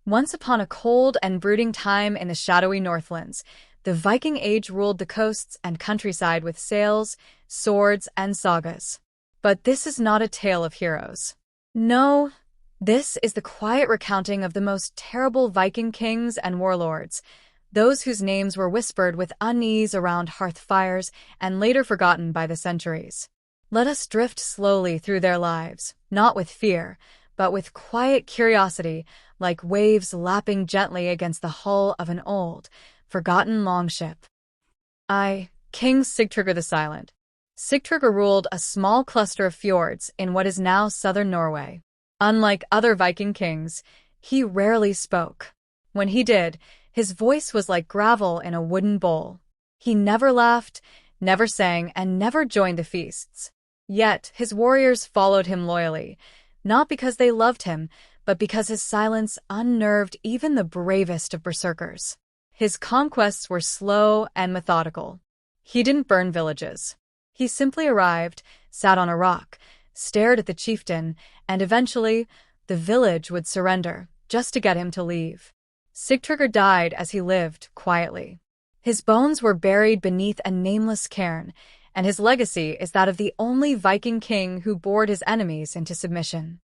Once upon a cold and brooding time in the shadowy Northlands, the Viking Age ruled the coasts and countryside with sails, swords, and sagas. But this is not a tale of heroes. No, this is the quiet recounting of the most terrible Viking kings and warlords, those whose names were whispered with unease around hearth fires and later forgotten by the centuries. Let us drift slowly through their lives, not with fear, but with quiet curiosity, like waves lapping gently against the hull of an old, forgotten longship. King Sigtrygr the Silent. Sigtrygr ruled a small cluster of fjords in what is now southern Norway. Unlike other Viking kings, he rarely spoke. When he did, his voice was like gravel in a wooden bowl. He never laughed, never sang, and never joined the feasts. Yet his warriors followed him loyally, not because they loved him, but because his silence unnerved even the bravest of berserkers. His conquests were slow and methodical. He didn't burn villages. He simply arrived, sat on a rock, stared at the chieftain, and eventually, the village would surrender, just to get him to leave. Sigtrygr died as he lived, quietly. His bones were buried beneath a nameless cairn, and his legacy is that of the only Viking king who bored his enemies into submission.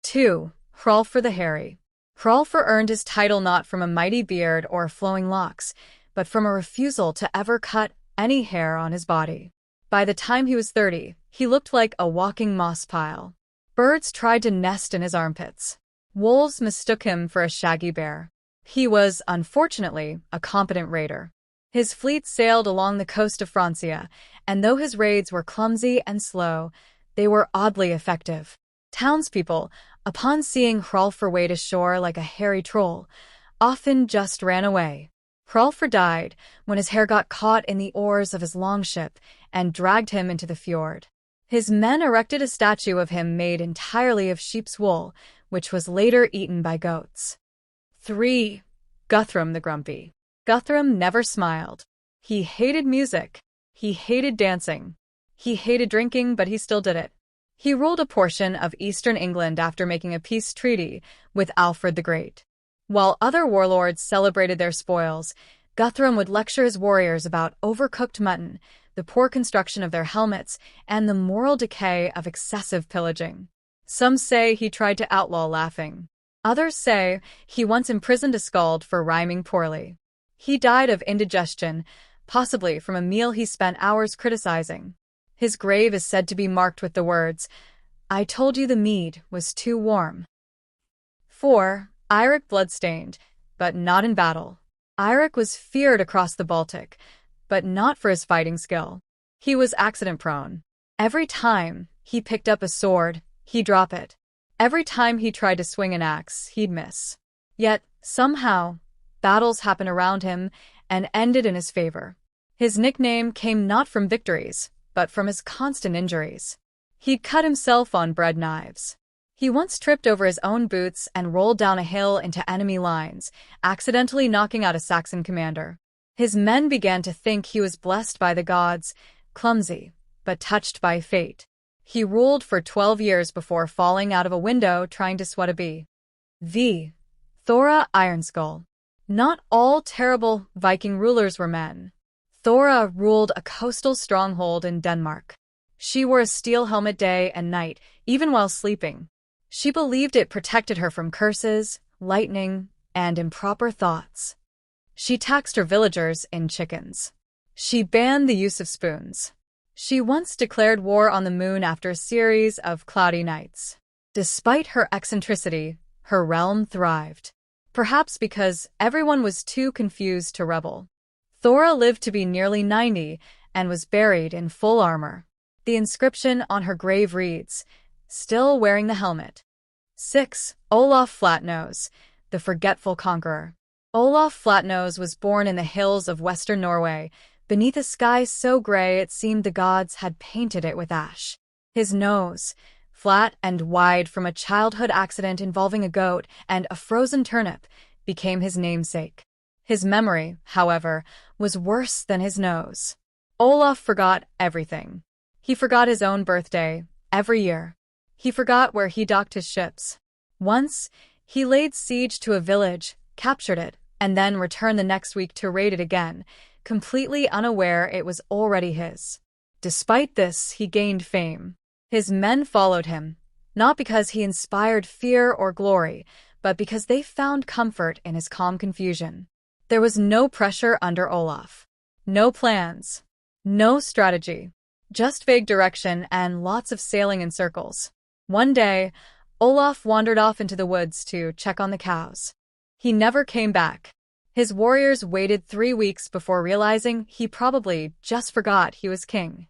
2. Hrolfr the Hairy. Hrolfr earned his title not from a mighty beard or flowing locks, but from a refusal to ever cut any hair on his body. By the time he was 30, he looked like a walking moss pile. Birds tried to nest in his armpits. Wolves mistook him for a shaggy bear. He was, unfortunately, a competent raider. His fleet sailed along the coast of Francia, and though his raids were clumsy and slow, they were oddly effective. Townspeople, upon seeing Hrolfr wade ashore like a hairy troll, often just ran away. Hrolfr died when his hair got caught in the oars of his longship and dragged him into the fjord. His men erected a statue of him made entirely of sheep's wool, which was later eaten by goats. 3. Guthrum the Grumpy. Guthrum never smiled. He hated music. He hated dancing. He hated drinking, but he still did it. He ruled a portion of eastern England after making a peace treaty with Alfred the Great. While other warlords celebrated their spoils, Guthrum would lecture his warriors about overcooked mutton, the poor construction of their helmets, and the moral decay of excessive pillaging. Some say he tried to outlaw laughing. Others say he once imprisoned a skald for rhyming poorly. He died of indigestion, possibly from a meal he spent hours criticizing. His grave is said to be marked with the words, "I told you the mead was too warm." 4. Erik Bloodstained, but not in battle. Erik was feared across the Baltic, but not for his fighting skill. He was accident-prone. Every time he picked up a sword, he'd drop it. Every time he tried to swing an axe, he'd miss. Yet, somehow, battles happened around him and ended in his favor. His nickname came not from victories, but from his constant injuries. He'd cut himself on bread knives. He once tripped over his own boots and rolled down a hill into enemy lines, accidentally knocking out a Saxon commander. His men began to think he was blessed by the gods, clumsy, but touched by fate. He ruled for 12 years before falling out of a window trying to swat a bee. Thora Ironskull. Not all terrible Viking rulers were men. Thora ruled a coastal stronghold in Denmark. She wore a steel helmet day and night, even while sleeping. She believed it protected her from curses, lightning, and improper thoughts. She taxed her villagers in chickens. She banned the use of spoons. She once declared war on the moon after a series of cloudy nights. Despite her eccentricity, her realm thrived. Perhaps because everyone was too confused to rebel. Thora lived to be nearly 90 and was buried in full armor. The inscription on her grave reads, "Still wearing the helmet." 6. Olaf Flatnose, the Forgetful Conqueror. Olaf Flatnose was born in the hills of western Norway, beneath a sky so gray it seemed the gods had painted it with ash. His nose, flat and wide from a childhood accident involving a goat and a frozen turnip, became his namesake. His memory, however, was worse than his nose. Olaf forgot everything. He forgot his own birthday, every year. He forgot where he docked his ships. Once, He laid siege to a village, captured it, and then returned the next week to raid it again, completely unaware it was already his. Despite this, he gained fame. His men followed him, not because he inspired fear or glory, but because they found comfort in his calm confusion. There was no pressure under Olaf. No plans. No strategy. Just vague direction and lots of sailing in circles. One day, Olaf wandered off into the woods to check on the cows. He never came back. His warriors waited 3 weeks before realizing he probably just forgot he was king.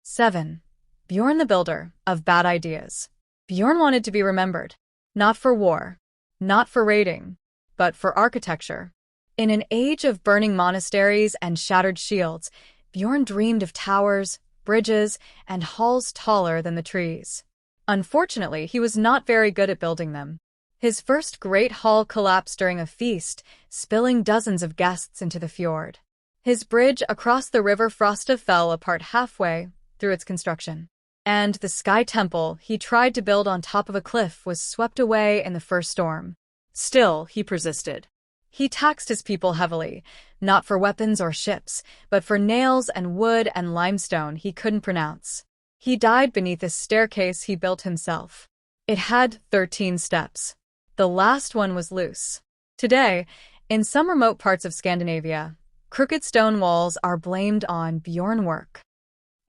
7. Bjorn the Builder of Bad Ideas. Bjorn wanted to be remembered. Not for war. Not for raiding. But for architecture. In an age of burning monasteries and shattered shields, Bjorn dreamed of towers, bridges, and halls taller than the trees. Unfortunately, he was not very good at building them. His first great hall collapsed during a feast, spilling dozens of guests into the fjord. His bridge across the river Frosta fell apart halfway through its construction. And the sky temple he tried to build on top of a cliff was swept away in the first storm. Still, he persisted. He taxed his people heavily, not for weapons or ships, but for nails and wood and limestone he couldn't pronounce. He died beneath a staircase he built himself. It had 13 steps. The last one was loose. Today, in some remote parts of Scandinavia, crooked stone walls are blamed on Bjorn work.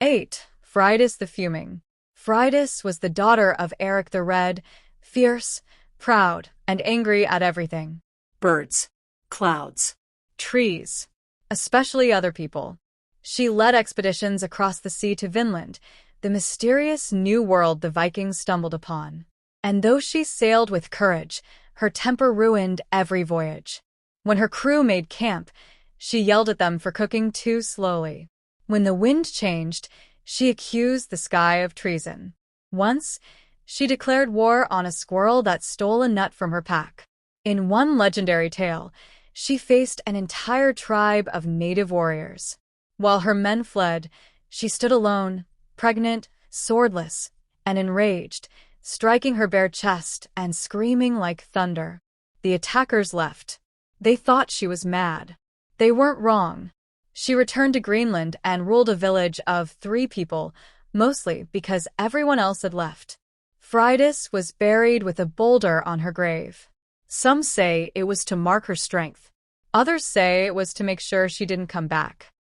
8. Freydis the Fuming. Freydis was the daughter of Erik the Red, fierce, proud, and angry at everything. Birds, clouds, trees, especially other people. She led expeditions across the sea to Vinland, the mysterious new world the Vikings stumbled upon. And though she sailed with courage, her temper ruined every voyage. When her crew made camp, she yelled at them for cooking too slowly. When the wind changed, she accused the sky of treason. Once, she declared war on a squirrel that stole a nut from her pack. In one legendary tale, she faced an entire tribe of native warriors. While her men fled, she stood alone, pregnant, swordless, and enraged, striking her bare chest and screaming like thunder. The attackers left. They thought she was mad. They weren't wrong. She returned to Greenland and ruled a village of 3 people, mostly because everyone else had left. Freydis was buried with a boulder on her grave. Some say it was to mark her strength. Others say it was to make sure she didn't come back.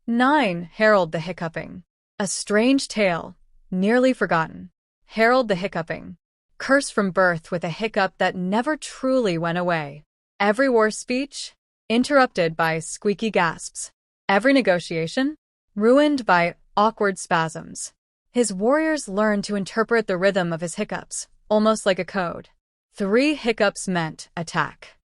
9. Harald the Hiccuping. A strange tale, nearly forgotten. Harald the Hiccuping. Cursed from birth with a hiccup that never truly went away. Every war speech, interrupted by squeaky gasps. Every negotiation, ruined by awkward spasms. His warriors learned to interpret the rhythm of his hiccups, almost like a code. 3 hiccups meant attack.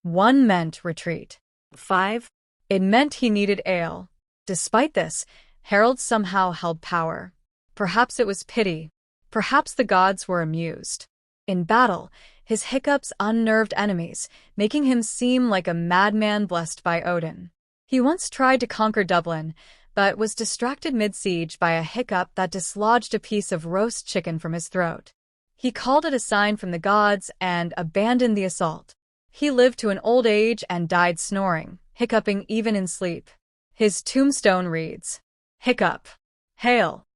1 meant retreat. 5. It meant he needed ale. Despite this, Harald somehow held power. Perhaps it was pity. Perhaps the gods were amused. In battle, his hiccups unnerved enemies, making him seem like a madman blessed by Odin. He once tried to conquer Dublin, but was distracted mid-siege by a hiccup that dislodged a piece of roast chicken from his throat. He called it a sign from the gods and abandoned the assault. He lived to an old age and died snoring, hiccuping even in sleep. His tombstone reads, Hiccup. Hail.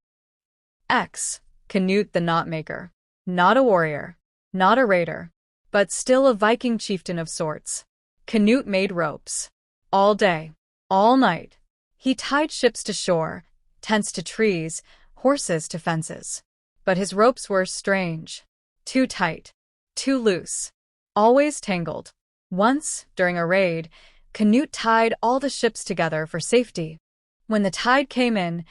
X. Canute the Knot-Maker. Not a warrior, not a raider, but still a Viking chieftain of sorts. Canute made ropes. All day, all night. He tied ships to shore, tents to trees, horses to fences. But his ropes were strange. Too tight, too loose, always tangled. Once, during a raid, Canute tied all the ships together for safety. When the tide came in,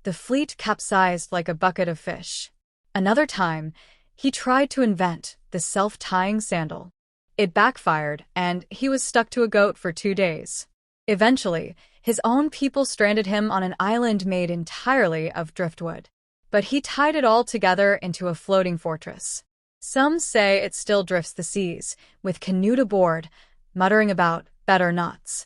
the fleet capsized like a bucket of fish. Another time, he tried to invent the self-tying sandal. It backfired, and he was stuck to a goat for 2 days. Eventually, his own people stranded him on an island made entirely of driftwood. But he tied it all together into a floating fortress. Some say it still drifts the seas, with Canute aboard, muttering about better knots.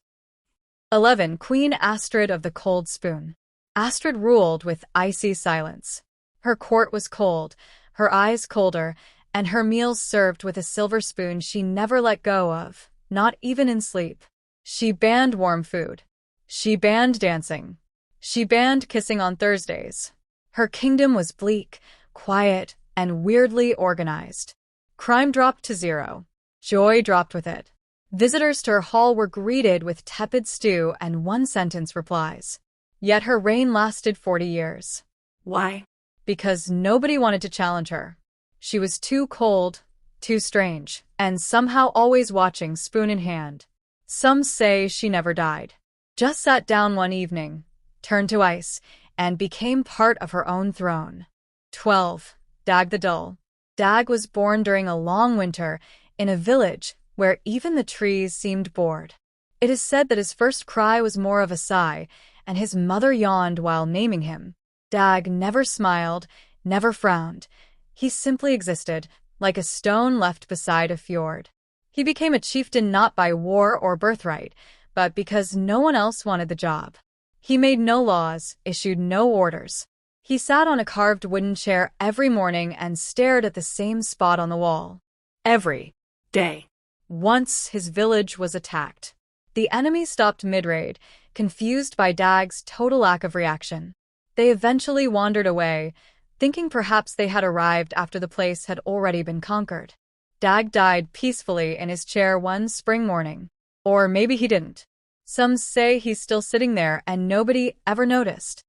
11. Queen Astrid of the Cold Spoon. Astrid ruled with icy silence. Her court was cold, her eyes colder, and her meals served with a silver spoon she never let go of, not even in sleep. She banned warm food. She banned dancing. She banned kissing on Thursdays. Her kingdom was bleak, quiet, and weirdly organized. Crime dropped to zero. Joy dropped with it. Visitors to her hall were greeted with tepid stew and one-sentence replies. Yet her reign lasted 40 years. Why? Because nobody wanted to challenge her. She was too cold, too strange, and somehow always watching, spoon in hand. Some say she never died. Just sat down one evening, turned to ice, and became part of her own throne. 12. Dag the Dull. Dag was born during a long winter in a village where even the trees seemed bored. It is said that his first cry was more of a sigh, and his mother yawned while naming him. Dag never smiled, never frowned. He simply existed, like a stone left beside a fjord. He became a chieftain not by war or birthright, but because no one else wanted the job. He made no laws, issued no orders. He sat on a carved wooden chair every morning and stared at the same spot on the wall. Every Day. Once his village was attacked. The enemy stopped mid-raid, confused by Dag's total lack of reaction. They eventually wandered away, thinking perhaps they had arrived after the place had already been conquered. Dag died peacefully in his chair one spring morning. Or maybe he didn't. Some say he's still sitting there and nobody ever noticed.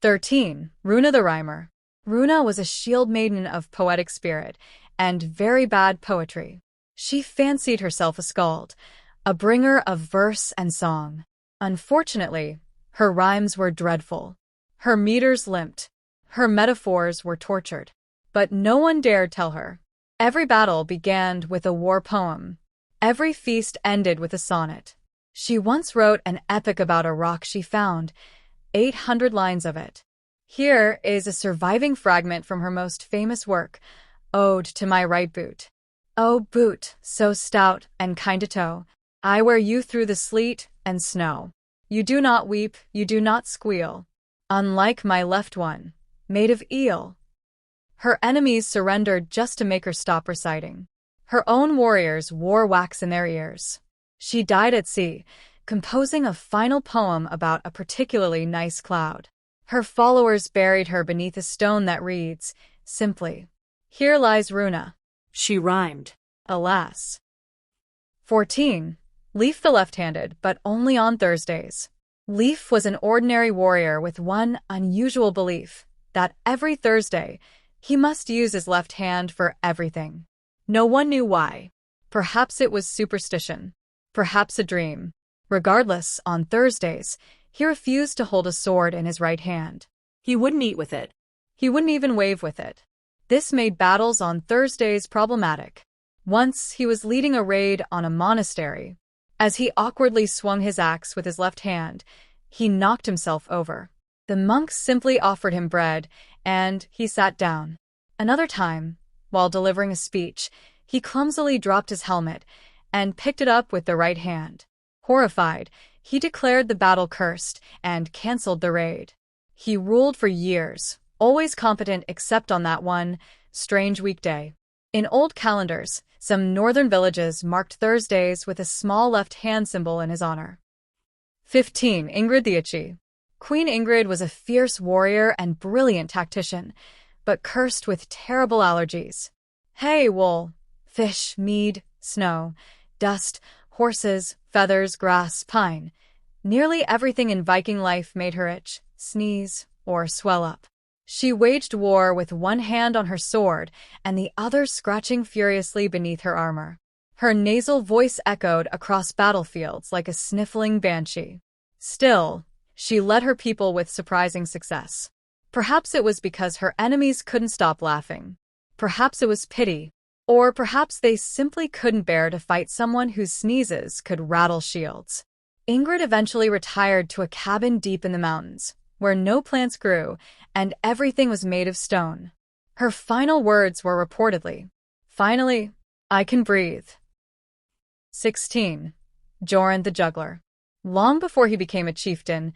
13. Runa the Rhymer. Runa was a shield maiden of poetic spirit and very bad poetry. She fancied herself a skald, a bringer of verse and song. Unfortunately, her rhymes were dreadful. Her meters limped. Her metaphors were tortured. But no one dared tell her. Every battle began with a war poem. Every feast ended with a sonnet. She once wrote an epic about a rock she found, 800 lines of it. Here is a surviving fragment from her most famous work, Ode to My Right Boot. Oh, boot, so stout and kind to toe, I wear you through the sleet and snow. You do not weep, you do not squeal, unlike my left one, made of eel. Her enemies surrendered just to make her stop reciting. Her own warriors wore wax in their ears. She died at sea, composing a final poem about a particularly nice cloud. Her followers buried her beneath a stone that reads, simply, Here lies Runa. She rhymed. Alas. 14. Leif the Left-Handed, but only on Thursdays. Leif was an ordinary warrior with one unusual belief, that every Thursday, he must use his left hand for everything. No one knew why. Perhaps it was superstition. Perhaps a dream. Regardless, on Thursdays, he refused to hold a sword in his right hand. He wouldn't eat with it. He wouldn't even wave with it. This made battles on Thursdays problematic. Once, he was leading a raid on a monastery. As he awkwardly swung his axe with his left hand, he knocked himself over. The monks simply offered him bread, and he sat down. Another time, while delivering a speech, he clumsily dropped his helmet and picked it up with the right hand. Horrified, he declared the battle cursed and canceled the raid. He ruled for years, always competent except on that one strange weekday. In old calendars, some northern villages marked Thursdays with a small left hand symbol in his honor. 15. Ingrid the Itchy. Queen Ingrid was a fierce warrior and brilliant tactician, but cursed with terrible allergies. Hay, wool, fish, mead, snow, dust, horses, feathers, grass, pine. Nearly everything in Viking life made her itch, sneeze, or swell up. She waged war with one hand on her sword and the other scratching furiously beneath her armor. Her nasal voice echoed across battlefields like a sniffling banshee. Still, she led her people with surprising success. Perhaps it was because her enemies couldn't stop laughing. Perhaps it was pity. Or perhaps they simply couldn't bear to fight someone whose sneezes could rattle shields. Ingrid eventually retired to a cabin deep in the mountains, where no plants grew and everything was made of stone. Her final words were reportedly, "Finally, I can breathe." 16. Jorund the Juggler. Long before he became a chieftain,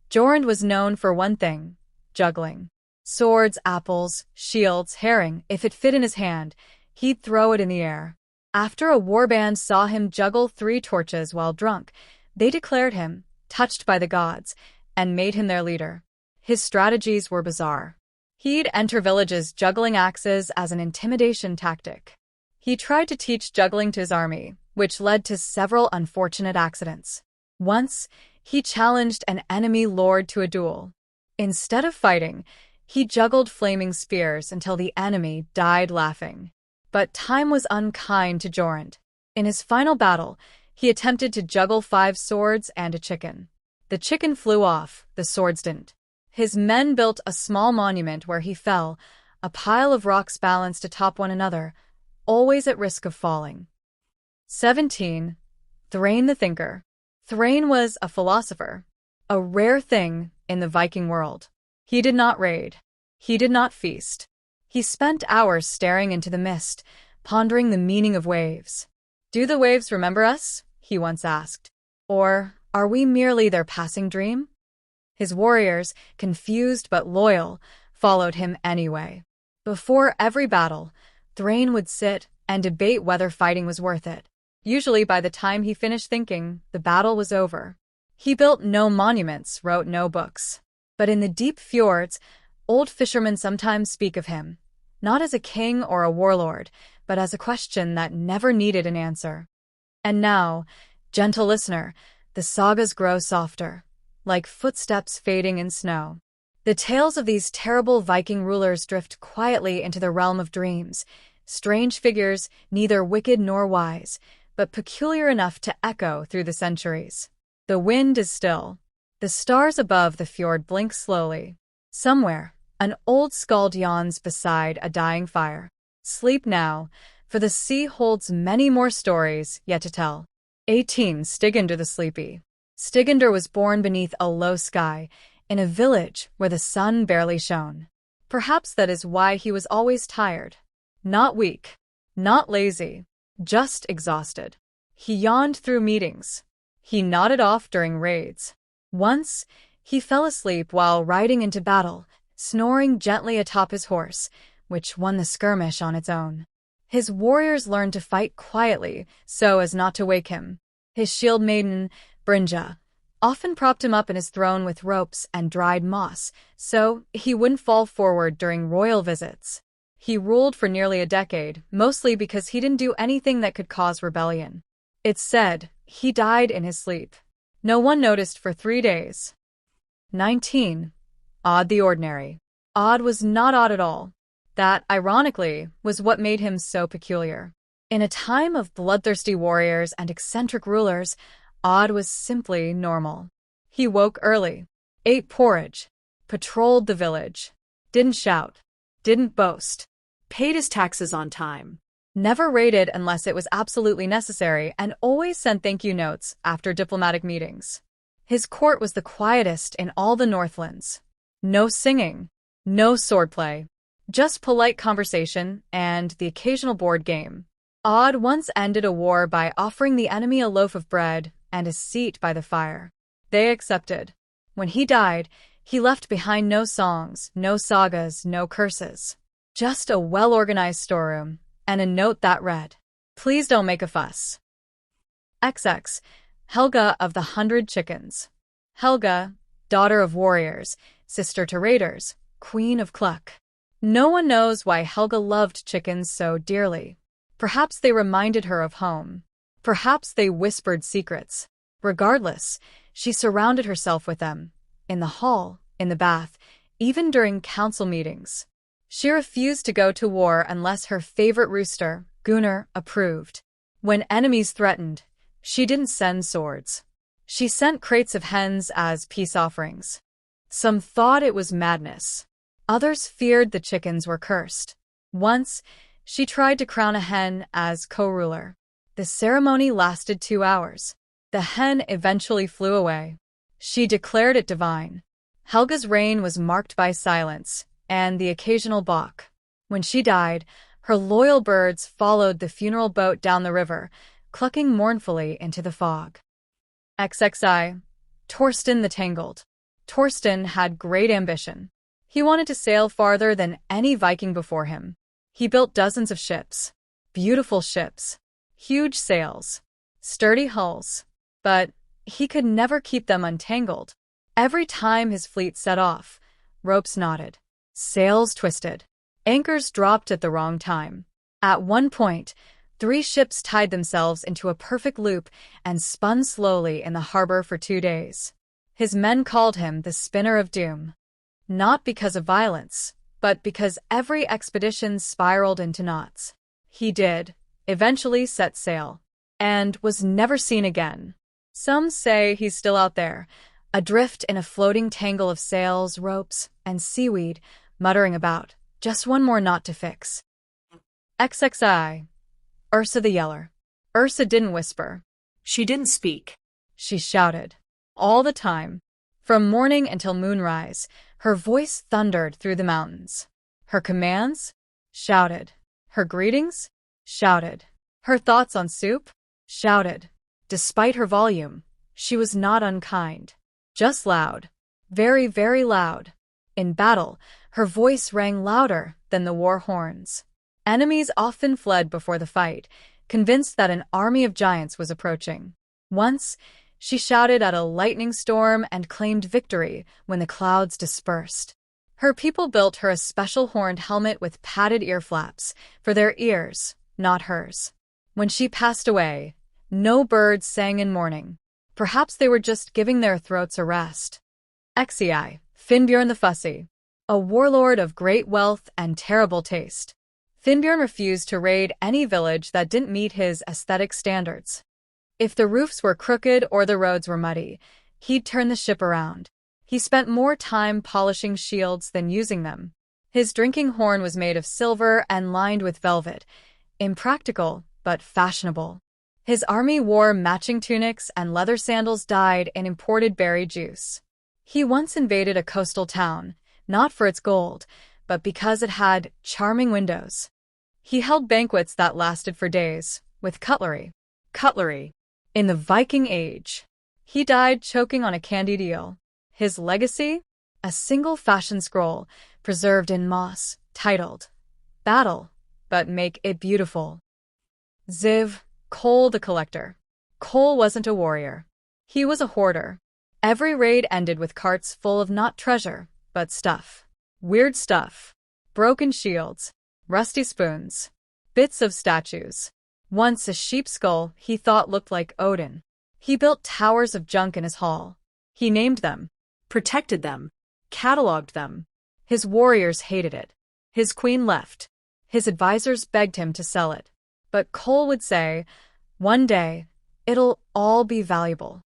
Jorund was known for one thing, juggling. Swords, apples, shields, herring, if it fit in his hand, he'd throw it in the air. After a warband saw him juggle 3 torches while drunk, they declared him touched by the gods and made him their leader. His strategies were bizarre. He'd enter villages juggling axes as an intimidation tactic. He tried to teach juggling to his army, which led to several unfortunate accidents. Once, he challenged an enemy lord to a duel. Instead of fighting, he juggled flaming spears until the enemy died laughing. But time was unkind to Jorund. In his final battle, he attempted to juggle 5 swords and a chicken. The chicken flew off, the swords didn't. His men built a small monument where he fell, a pile of rocks balanced atop one another, always at risk of falling. 17. Thrain the Thinker. Thrain was a philosopher, a rare thing in the Viking world. He did not raid. He did not feast. He spent hours staring into the mist, pondering the meaning of waves. "Do the waves remember us?" he once asked. "Or are we merely their passing dream?" His warriors, confused but loyal, followed him anyway. Before every battle, Thrain would sit and debate whether fighting was worth it. Usually by the time he finished thinking, the battle was over. He built no monuments, wrote no books. But in the deep fjords, old fishermen sometimes speak of him, not as a king or a warlord, but as a question that never needed an answer. And now, gentle listener, the sagas grow softer, like footsteps fading in snow. The tales of these terrible Viking rulers drift quietly into the realm of dreams, strange figures, neither wicked nor wise, but peculiar enough to echo through the centuries. The wind is still. The stars above the fjord blink slowly. Somewhere, an old skald yawns beside a dying fire. Sleep now, for the sea holds many more stories yet to tell. 18. Styginder the Sleepy. Styginder was born beneath a low sky, in a village where the sun barely shone. Perhaps that is why he was always tired. Not weak, not lazy, just exhausted. He yawned through meetings. He nodded off during raids. Once, he fell asleep while riding into battle, snoring gently atop his horse, which won the skirmish on its own. His warriors learned to fight quietly so as not to wake him. His shield maiden, Brynja, often propped him up in his throne with ropes and dried moss, so he wouldn't fall forward during royal visits. He ruled for nearly a decade, mostly because he didn't do anything that could cause rebellion. It's said he died in his sleep. No one noticed for 3 days. 19. Odd the Ordinary. Odd was not odd at all. That, ironically, was what made him so peculiar. In a time of bloodthirsty warriors and eccentric rulers, Odd was simply normal. He woke early, ate porridge, patrolled the village, didn't shout, didn't boast, Paid his taxes on time. never raided unless it was absolutely necessary, and always sent thank you notes after diplomatic meetings. His court was the quietest in all the Northlands. No singing, no swordplay, just polite conversation and the occasional board game. Odd once ended a war by offering the enemy a loaf of bread and a seat by the fire. They accepted. When he died, he left behind no songs, no sagas, no curses. Just a well-organized storeroom and a note that read, "Please don't make a fuss." XX. Helga of the 100 Chickens. Helga, daughter of warriors, sister to raiders, queen of Cluck. No one knows why Helga loved chickens so dearly. Perhaps they reminded her of home. Perhaps they whispered secrets. Regardless, she surrounded herself with them, in the hall, in the bath, even during council meetings. She refused to go to war unless her favorite rooster, Gunnar, approved. When enemies threatened, she didn't send swords. She sent crates of hens as peace offerings. Some thought it was madness. Others feared the chickens were cursed. Once, she tried to crown a hen as co-ruler. The ceremony lasted 2 hours. The hen eventually flew away. She declared it divine. Helga's reign was marked by silence and the occasional balk. When she died, her loyal birds followed the funeral boat down the river, clucking mournfully into the fog. XXI. Torsten the Tangled. Torsten had great ambition. He wanted to sail farther than any Viking before him. He built dozens of ships. Beautiful ships, huge sails, sturdy hulls. But he could never keep them untangled. Every time his fleet set off, ropes knotted, sails twisted, anchors dropped at the wrong time. At one point, 3 ships tied themselves into a perfect loop and spun slowly in the harbor for 2 days. His men called him the Spinner of Doom. Not because of violence, but because every expedition spiraled into knots. He did, eventually set sail, and was never seen again. Some say he's still out there, adrift in a floating tangle of sails, ropes, and seaweed, muttering about, just one more knot to fix. XXI. Ursa the Yeller. Ursa didn't whisper. She didn't speak. She shouted. All the time. From morning until moonrise, her voice thundered through the mountains. Her commands? Shouted. Her greetings? Shouted. Her thoughts on soup? Shouted. Despite her volume, she was not unkind. Just loud. Very, very loud. In battle, her voice rang louder than the war horns. Enemies often fled before the fight, convinced that an army of giants was approaching. Once, she shouted at a lightning storm and claimed victory when the clouds dispersed. Her people built her a special horned helmet with padded ear flaps for their ears, not hers. When she passed away, no birds sang in mourning. Perhaps they were just giving their throats a rest. XEI. Finnbjorn the Fussy. A warlord of great wealth and terrible taste. Finnbjorn refused to raid any village that didn't meet his aesthetic standards. If the roofs were crooked or the roads were muddy, he'd turn the ship around. He spent more time polishing shields than using them. His drinking horn was made of silver and lined with velvet. Impractical, but fashionable. His army wore matching tunics and leather sandals dyed in imported berry juice. He once invaded a coastal town, not for its gold, but because it had charming windows. He held banquets that lasted for days, with cutlery. In the Viking Age. He died choking on a candied eel. His legacy? A single fashion scroll, preserved in moss, titled, Battle, but make it beautiful. Ziv. Cole the Collector. Cole wasn't a warrior. He was a hoarder. Every raid ended with carts full of not treasure, but stuff. Weird stuff. Broken shields, rusty spoons, bits of statues. Once a sheep skull he thought looked like Odin. He built towers of junk in his hall. He named them, protected them, cataloged them. His warriors hated it. His queen left. His advisors begged him to sell it. But Cole would say, one day, it'll all be valuable.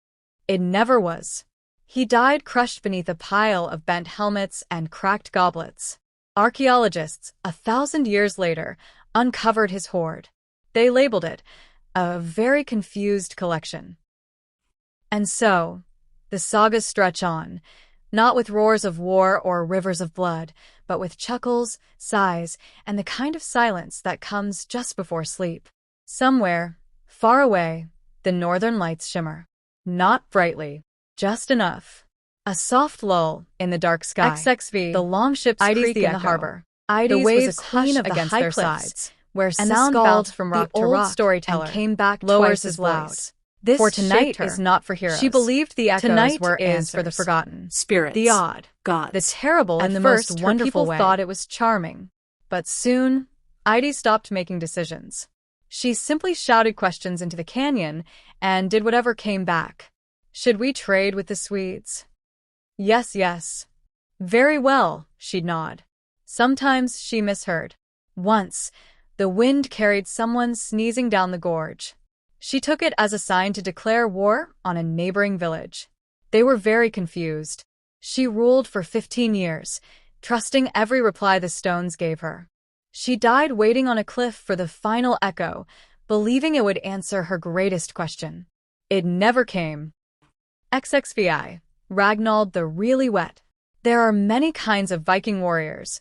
It never was. He died crushed beneath a pile of bent helmets and cracked goblets. Archaeologists, 1,000 years later, uncovered his hoard. They labeled it a very confused collection. And so, the sagas stretch on, not with roars of war or rivers of blood, but with chuckles, sighs, and the kind of silence that comes just before sleep. Somewhere, far away, the northern lights shimmer. Not brightly, just enough. A soft lull in the dark sky. XXV. The longships creak in the harbor. The waves hush against their sides, where sound bounced from rock to rock, storyteller and came back lowers his loud. This for tonight is not for heroes. She believed the echoes tonight were answers for the forgotten. Spirits. The odd. Gods. The terrible. And the most wonderful way. People thought it was charming. But soon, Heidi stopped making decisions. She simply shouted questions into the canyon and did whatever came back. Should we trade with the Swedes? Yes, yes. Very well, she'd nod. Sometimes she misheard. Once, the wind carried someone sneezing down the gorge. She took it as a sign to declare war on a neighboring village. They were very confused. She ruled for 15 years, trusting every reply the stones gave her. She died waiting on a cliff for the final echo, believing it would answer her greatest question. It never came. XXVI. Ragnald the Really Wet. There are many kinds of Viking warriors.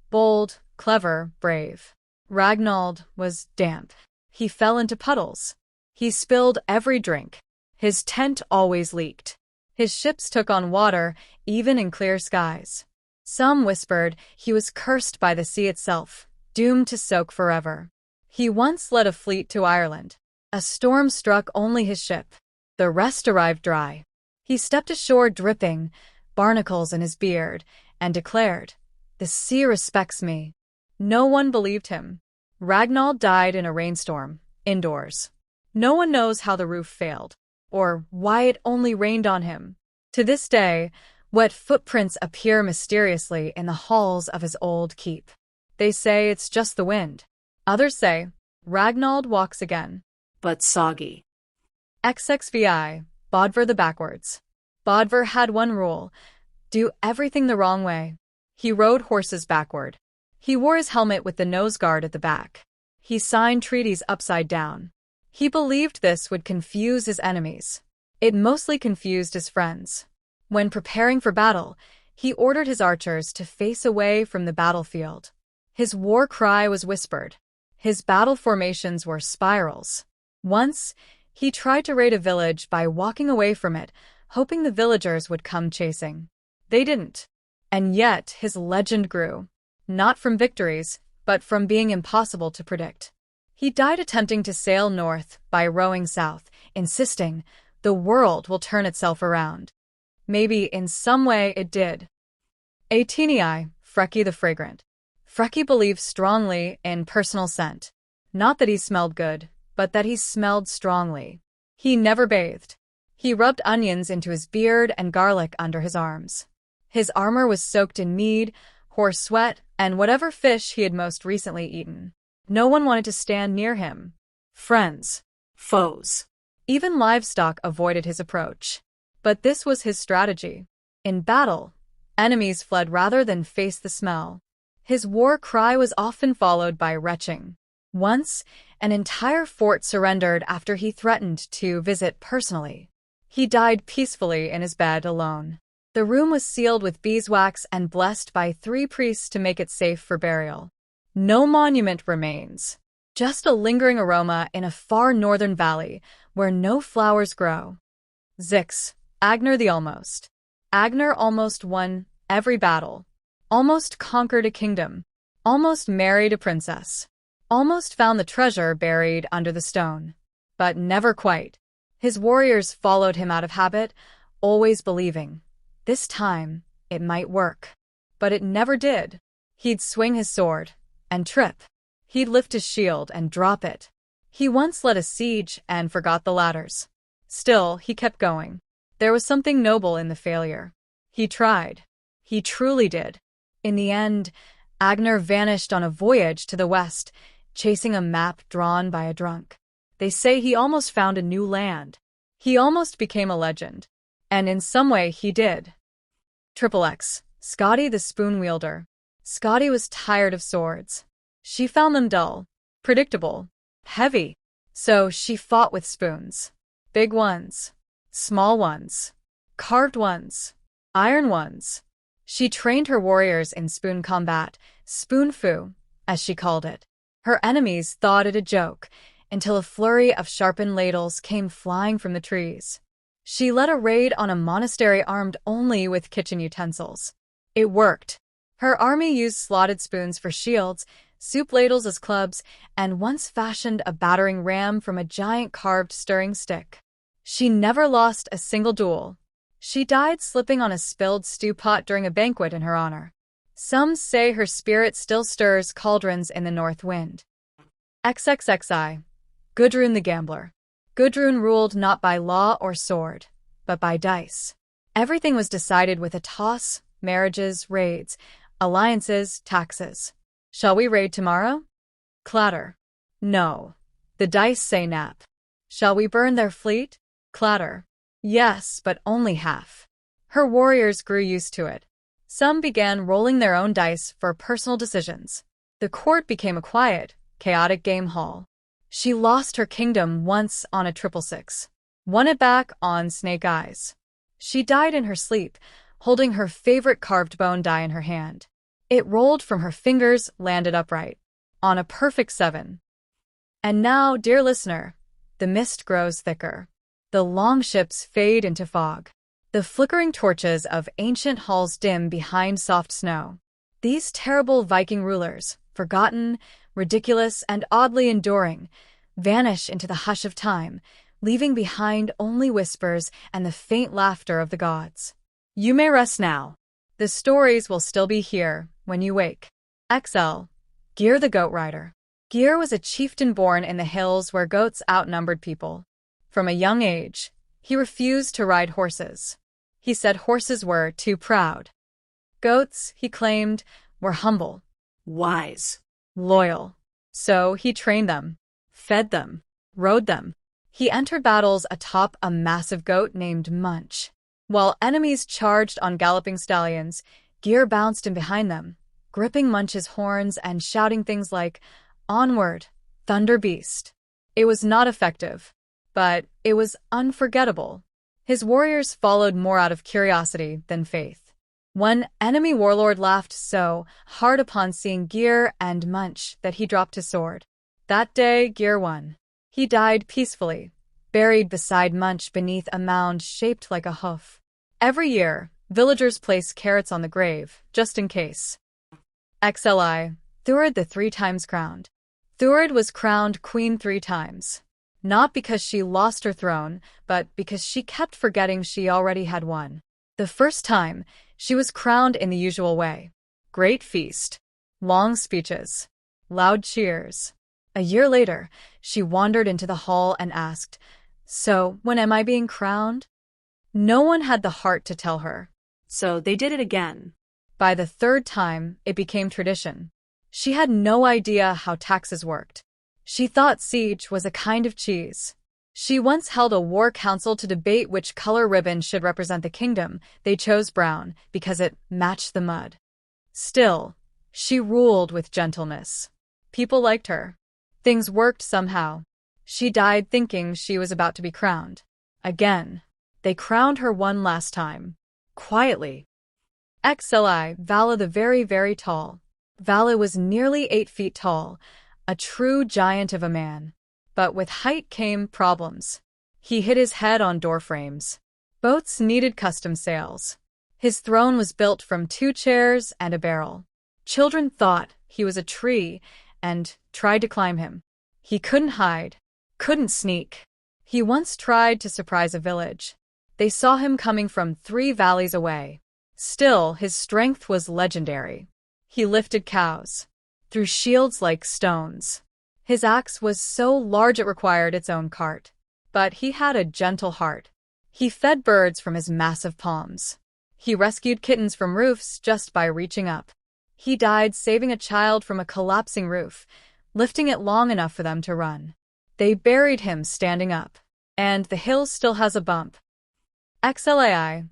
Bold, clever, brave. Ragnald was damp. He fell into puddles. He spilled every drink. His tent always leaked. His ships took on water, even in clear skies. Some whispered he was cursed by the sea itself, doomed to soak forever. He once led a fleet to Ireland. A storm struck only his ship. The rest arrived dry. He stepped ashore dripping, barnacles in his beard, and declared, "The sea respects me." No one believed him. Ragnald died in a rainstorm, indoors. No one knows how the roof failed, or why it only rained on him. To this day, wet footprints appear mysteriously in the halls of his old keep. They say it's just the wind. Others say, Ragnald walks again. But soggy. XXVI, Bodvar the Backwards. Bodvar had one rule: do everything the wrong way. He rode horses backward. He wore his helmet with the nose guard at the back. He signed treaties upside down. He believed this would confuse his enemies. It mostly confused his friends. When preparing for battle, he ordered his archers to face away from the battlefield. His war cry was whispered. His battle formations were spirals. Once, he tried to raid a village by walking away from it, hoping the villagers would come chasing. They didn't. And yet, his legend grew. Not from victories, but from being impossible to predict. He died attempting to sail north by rowing south, insisting, the world will turn itself around. Maybe in some way it did. XVIII, Freki the Fragrant. Freki believed strongly in personal scent. Not that he smelled good, but that he smelled strongly. He never bathed. He rubbed onions into his beard and garlic under his arms. His armor was soaked in mead, horse sweat, and whatever fish he had most recently eaten. No one wanted to stand near him. Friends, Foes. even livestock avoided his approach. But this was his strategy. In battle, enemies fled rather than face the smell. His war cry was often followed by retching. Once, an entire fort surrendered after he threatened to visit personally. He died peacefully in his bed alone. The room was sealed with beeswax and blessed by 3 priests to make it safe for burial. No monument remains, just a lingering aroma in a far northern valley where no flowers grow. Zix, Agnar the Almost. Agnar almost won every battle, almost conquered a kingdom, almost married a princess, almost found the treasure buried under the stone. But never quite. His warriors followed him out of habit, always believing, this time, it might work. But it never did. He'd swing his sword and trip. He'd lift his shield and drop it. He once led a siege and forgot the ladders. Still, he kept going. There was something noble in the failure. He tried. He truly did. In the end, Agnar vanished on a voyage to the west, chasing a map drawn by a drunk. They say he almost found a new land. He almost became a legend. And in some way he did. XXX, Skadi the Spoon Wielder. Skadi was tired of swords. She found them dull, predictable, heavy. So she fought with spoons. Big ones, small ones, carved ones, iron ones. She trained her warriors in spoon combat, spoon fu, as she called it. Her enemies thought it a joke, until a flurry of sharpened ladles came flying from the trees. She led a raid on a monastery armed only with kitchen utensils. It worked. Her army used slotted spoons for shields, soup ladles as clubs, and once fashioned a battering ram from a giant carved stirring stick. She never lost a single duel. She died slipping on a spilled stew pot during a banquet in her honor. Some say her spirit still stirs cauldrons in the north wind. XXXI, Gudrun the Gambler. Gudrun ruled not by law or sword, but by dice. Everything was decided with a toss: marriages, raids, alliances, taxes. Shall we raid tomorrow? Clatter. No. The dice say nap. Shall we burn their fleet? Clatter. Yes, but only half. Her warriors grew used to it. Some began rolling their own dice for personal decisions. The court became a quiet, chaotic game hall. She lost her kingdom once on a 666. Won it back on snake eyes. She died in her sleep, holding her favorite carved bone die in her hand. It rolled from her fingers, landed upright, on a perfect 7. And now, dear listener, the mist grows thicker. The longships fade into fog. The flickering torches of ancient halls dim behind soft snow. These terrible Viking rulers, forgotten, ridiculous and oddly enduring, vanish into the hush of time, leaving behind only whispers and the faint laughter of the gods. You may rest now. The stories will still be here when you wake. XL. Geir the Goat Rider. Geir was a chieftain born in the hills where goats outnumbered people. From a young age, he refused to ride horses. He said horses were too proud. Goats, he claimed, were humble, Wise. loyal. So he trained them, fed them, rode them. He entered battles atop a massive goat named Munch. While enemies charged on galloping stallions, Geir bounced in behind them, gripping Munch's horns and shouting things like, "Onward, Thunder Beast." It was not effective, but it was unforgettable. His warriors followed more out of curiosity than faith. One enemy warlord laughed so hard upon seeing Geir and Munch that he dropped his sword. That day, Geir won. He died peacefully, buried beside Munch beneath a mound shaped like a hoof. Every year, villagers place carrots on the grave, just in case. XLI. Thurid the 3 times crowned. Thurid was crowned queen 3 times. Not because she lost her throne, but because she kept forgetting she already had won. The first time, she was crowned in the usual way. Great feast. Long speeches. Loud cheers. A year later, she wandered into the hall and asked, "So, when am I being crowned?" No one had the heart to tell her. So they did it again. By the 3rd time, it became tradition. She had no idea how taxes worked. She thought siege was a kind of cheese. She once held a war council to debate which color ribbon should represent the kingdom. They chose brown because it matched the mud. Still, she ruled with gentleness. People liked her. Things worked somehow. She died thinking she was about to be crowned. Again. They crowned her one last time. Quietly. XLI. Vala the very, very tall. Vala was nearly 8 feet tall, a true giant of a man. But with height came problems. He hit his head on door frames. Boats needed custom sails. His throne was built from 2 chairs and a barrel. Children thought he was a tree and tried to climb him. He couldn't hide, couldn't sneak. He once tried to surprise a village. They saw him coming from 3 valleys away. Still, his strength was legendary. He lifted cows, threw shields like stones. His axe was so large it required its own cart. But he had a gentle heart. He fed birds from his massive palms. He rescued kittens from roofs just by reaching up. He died saving a child from a collapsing roof, lifting it long enough for them to run. They buried him standing up. And the hill still has a bump. XLAI.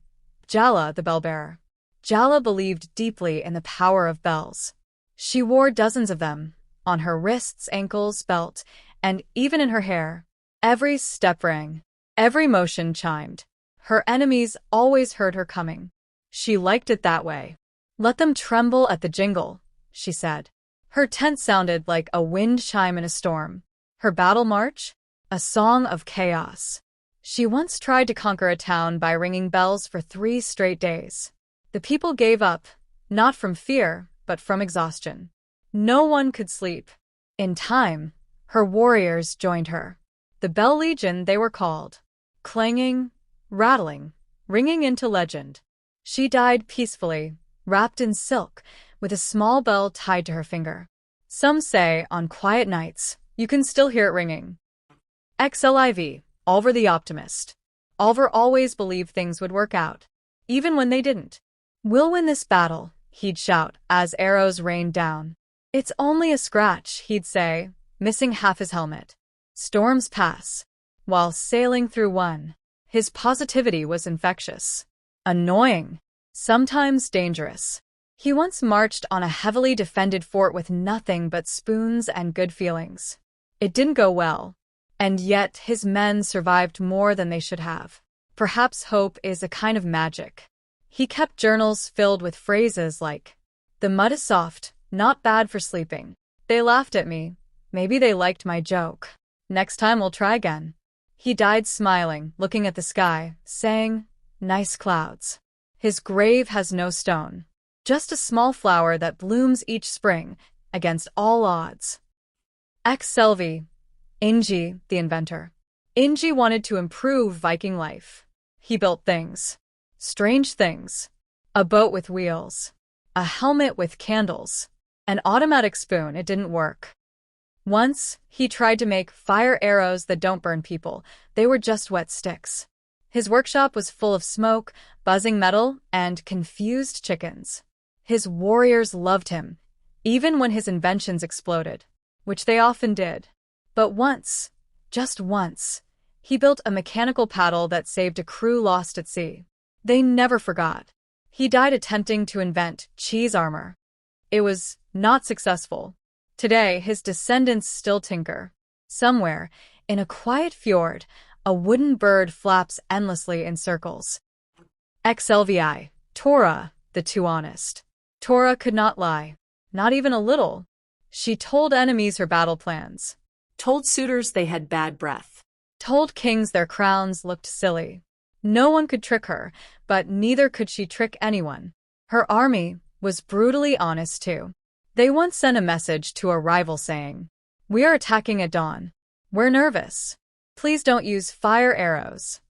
Jala the bellbearer. Jala believed deeply in the power of bells. She wore dozens of them, on her wrists, ankles, belt, and even in her hair. Every step rang. Every motion chimed. Her enemies always heard her coming. She liked it that way. Let them tremble at the jingle, she said. Her tent sounded like a wind chime in a storm. Her battle march? A song of chaos. She once tried to conquer a town by ringing bells for 3 straight days. The people gave up, not from fear, but from exhaustion. No one could sleep. In time, her warriors joined her. The Bell Legion they were called. Clanging, rattling, ringing into legend. She died peacefully, wrapped in silk, with a small bell tied to her finger. Some say, on quiet nights, you can still hear it ringing. XLIV. Oliver the Optimist. Oliver always believed things would work out, even when they didn't. "We'll win this battle," he'd shout as arrows rained down. "It's only a scratch," he'd say, missing half his helmet. Storms pass. While sailing through one, his positivity was infectious. Annoying. Sometimes dangerous. He once marched on a heavily defended fort with nothing but spoons and good feelings. It didn't go well. And yet his men survived more than they should have. Perhaps hope is a kind of magic. He kept journals filled with phrases like, "The mud is soft, not bad for sleeping. They laughed at me. Maybe they liked my joke. Next time we'll try again." He died smiling, looking at the sky, saying, "Nice clouds." His grave has no stone. Just a small flower that blooms each spring, against all odds. Ex Selvi, Ingi, the inventor. Ingi wanted to improve Viking life. He built things. Strange things. A boat with wheels. A helmet with candles. An automatic spoon. It didn't work. Once, he tried to make fire arrows that don't burn people. They were just wet sticks. His workshop was full of smoke, buzzing metal, and confused chickens. His warriors loved him, even when his inventions exploded, which they often did. But once, just once, he built a mechanical paddle that saved a crew lost at sea. They never forgot. He died attempting to invent cheese armor. It was not successful. Today, his descendants still tinker. Somewhere, in a quiet fjord, a wooden bird flaps endlessly in circles. XLVI, Tora, the too honest. Tora could not lie. Not even a little. She told enemies her battle plans. Told suitors they had bad breath. Told kings their crowns looked silly. No one could trick her, but neither could she trick anyone. Her army was brutally honest too. They once sent a message to a rival saying, "We are attacking at dawn. We're nervous. Please don't use fire arrows."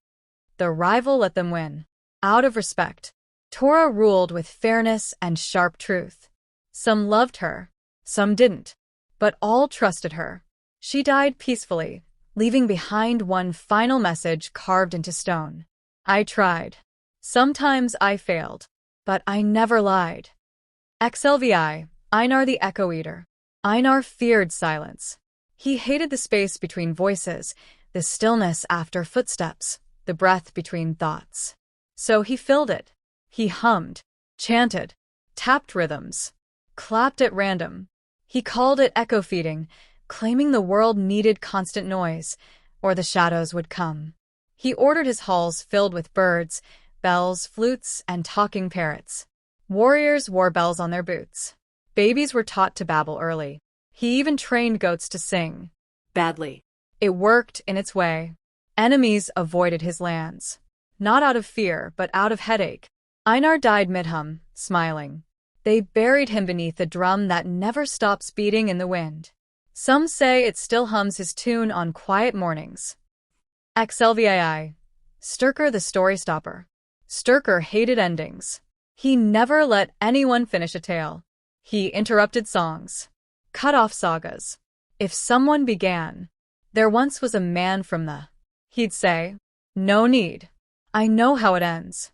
The rival let them win. Out of respect, Tora ruled with fairness and sharp truth. Some loved her, some didn't, but all trusted her. She died peacefully, leaving behind one final message carved into stone. I tried. Sometimes I failed, but I never lied. XLVI, Einar the Echo Eater. Einar feared silence. He hated the space between voices, the stillness after footsteps, the breath between thoughts. So he filled it. He hummed, chanted, tapped rhythms, clapped at random. He called it echo feeding, claiming the world needed constant noise, or the shadows would come. He ordered his halls filled with birds, bells, flutes, and talking parrots. Warriors wore bells on their boots. Babies were taught to babble early. He even trained goats to sing. Badly. It worked in its way. Enemies avoided his lands. Not out of fear, but out of headache. Einar died mid-hum, smiling. They buried him beneath a drum that never stops beating in the wind. Some say it still hums his tune on quiet mornings. XLVII. Sturker the Story Stopper. Sturker hated endings. He never let anyone finish a tale. He interrupted songs. Cut off sagas. If someone began, "There once was a man from the," he'd say, "No need. I know how it ends."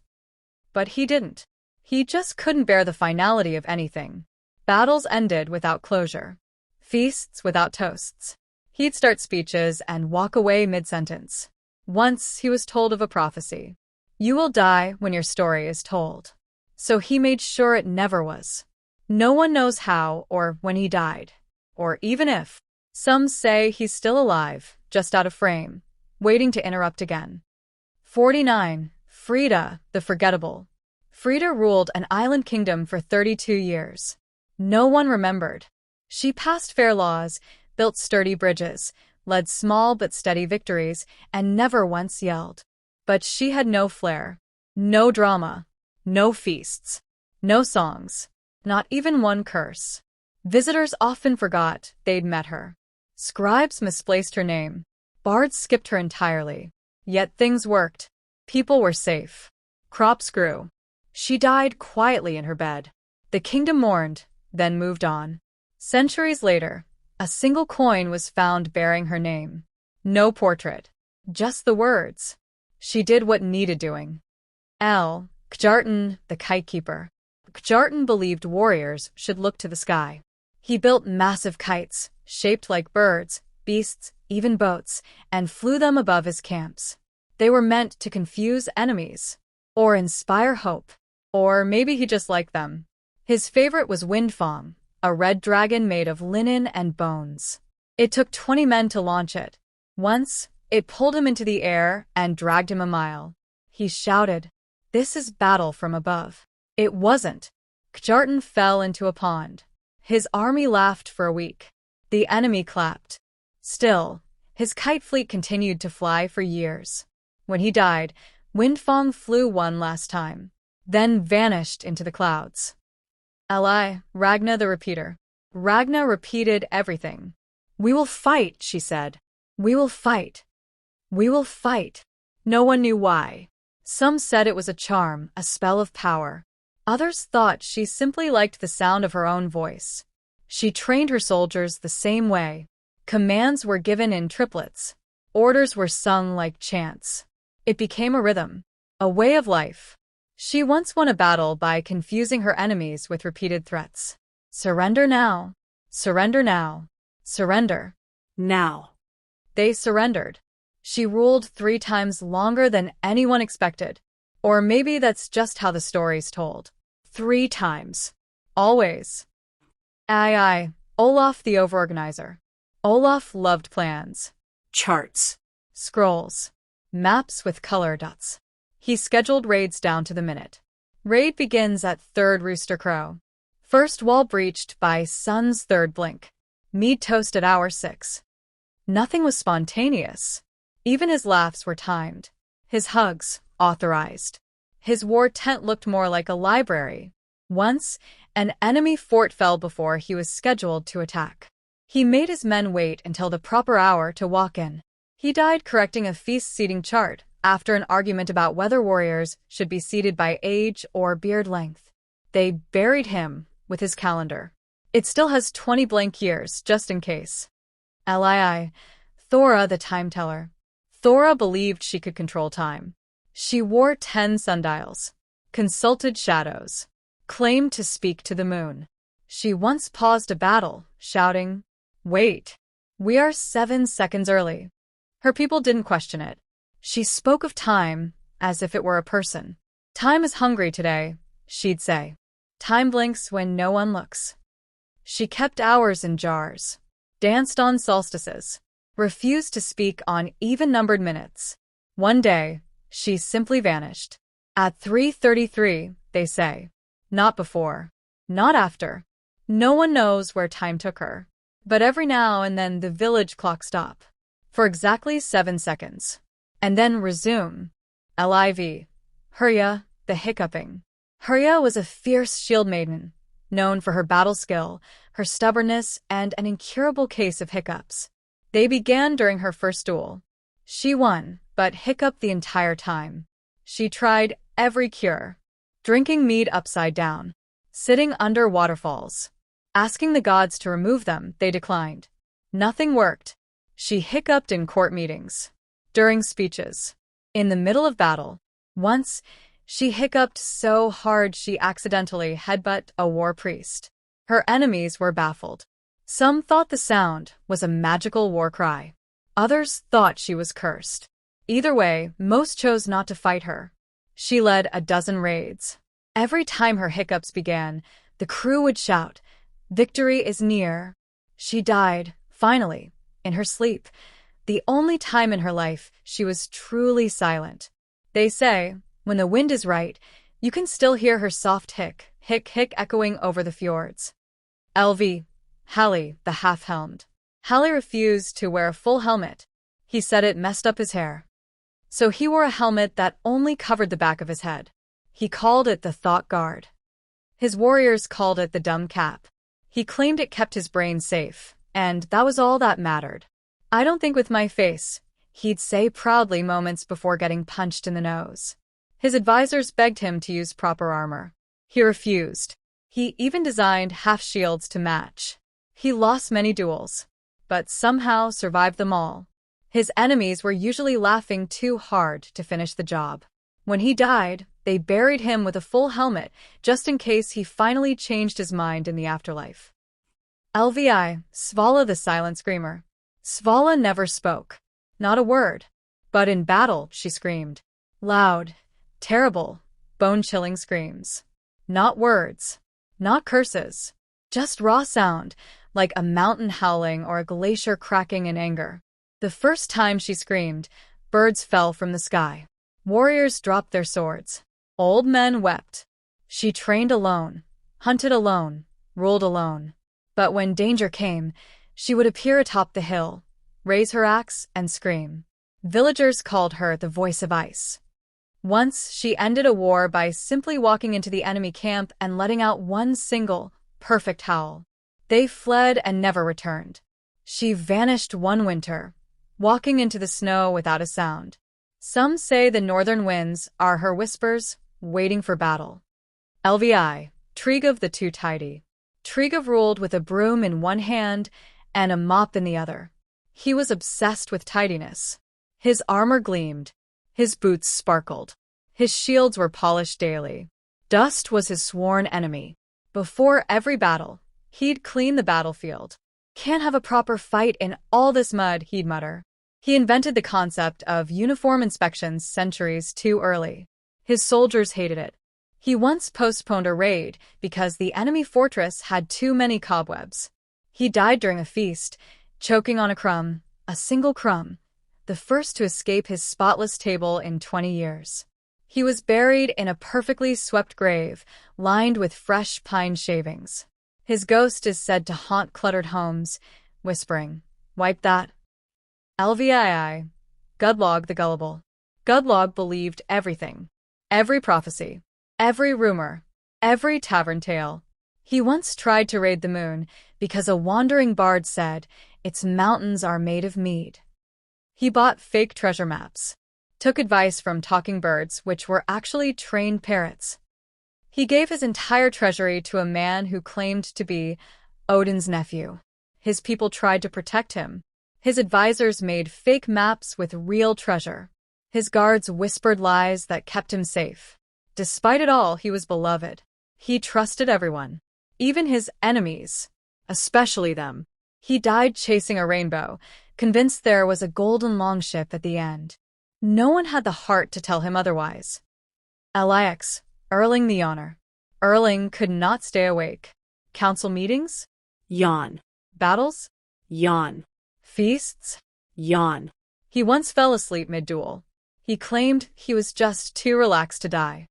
But he didn't. He just couldn't bear the finality of anything. Battles ended without closure. Feasts without toasts. He'd start speeches and walk away mid-sentence. Once he was told of a prophecy. You will die when your story is told. So he made sure it never was. No one knows how or when he died, or even if. Some say he's still alive, just out of frame, waiting to interrupt again. 49. Frida, the Forgettable. Frida ruled an island kingdom for 32 years. No one remembered. She passed fair laws, built sturdy bridges, led small but steady victories, and never once yelled. But she had no flair, no drama, no feasts, no songs, not even one curse. Visitors often forgot they'd met her. Scribes misplaced her name. Bards skipped her entirely. Yet things worked. People were safe. Crops grew. She died quietly in her bed. The kingdom mourned, then moved on. Centuries later, a single coin was found bearing her name. No portrait. Just the words. She did what needed doing. L. Kjartan, the Kite Keeper. Kjartan believed warriors should look to the sky. He built massive kites, shaped like birds, beasts, even boats, and flew them above his camps. They were meant to confuse enemies, or inspire hope, or maybe he just liked them. His favorite was Windfang, a red dragon made of linen and bones. It took 20 men to launch it. Once, it pulled him into the air and dragged him a mile. He shouted, "This is battle from above." It wasn't. Kjartan fell into a pond. His army laughed for a week. The enemy clapped. Still, his kite fleet continued to fly for years. When he died, Windfang flew one last time, then vanished into the clouds. Li, Ragna the Repeater. Ragna repeated everything. "We will fight," she said. "We will fight. We will fight." No one knew why. Some said it was a charm, a spell of power. Others thought she simply liked the sound of her own voice. She trained her soldiers the same way. Commands were given in triplets. Orders were sung like chants. It became a rhythm, a way of life. She once won a battle by confusing her enemies with repeated threats. "Surrender now. Surrender now. Surrender." Now. They surrendered. She ruled 3 times longer than anyone expected. Or maybe that's just how the story's told. 3 times. Always. Aye, Olaf the overorganizer. Olaf loved plans. Charts. Scrolls. Maps with color dots. He scheduled raids down to the minute. Raid begins at 3rd rooster crow. First wall breached by sun's 3rd blink. Mead toast at hour 6. Nothing was spontaneous. Even his laughs were timed. His hugs, authorized. His war tent looked more like a library. Once, an enemy fort fell before he was scheduled to attack. He made his men wait until the proper hour to walk in. He died correcting a feast seating chart after an argument about whether warriors should be seated by age or beard length. They buried him with his calendar. It still has 20 blank years, just in case. Lii, Thora the time teller. Thora believed she could control time. She wore 10 sundials, consulted shadows, claimed to speak to the moon. She once paused a battle, shouting, "Wait, we are 7 seconds early." Her people didn't question it. She spoke of time as if it were a person. "Time is hungry today," she'd say. "Time blinks when no one looks." She kept hours in jars, danced on solstices, refused to speak on even-numbered minutes. One day, she simply vanished. At 3:33, they say. Not before. Not after. No one knows where time took her. But every now and then the village clock stop. For exactly 7 seconds. And then resume. Liv. Hurya, the hiccuping. Hurya was a fierce shield maiden, known for her battle skill, her stubbornness, and an incurable case of hiccups. They began during her first duel. She won, but hiccuped the entire time. She tried every cure. Drinking mead upside down. Sitting under waterfalls. Asking the gods to remove them, they declined. Nothing worked. She hiccuped in court meetings. During speeches. In the middle of battle. Once, she hiccuped so hard she accidentally headbutted a war priest. Her enemies were baffled. Some thought the sound was a magical war cry. Others thought she was cursed. Either way, most chose not to fight her. She led a dozen raids. Every time her hiccups began, the crew would shout, "Victory is near." She died, finally, in her sleep, the only time in her life she was truly silent. They say, when the wind is right, you can still hear her soft hic, hic, hic echoing over the fjords. Lv. Halli, the half-helmed. Halli refused to wear a full helmet. He said it messed up his hair. So he wore a helmet that only covered the back of his head. He called it the thought guard. His warriors called it the dumb cap. He claimed it kept his brain safe, and that was all that mattered. "I don't think with my face," he'd say proudly moments before getting punched in the nose. His advisors begged him to use proper armor. He refused. He even designed half-shields to match. He lost many duels, but somehow survived them all. His enemies were usually laughing too hard to finish the job. When he died, they buried him with a full helmet, just in case he finally changed his mind in the afterlife. Lvi, Svala the silent screamer. Svala never spoke. Not a word. But in battle, she screamed. Loud, terrible, bone-chilling screams. Not words. Not curses. Just raw sound, like a mountain howling or a glacier cracking in anger. The first time she screamed, birds fell from the sky. Warriors dropped their swords. Old men wept. She trained alone, hunted alone, ruled alone. But when danger came, she would appear atop the hill, raise her axe, and scream. Villagers called her the voice of ice. Once, she ended a war by simply walking into the enemy camp and letting out one single, perfect howl. They fled and never returned. She vanished one winter, walking into the snow without a sound. Some say the northern winds are her whispers, waiting for battle. LVI, Tryggve the Too Tidy. Tryggve ruled with a broom in one hand and a mop in the other. He was obsessed with tidiness. His armor gleamed. His boots sparkled. His shields were polished daily. Dust was his sworn enemy. Before every battle, he'd clean the battlefield. "Can't have a proper fight in all this mud," he'd mutter. He invented the concept of uniform inspections centuries too early. His soldiers hated it. He once postponed a raid because the enemy fortress had too many cobwebs. He died during a feast, choking on a single crumb, the first to escape his spotless table in 20 years. He was buried in a perfectly swept grave, lined with fresh pine shavings. His ghost is said to haunt cluttered homes, whispering, "Wipe that." LVII. Gudlog the Gullible. Gudlog believed everything. Every prophecy. Every rumor. Every tavern tale. He once tried to raid the moon because a wandering bard said, "Its mountains are made of mead." He bought fake treasure maps. Took advice from talking birds, which were actually trained parrots. He gave his entire treasury to a man who claimed to be Odin's nephew. His people tried to protect him. His advisors made fake maps with real treasure. His guards whispered lies that kept him safe. Despite it all, he was beloved. He trusted everyone, even his enemies, especially them. He died chasing a rainbow, convinced there was a golden longship at the end. No one had the heart to tell him otherwise. LIX. Erling the Yawner. Erling could not stay awake. Council meetings? Yawn. Battles? Yawn. Feasts? Yawn. He once fell asleep mid-duel. He claimed he was just too relaxed to die.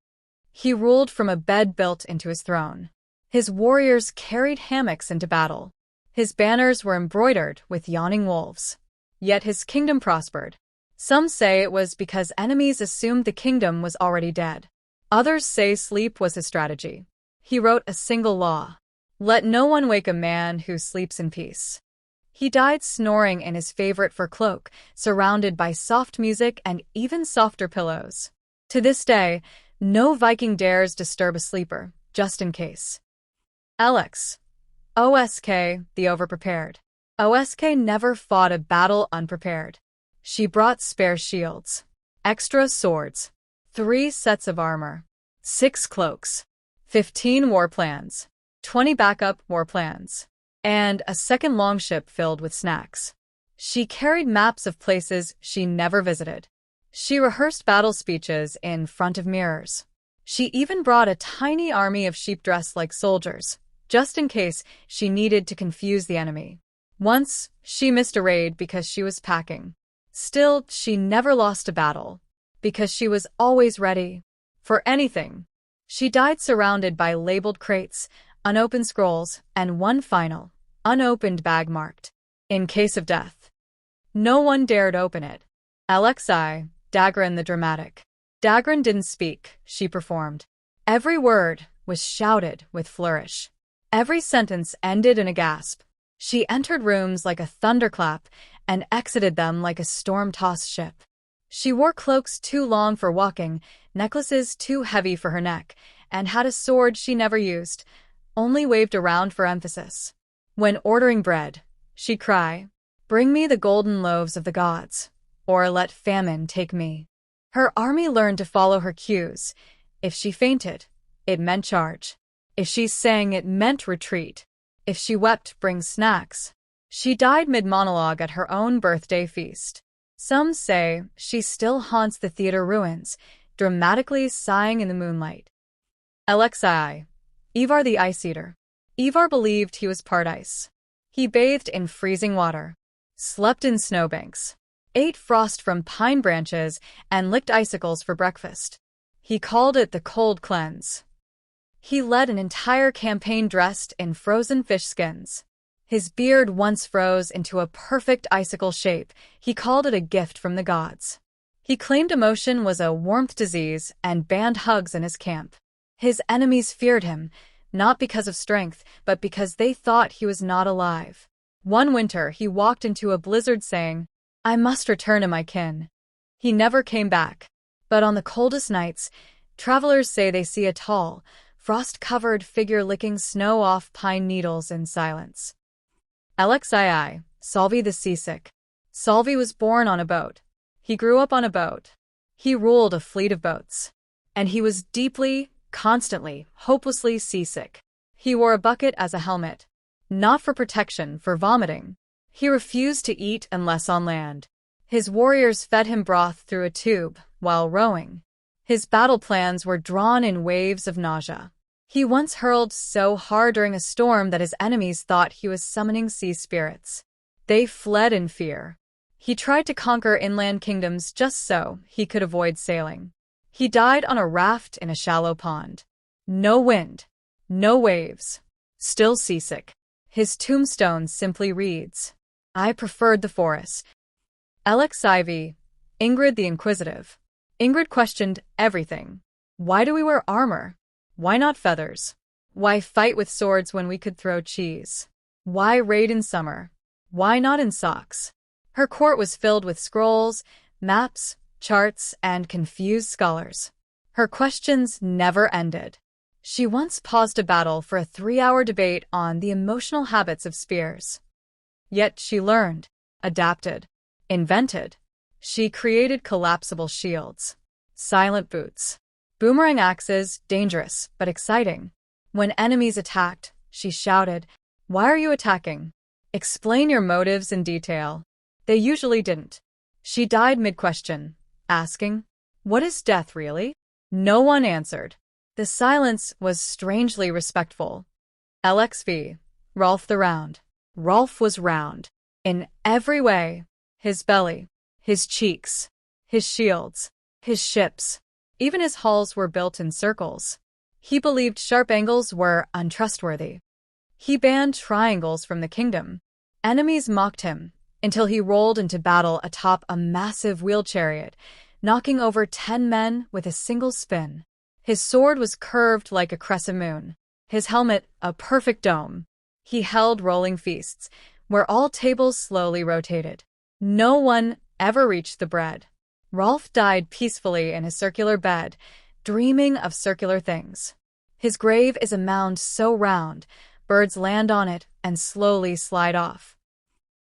He ruled from a bed built into his throne. His warriors carried hammocks into battle. His banners were embroidered with yawning wolves. Yet his kingdom prospered. Some say it was because enemies assumed the kingdom was already dead. Others say sleep was his strategy. He wrote a single law: "Let no one wake a man who sleeps in peace." He died snoring in his favorite fur cloak, surrounded by soft music and even softer pillows. To this day, no Viking dares disturb a sleeper, just in case. LX. OSK, the overprepared. OSK never fought a battle unprepared. She brought spare shields, extra swords, 3 sets of armor, 6 cloaks, 15 war plans, 20 backup war plans, and a second longship filled with snacks. She carried maps of places she never visited. She rehearsed battle speeches in front of mirrors. She even brought a tiny army of sheep dressed like soldiers, just in case she needed to confuse the enemy. Once, she missed a raid because she was packing. Still, she never lost a battle, because she was always ready for anything. She died surrounded by labeled crates, unopened scrolls, and one final, unopened bag marked, "In case of death." No one dared open it. LXI. Dagran the Dramatic. Dagran didn't speak, she performed. Every word was shouted with flourish. Every sentence ended in a gasp. She entered rooms like a thunderclap and exited them like a storm-tossed ship. She wore cloaks too long for walking, necklaces too heavy for her neck, and had a sword she never used, only waved around for emphasis. When ordering bread, she'd cry, "Bring me the golden loaves of the gods," or "Let famine take me." Her army learned to follow her cues. If she fainted, it meant charge. If she sang, it meant retreat. If she wept, bring snacks. She died mid-monologue at her own birthday feast. Some say she still haunts the theater ruins, dramatically sighing in the moonlight. LXI. Ivar the Ice Eater. Ivar believed he was part ice. He bathed in freezing water, slept in snowbanks, ate frost from pine branches, and licked icicles for breakfast. He called it the cold cleanse. He led an entire campaign dressed in frozen fish skins. His beard once froze into a perfect icicle shape. He called it a gift from the gods. He claimed emotion was a warmth disease and banned hugs in his camp. His enemies feared him, not because of strength, but because they thought he was not alive. One winter, he walked into a blizzard saying, "I must return to my kin." He never came back. But on the coldest nights, travelers say they see a tall, frost-covered figure licking snow off pine needles in silence. Lxii, Solvi the Seasick. Solvi was born on a boat. He grew up on a boat. He ruled a fleet of boats. And he was deeply, constantly, hopelessly seasick. He wore a bucket as a helmet. Not for protection, for vomiting. He refused to eat unless on land. His warriors fed him broth through a tube while rowing. His battle plans were drawn in waves of nausea. He once hurled so hard during a storm that his enemies thought he was summoning sea spirits. They fled in fear. He tried to conquer inland kingdoms just so he could avoid sailing. He died on a raft in a shallow pond. No wind, no waves, still seasick. His tombstone simply reads, "I preferred the forest." Lxiv, Ingrid the Inquisitive. Ingrid questioned everything. Why do we wear armor? Why not feathers? Why fight with swords when we could throw cheese? Why raid in summer? Why not in socks? Her court was filled with scrolls, maps, charts, and confused scholars. Her questions never ended. She once paused a battle for a 3-hour debate on the emotional habits of spears. Yet she learned, adapted, invented. She created collapsible shields, silent boots, boomerang axes, dangerous but exciting. When enemies attacked, she shouted, "Why are you attacking? Explain your motives in detail." They usually didn't. She died mid-question, asking, "What is death really?" No one answered. The silence was strangely respectful. Lxv, Rolf the Round. Rolf was round. In every way. His belly, his cheeks, his shields, his ships. Even his hulls were built in circles. He believed sharp angles were untrustworthy. He banned triangles from the kingdom. Enemies mocked him, until he rolled into battle atop a massive wheel chariot, knocking over 10 men with a single spin. His sword was curved like a crescent moon. His helmet, a perfect dome. He held rolling feasts, where all tables slowly rotated. No one ever reached the bread. Rolf died peacefully in his circular bed, dreaming of circular things. His grave is a mound so round, birds land on it and slowly slide off.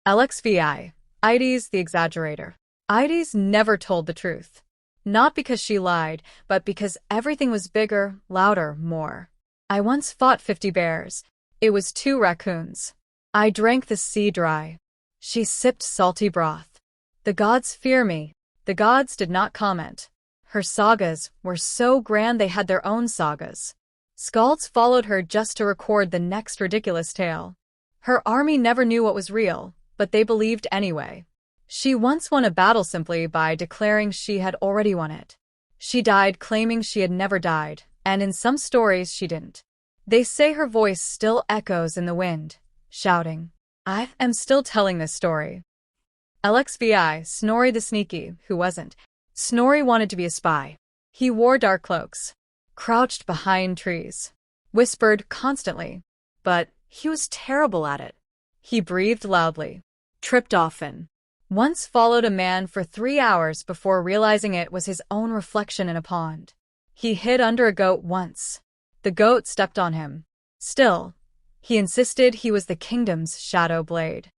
Lxvi, Ides the Exaggerator. Ides never told the truth. Not because she lied, but because everything was bigger, louder, more. "I once fought 50 bears. It was 2 raccoons. I drank the sea dry." She sipped salty broth. "The gods fear me." The gods did not comment. Her sagas were so grand they had their own sagas. Skalds followed her just to record the next ridiculous tale. Her army never knew what was real, but they believed anyway. She once won a battle simply by declaring she had already won it. She died claiming she had never died, and in some stories she didn't. They say her voice still echoes in the wind, shouting, "I am still telling this story." Lxvi, Snorri the Sneaky, who wasn't. Snorri wanted to be a spy. He wore dark cloaks, crouched behind trees, whispered constantly, but he was terrible at it. He breathed loudly, tripped often, once followed a man for 3 hours before realizing it was his own reflection in a pond. He hid under a goat once. The goat stepped on him. Still, he insisted he was the kingdom's shadow blade.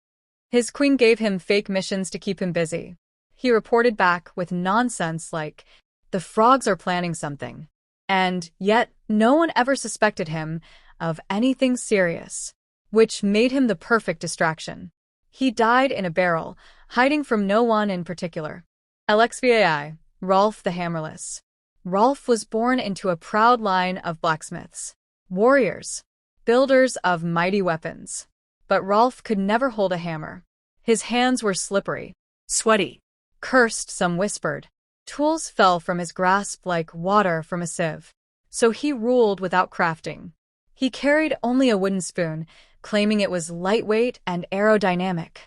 His queen gave him fake missions to keep him busy. He reported back with nonsense like, "The frogs are planning something." And yet, no one ever suspected him of anything serious, which made him the perfect distraction. He died in a barrel, hiding from no one in particular. Lxvi, Rolf the Hammerless. Rolf was born into a proud line of blacksmiths, warriors, builders of mighty weapons. But Rolf could never hold a hammer. His hands were slippery, sweaty, cursed, some whispered. Tools fell from his grasp like water from a sieve. So he ruled without crafting. He carried only a wooden spoon, claiming it was lightweight and aerodynamic.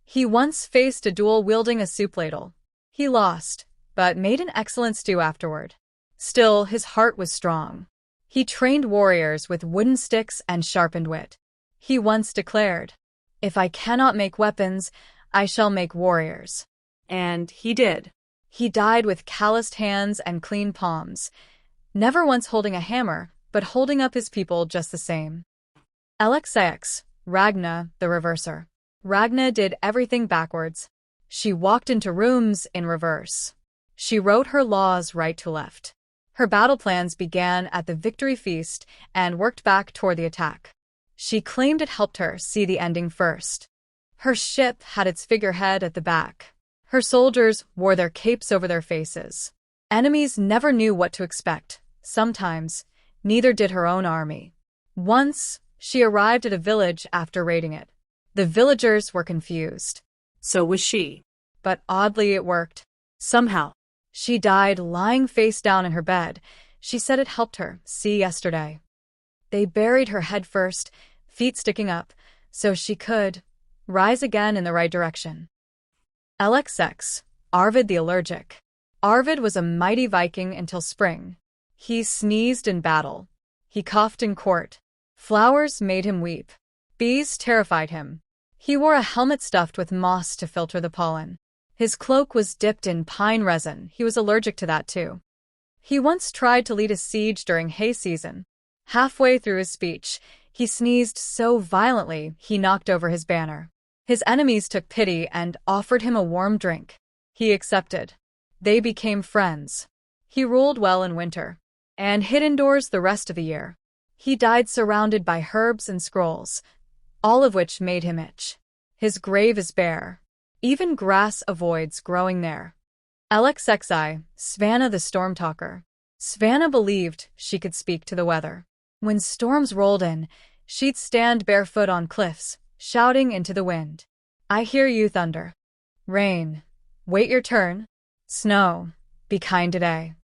He once faced a duel wielding a soup ladle. He lost, but made an excellent stew afterward. Still, his heart was strong. He trained warriors with wooden sticks and sharpened wit. He once declared, If I cannot make weapons, I shall make warriors. And he did. He died with calloused hands and clean palms, never once holding a hammer, but holding up his people just the same. LXX, Ragna, the Reverser. Ragna did everything backwards. She walked into rooms in reverse. She wrote her laws right to left. Her battle plans began at the victory feast and worked back toward the attack. She claimed it helped her see the ending first. Her ship had its figurehead at the back. Her soldiers wore their capes over their faces. Enemies never knew what to expect. Sometimes, neither did her own army. Once, she arrived at a village after raiding it. The villagers were confused. So was she. But oddly it worked. Somehow. She died lying face down in her bed. She said it helped her see yesterday. They buried her head first, feet sticking up, so she could rise again in the right direction. LXX, Arvid the Allergic. Arvid was a mighty Viking until spring. He sneezed in battle. He coughed in court. Flowers made him weep. Bees terrified him. He wore a helmet stuffed with moss to filter the pollen. His cloak was dipped in pine resin. He was allergic to that too. He once tried to lead a siege during hay season. Halfway through his speech, he sneezed so violently he knocked over his banner. His enemies took pity and offered him a warm drink. He accepted. They became friends. He ruled well in winter and hid indoors the rest of the year. He died surrounded by herbs and scrolls, all of which made him itch. His grave is bare. Even grass avoids growing there. LXXI, Svanna the Stormtalker. Svanna believed she could speak to the weather. When storms rolled in, she'd stand barefoot on cliffs, shouting into the wind. I hear you, thunder. Rain, wait your turn. Snow, be kind today.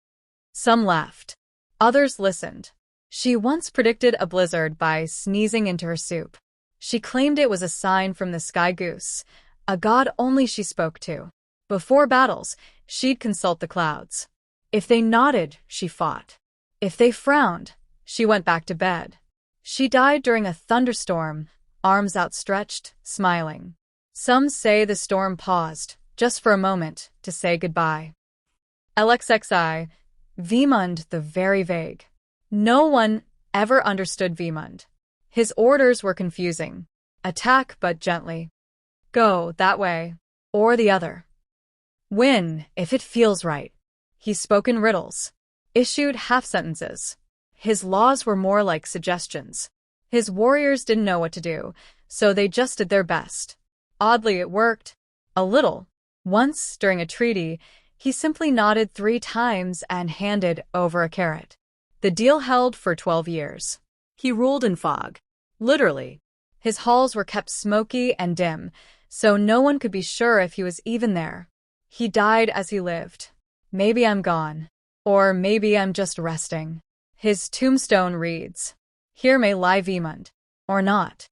Some laughed. Others listened. She once predicted a blizzard by sneezing into her soup. She claimed it was a sign from the sky goose, a god only she spoke to. Before battles, she'd consult the clouds. If they nodded, she fought. If they frowned, she went back to bed. She died during a thunderstorm, arms outstretched, smiling. Some say the storm paused, just for a moment, to say goodbye. LXXI, Vemund the Very Vague. No one ever understood Vemund. His orders were confusing. Attack but gently. Go that way, or the other. Win if it feels right. He spoke in riddles, issued half-sentences. His laws were more like suggestions. His warriors didn't know what to do, so they just did their best. Oddly, it worked. A little. Once, during a treaty, he simply nodded 3 times and handed over a carrot. The deal held for 12 years. He ruled in fog. Literally. His halls were kept smoky and dim, so no one could be sure if he was even there. He died as he lived. Maybe I'm gone. Or maybe I'm just resting. His tombstone reads, Here may lie Vemund. Or not.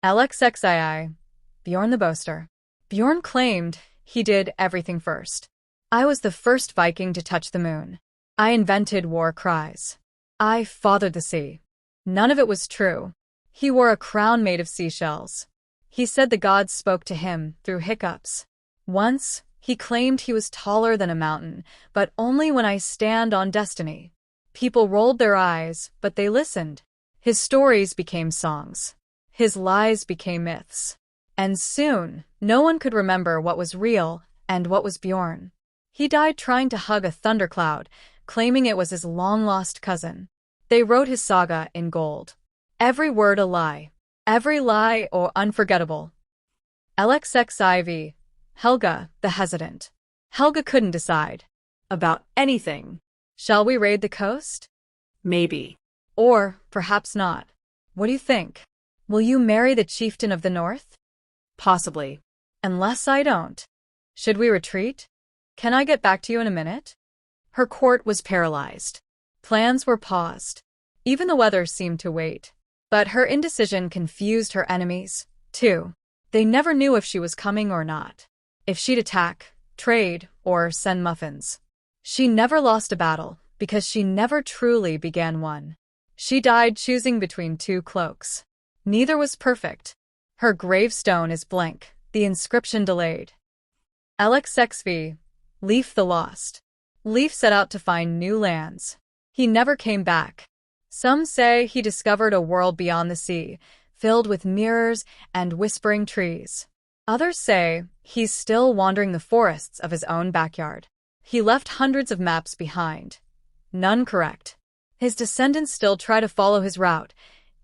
LXXII, Bjorn the Boaster. Bjorn claimed he did everything first. I was the first Viking to touch the moon. I invented war cries. I fathered the sea. None of it was true. He wore a crown made of seashells. He said the gods spoke to him through hiccups. Once, he claimed he was taller than a mountain, but only when I stand on destiny. People rolled their eyes, but they listened. His stories became songs. His lies became myths. And soon, no one could remember what was real and what was Bjorn. He died trying to hug a thundercloud, claiming it was his long-lost cousin. They wrote his saga in gold. Every word a lie. Every lie or unforgettable. LXXIV, Helga, the Hesitant. Helga couldn't decide. About anything. Shall we raid the coast? Maybe. Or perhaps not. What do you think? Will you marry the chieftain of the north? Possibly. Unless I don't. Should we retreat? Can I get back to you in a minute? Her court was paralyzed. Plans were paused. Even the weather seemed to wait. But her indecision confused her enemies, too. They never knew if she was coming or not. If she'd attack, trade, or send muffins. She never lost a battle, because she never truly began one. She died choosing between 2 cloaks. Neither was perfect. Her gravestone is blank, the inscription delayed. LXXV, Leif the Lost. Leif set out to find new lands. He never came back. Some say he discovered a world beyond the sea, filled with mirrors and whispering trees. Others say he's still wandering the forests of his own backyard. He left hundreds of maps behind. None correct. His descendants still try to follow his route,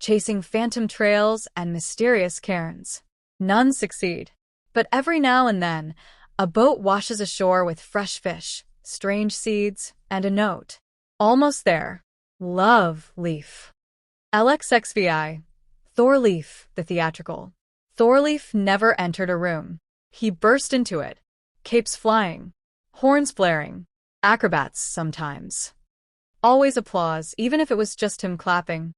chasing phantom trails and mysterious cairns. None succeed. But every now and then, a boat washes ashore with fresh fish, strange seeds, and a note. Almost there. Love, Leif. LXXVI. Thorleif, the theatrical. Thorleif never entered a room. He burst into it. Capes flying. Horns blaring. Acrobats sometimes. Always applause, even if it was just him clapping.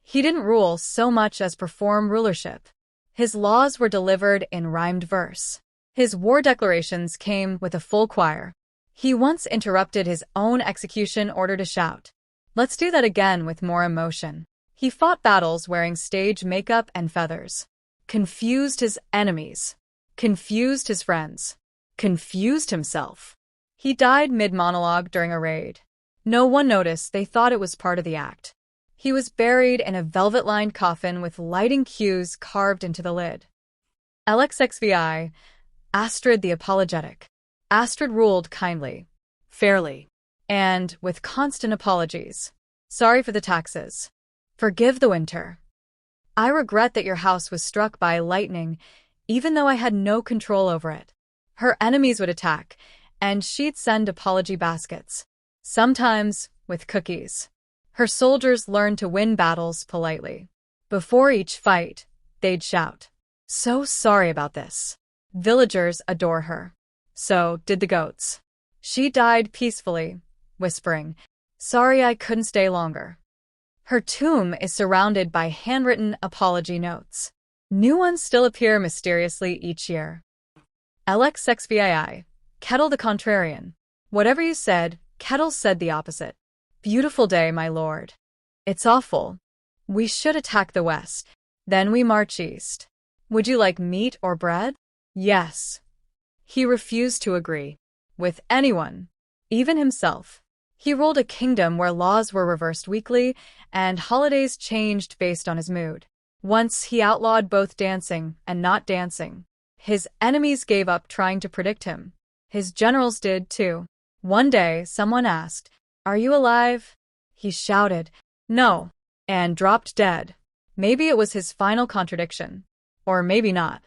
He didn't rule so much as perform rulership. His laws were delivered in rhymed verse. His war declarations came with a full choir. He once interrupted his own execution order to shout. Let's do that again with more emotion. He fought battles wearing stage makeup and feathers. Confused his enemies. Confused his friends. Confused himself. He died mid-monologue during a raid. No one noticed, they thought it was part of the act. He was buried in a velvet-lined coffin with lighting cues carved into the lid. LXXVI. Astrid the Apologetic. Astrid ruled kindly, Fairly. and with constant apologies. Sorry for the taxes. Forgive the winter. I regret that your house was struck by lightning, even though I had no control over it. Her enemies would attack, and she'd send apology baskets. Sometimes with cookies. Her soldiers learned to win battles politely. Before each fight, they'd shout, "So sorry about this." Villagers adore her. So did the goats. She died peacefully, whispering, "Sorry I couldn't stay longer." Her tomb is surrounded by handwritten apology notes. New ones still appear mysteriously each year. LXXVII. Kettle the Contrarian. Whatever you said, Kettle said the opposite. Beautiful day, my lord. It's awful. We should attack the west. Then we march east. Would you like meat or bread? Yes. He refused to agree. With anyone. Even himself. He ruled a kingdom where laws were reversed weekly and holidays changed based on his mood. Once he outlawed both dancing and not dancing. His enemies gave up trying to predict him. His generals did too. One day, someone asked, "Are you alive?" He shouted, "No," and dropped dead. Maybe it was his final contradiction. Or maybe not.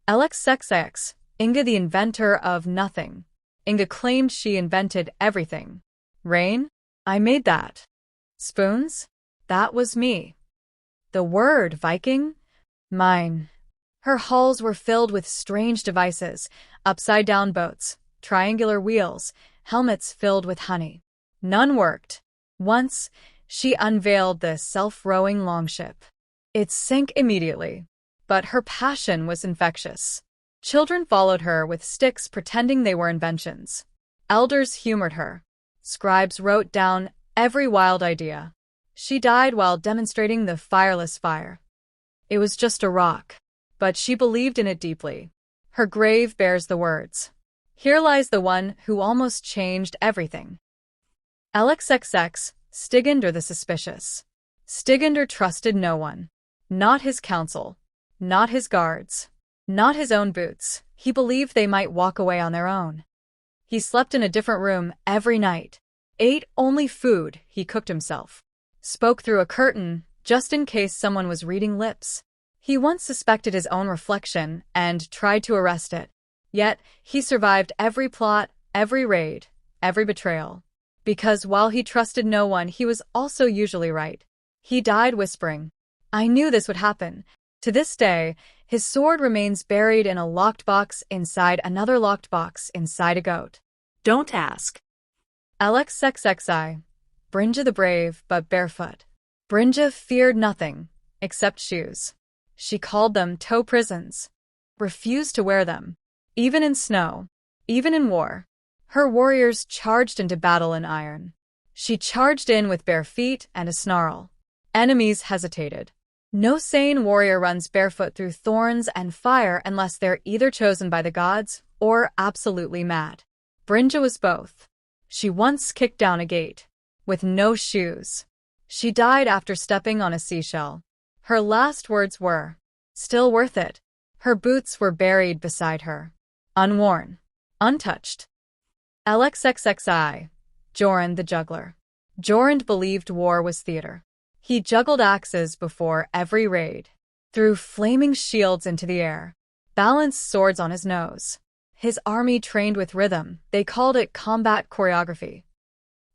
LXXX. Inga the inventor of nothing. Inga claimed she invented everything. Rain? I made that. Spoons? That was me. The word Viking? Mine. Her halls were filled with strange devices, upside-down boats, triangular wheels, helmets filled with honey. None worked. Once, she unveiled the self-rowing longship. It sank immediately, but her passion was infectious. Children followed her with sticks pretending they were inventions. Elders humored her. Scribes wrote down every wild idea. She died while demonstrating the fireless fire. It was just a rock, but she believed in it deeply. Her grave bears the words, "Here lies the one who almost changed everything." LXXX. Stigandr the Suspicious. Stigandr trusted no one. Not his council. Not his guards. Not his own boots. He believed they might walk away on their own. He slept in a different room every night. Ate only food he cooked himself. Spoke through a curtain, just in case someone was reading lips. He once suspected his own reflection and tried to arrest it. Yet, he survived every plot, every raid, every betrayal. Because while he trusted no one, he was also usually right. He died whispering, "I knew this would happen." To this day, his sword remains buried in a locked box inside another locked box inside a goat. Don't ask. LXXXI. Brynja the Brave but barefoot. Brynja feared nothing, except shoes. She called them toe prisons. Refused to wear them. Even in snow. Even in war. Her warriors charged into battle in iron. She charged in with bare feet and a snarl. Enemies hesitated. No sane warrior runs barefoot through thorns and fire unless they're either chosen by the gods or absolutely mad. Brynja was both. She once kicked down a gate with no shoes. She died after stepping on a seashell. Her last words were, "Still worth it." Her boots were buried beside her, unworn, untouched. LXXXI. Jorund the Juggler. Jorund believed war was theater. He juggled axes before every raid, threw flaming shields into the air, balanced swords on his nose. His army trained with rhythm. They called it combat choreography.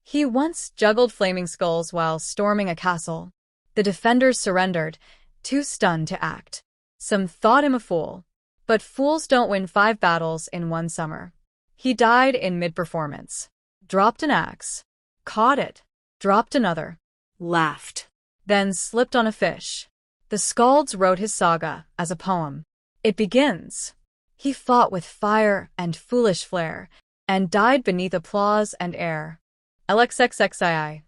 He once juggled flaming skulls while storming a castle. The defenders surrendered, too stunned to act. Some thought him a fool, but fools don't win 5 battles in one summer. He died in mid-performance. Dropped an axe, caught it, dropped another, Laughed. then slipped on a fish. The Skalds wrote his saga as a poem. It begins. He fought with fire and foolish flair, and died beneath applause and air. LXXXII.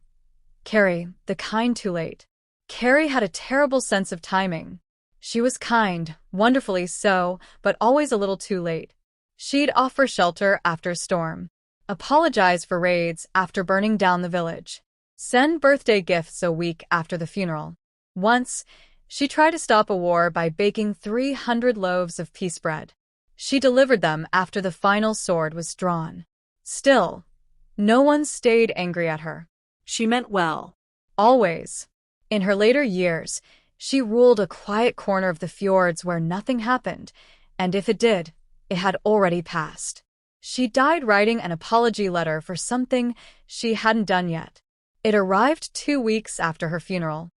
Carrie, the kind too late. Carrie had a terrible sense of timing. She was kind, wonderfully so, but always a little too late. She'd offer shelter after a storm, apologize for raids after burning down the village, send birthday gifts a week after the funeral. Once, she tried to stop a war by baking 300 loaves of peace bread. She delivered them after the final sword was drawn. Still, no one stayed angry at her. She meant well. Always. In her later years, she ruled a quiet corner of the fjords where nothing happened, and if it did, it had already passed. She died writing an apology letter for something she hadn't done yet. It arrived 2 weeks after her funeral.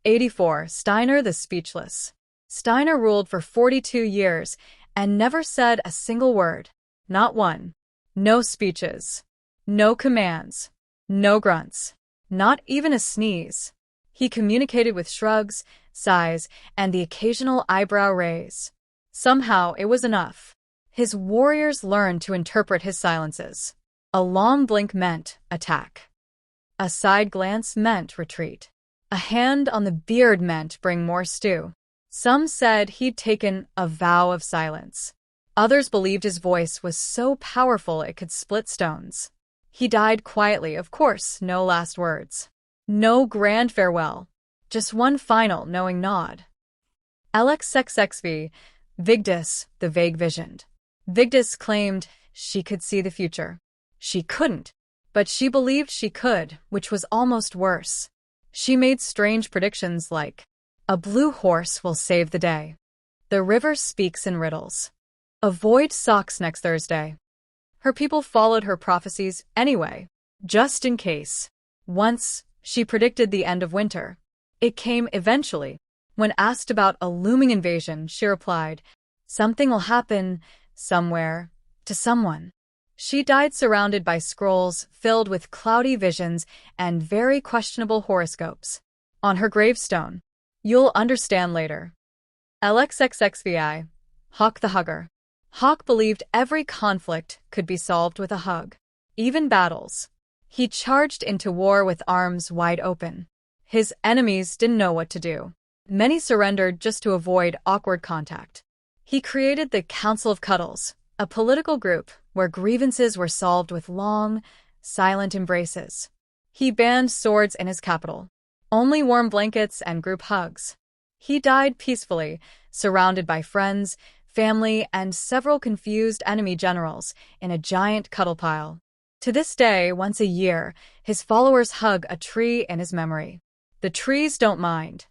84. Steiner the Speechless. Steiner ruled for 42 years and never said a single word. Not one. No speeches. No commands. No grunts. Not even a sneeze. He communicated with shrugs, sighs, and the occasional eyebrow raise. Somehow it was enough. His warriors learned to interpret his silences. A long blink meant attack. A side glance meant retreat. A hand on the beard meant bring more stew. Some said he'd taken a vow of silence. Others believed his voice was so powerful it could split stones. He died quietly, of course, no last words. No grand farewell. Just one final knowing nod. LXXXV. Vigdis, the Vague Visioned. Vigdis claimed she could see the future. She couldn't, but she believed she could, which was almost worse. She made strange predictions like, "A blue horse will save the day. The river speaks in riddles. Avoid socks next Thursday." Her people followed her prophecies anyway, just in case. Once, she predicted the end of winter. It came eventually. When asked about a looming invasion, she replied, "Something will happen, somewhere, to someone." She died surrounded by scrolls filled with cloudy visions and very questionable horoscopes. On her gravestone, "You'll understand later." LXXXVI. Hawk the Hugger. Hawk believed every conflict could be solved with a hug, even battles. He charged into war with arms wide open. His enemies didn't know what to do. Many surrendered just to avoid awkward contact. He created the Council of Cuddles, a political group where grievances were solved with long, silent embraces. He banned swords in his capital, only warm blankets and group hugs. He died peacefully, surrounded by friends, family, and several confused enemy generals in a giant cuddle pile. To this day, once a year, his followers hug a tree in his memory. The trees don't mind.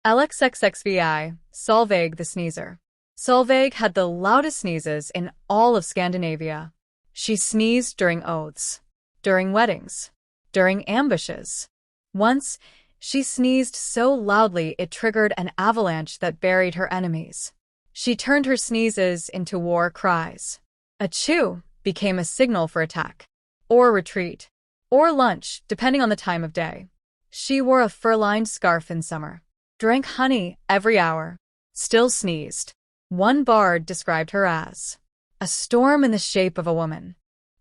LXXXVI. Solveig the Sneezer. Solveig had the loudest sneezes in all of Scandinavia. She sneezed during oaths, during weddings, during ambushes. Once, she sneezed so loudly it triggered an avalanche that buried her enemies. She turned her sneezes into war cries. Achoo became a signal for attack, or retreat, or lunch, depending on the time of day. She wore a fur-lined scarf in summer, drank honey every hour, still sneezed. One bard described her as a storm in the shape of a woman.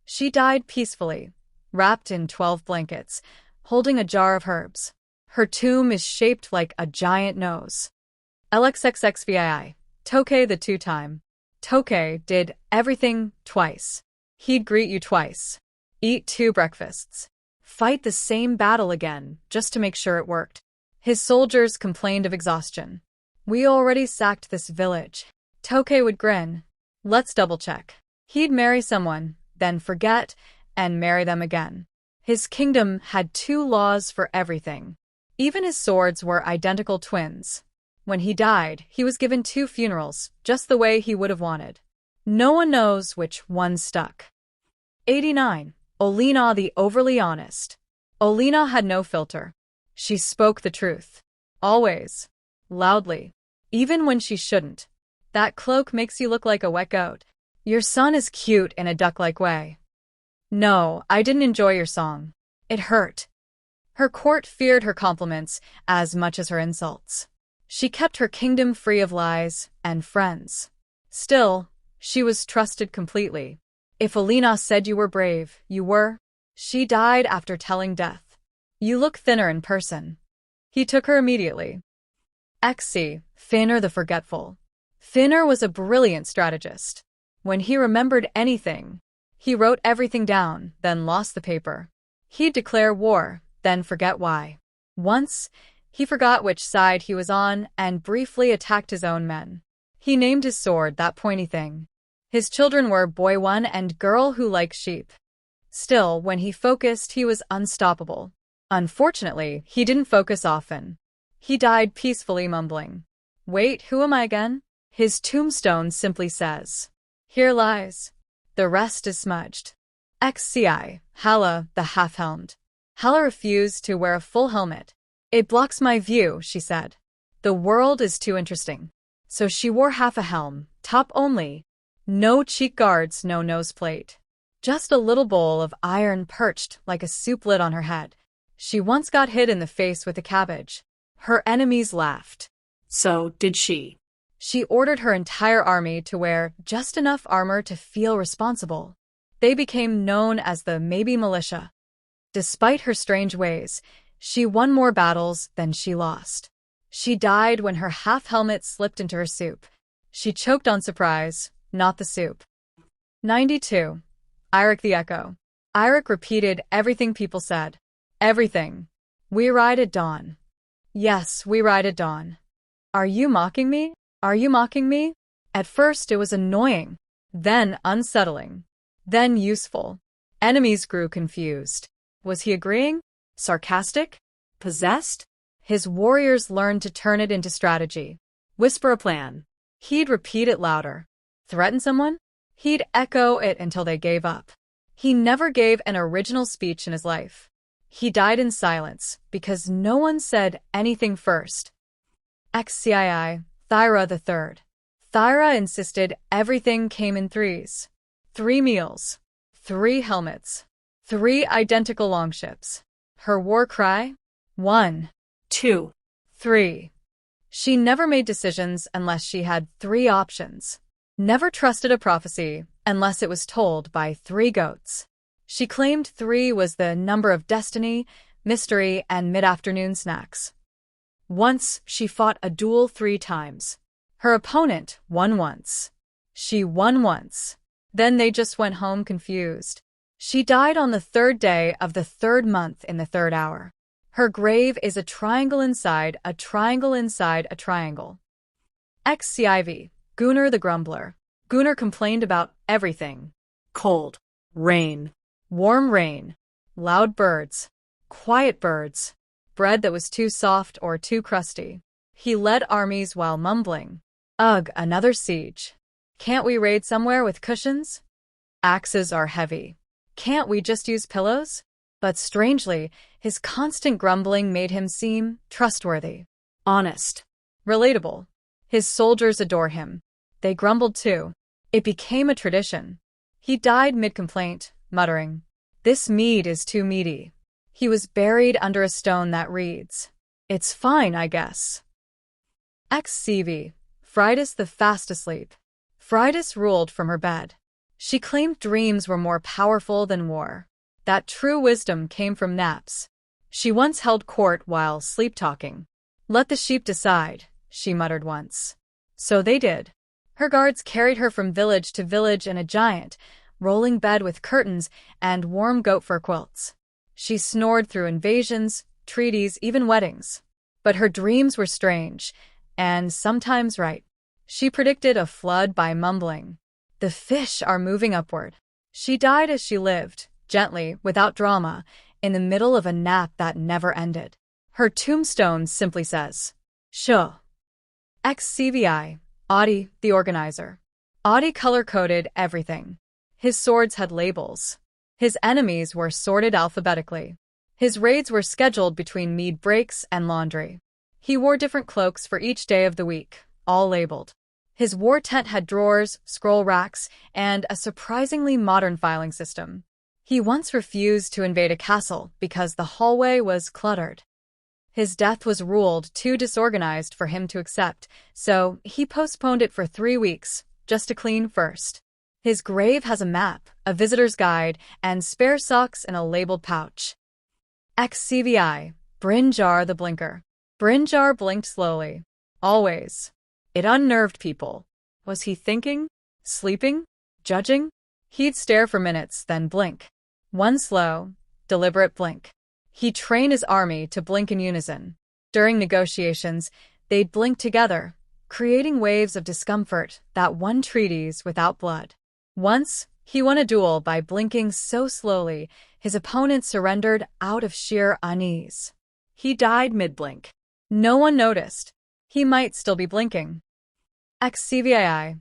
She died peacefully, wrapped in 12 blankets, holding a jar of herbs. Her tomb is shaped like a giant nose. LXXXVII. Tokay the two-time. Tokay did everything twice. He'd greet you twice. Eat 2 breakfasts. Fight the same battle again, just to make sure it worked. His soldiers complained of exhaustion. We already sacked this village. Tokay would grin. Let's double-check. He'd marry someone, then forget, and marry them again. His kingdom had 2 laws for everything. Even his swords were identical twins. When he died, he was given 2 funerals, just the way he would have wanted. No one knows which one stuck. 89. Olena the overly honest. Olena had no filter. She spoke the truth. Always. Loudly. Even when she shouldn't. That cloak makes you look like a wet goat. Your son is cute in a duck-like way. No, I didn't enjoy your song. It hurt. Her court feared her compliments as much as her insults. She kept her kingdom free of lies and friends. Still, she was trusted completely. If Olena said you were brave, you were. She died after telling death. You look thinner in person. He took her immediately. XC, Finner the Forgetful. Finner was a brilliant strategist. When he remembered anything, he wrote everything down, then lost the paper. He'd declare war, then forget why. Once, he forgot which side he was on and briefly attacked his own men. He named his sword that pointy thing. His children were Boy One and Girl Who Likes Sheep. Still, when he focused, he was unstoppable. Unfortunately, he didn't focus often. He died peacefully mumbling. Wait, who am I again? His tombstone simply says, Here lies. The rest is smudged. XCI, Halla, the half-helmed. Halla refused to wear a full helmet. It blocks my view, she said. The world is too interesting. So she wore half a helm, top only. No cheek guards, no nose plate. Just a little bowl of iron perched like a soup lid on her head. She once got hit in the face with a cabbage. Her enemies laughed. So did she. She ordered her entire army to wear just enough armor to feel responsible. They became known as the Maybe Militia. Despite her strange ways, she won more battles than she lost. She died when her half-helmet slipped into her soup. She choked on surprise, not the soup. 92. Erik the Echo. Erik repeated everything people said. Everything. We ride at dawn. Yes, we ride at dawn. Are you mocking me? Are you mocking me? At first it was annoying, then unsettling, then useful. Enemies grew confused. Was he agreeing? Sarcastic? Possessed? His warriors learned to turn it into strategy. Whisper a plan. He'd repeat it louder. Threaten someone? He'd echo it until they gave up. He never gave an original speech in his life. He died in silence because no one said anything first. XCII, Thyra III. Thyra insisted everything came in threes. 3 meals. 3 helmets. 3 identical longships. Her war cry? 1, 2, 3. She never made decisions unless she had 3 options. Never trusted a prophecy unless it was told by 3 goats. She claimed 3 was the number of destiny, mystery, and mid-afternoon snacks. Once, she fought a duel 3 times. Her opponent won once. She won once. Then they just went home confused. She died on the 3rd day of the 3rd month in the 3rd hour. Her grave is a triangle inside a triangle inside a triangle. XCIV, Gunnar the Grumbler. Gunnar complained about everything. cold, rain, Warm rain, loud birds, quiet birds, bread that was too soft or too crusty. He led armies while mumbling. Ugh, another siege. Can't we raid somewhere with cushions? Axes are heavy. Can't we just use pillows? But strangely, his constant grumbling made him seem trustworthy, honest, relatable. His soldiers adore him. They grumbled too. It became a tradition. He died mid-complaint, muttering, "This mead is too meaty." He was buried under a stone that reads, "It's fine, I guess." XCV, Fridas the Fast Asleep. Fridas ruled from her bed. She claimed dreams were more powerful than war. That true wisdom came from naps. She once held court while sleep-talking. "Let the sheep decide," she muttered once. So they did. Her guards carried her from village to village in a giant, rolling bed with curtains and warm goat fur quilts. She snored through invasions, treaties, even weddings. But her dreams were strange, and sometimes right. She predicted a flood by mumbling, "The fish are moving upward." She died as she lived, gently, without drama, in the middle of a nap that never ended. Her tombstone simply says, "Sho." XCVI, Audi, the organizer. Audi color-coded everything. His swords had labels. His enemies were sorted alphabetically. His raids were scheduled between mead breaks and laundry. He wore different cloaks for each day of the week, all labeled. His war tent had drawers, scroll racks, and a surprisingly modern filing system. He once refused to invade a castle because the hallway was cluttered. His death was ruled too disorganized for him to accept, so he postponed it for 3 weeks, just to clean first. His grave has a map, a visitor's guide, and spare socks in a labeled pouch. XCVI, Brynjar the Blinker. Brynjar blinked slowly. Always. It unnerved people. Was he thinking? Sleeping? Judging? He'd stare for minutes, then blink. One slow, deliberate blink. He trained his army to blink in unison. During negotiations, they'd blink together, creating waves of discomfort that won treaties without blood. Once, he won a duel by blinking so slowly, his opponent surrendered out of sheer unease. He died mid-blink. No one noticed. He might still be blinking. XCVI,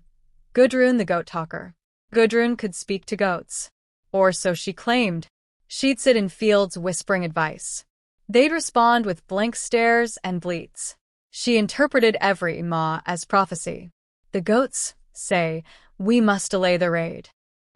Gudrun the Goat Talker. Gudrun could speak to goats. Or so she claimed. She'd sit in fields whispering advice. They'd respond with blank stares and bleats. She interpreted every maa as prophecy. The goats say, "We must delay the raid."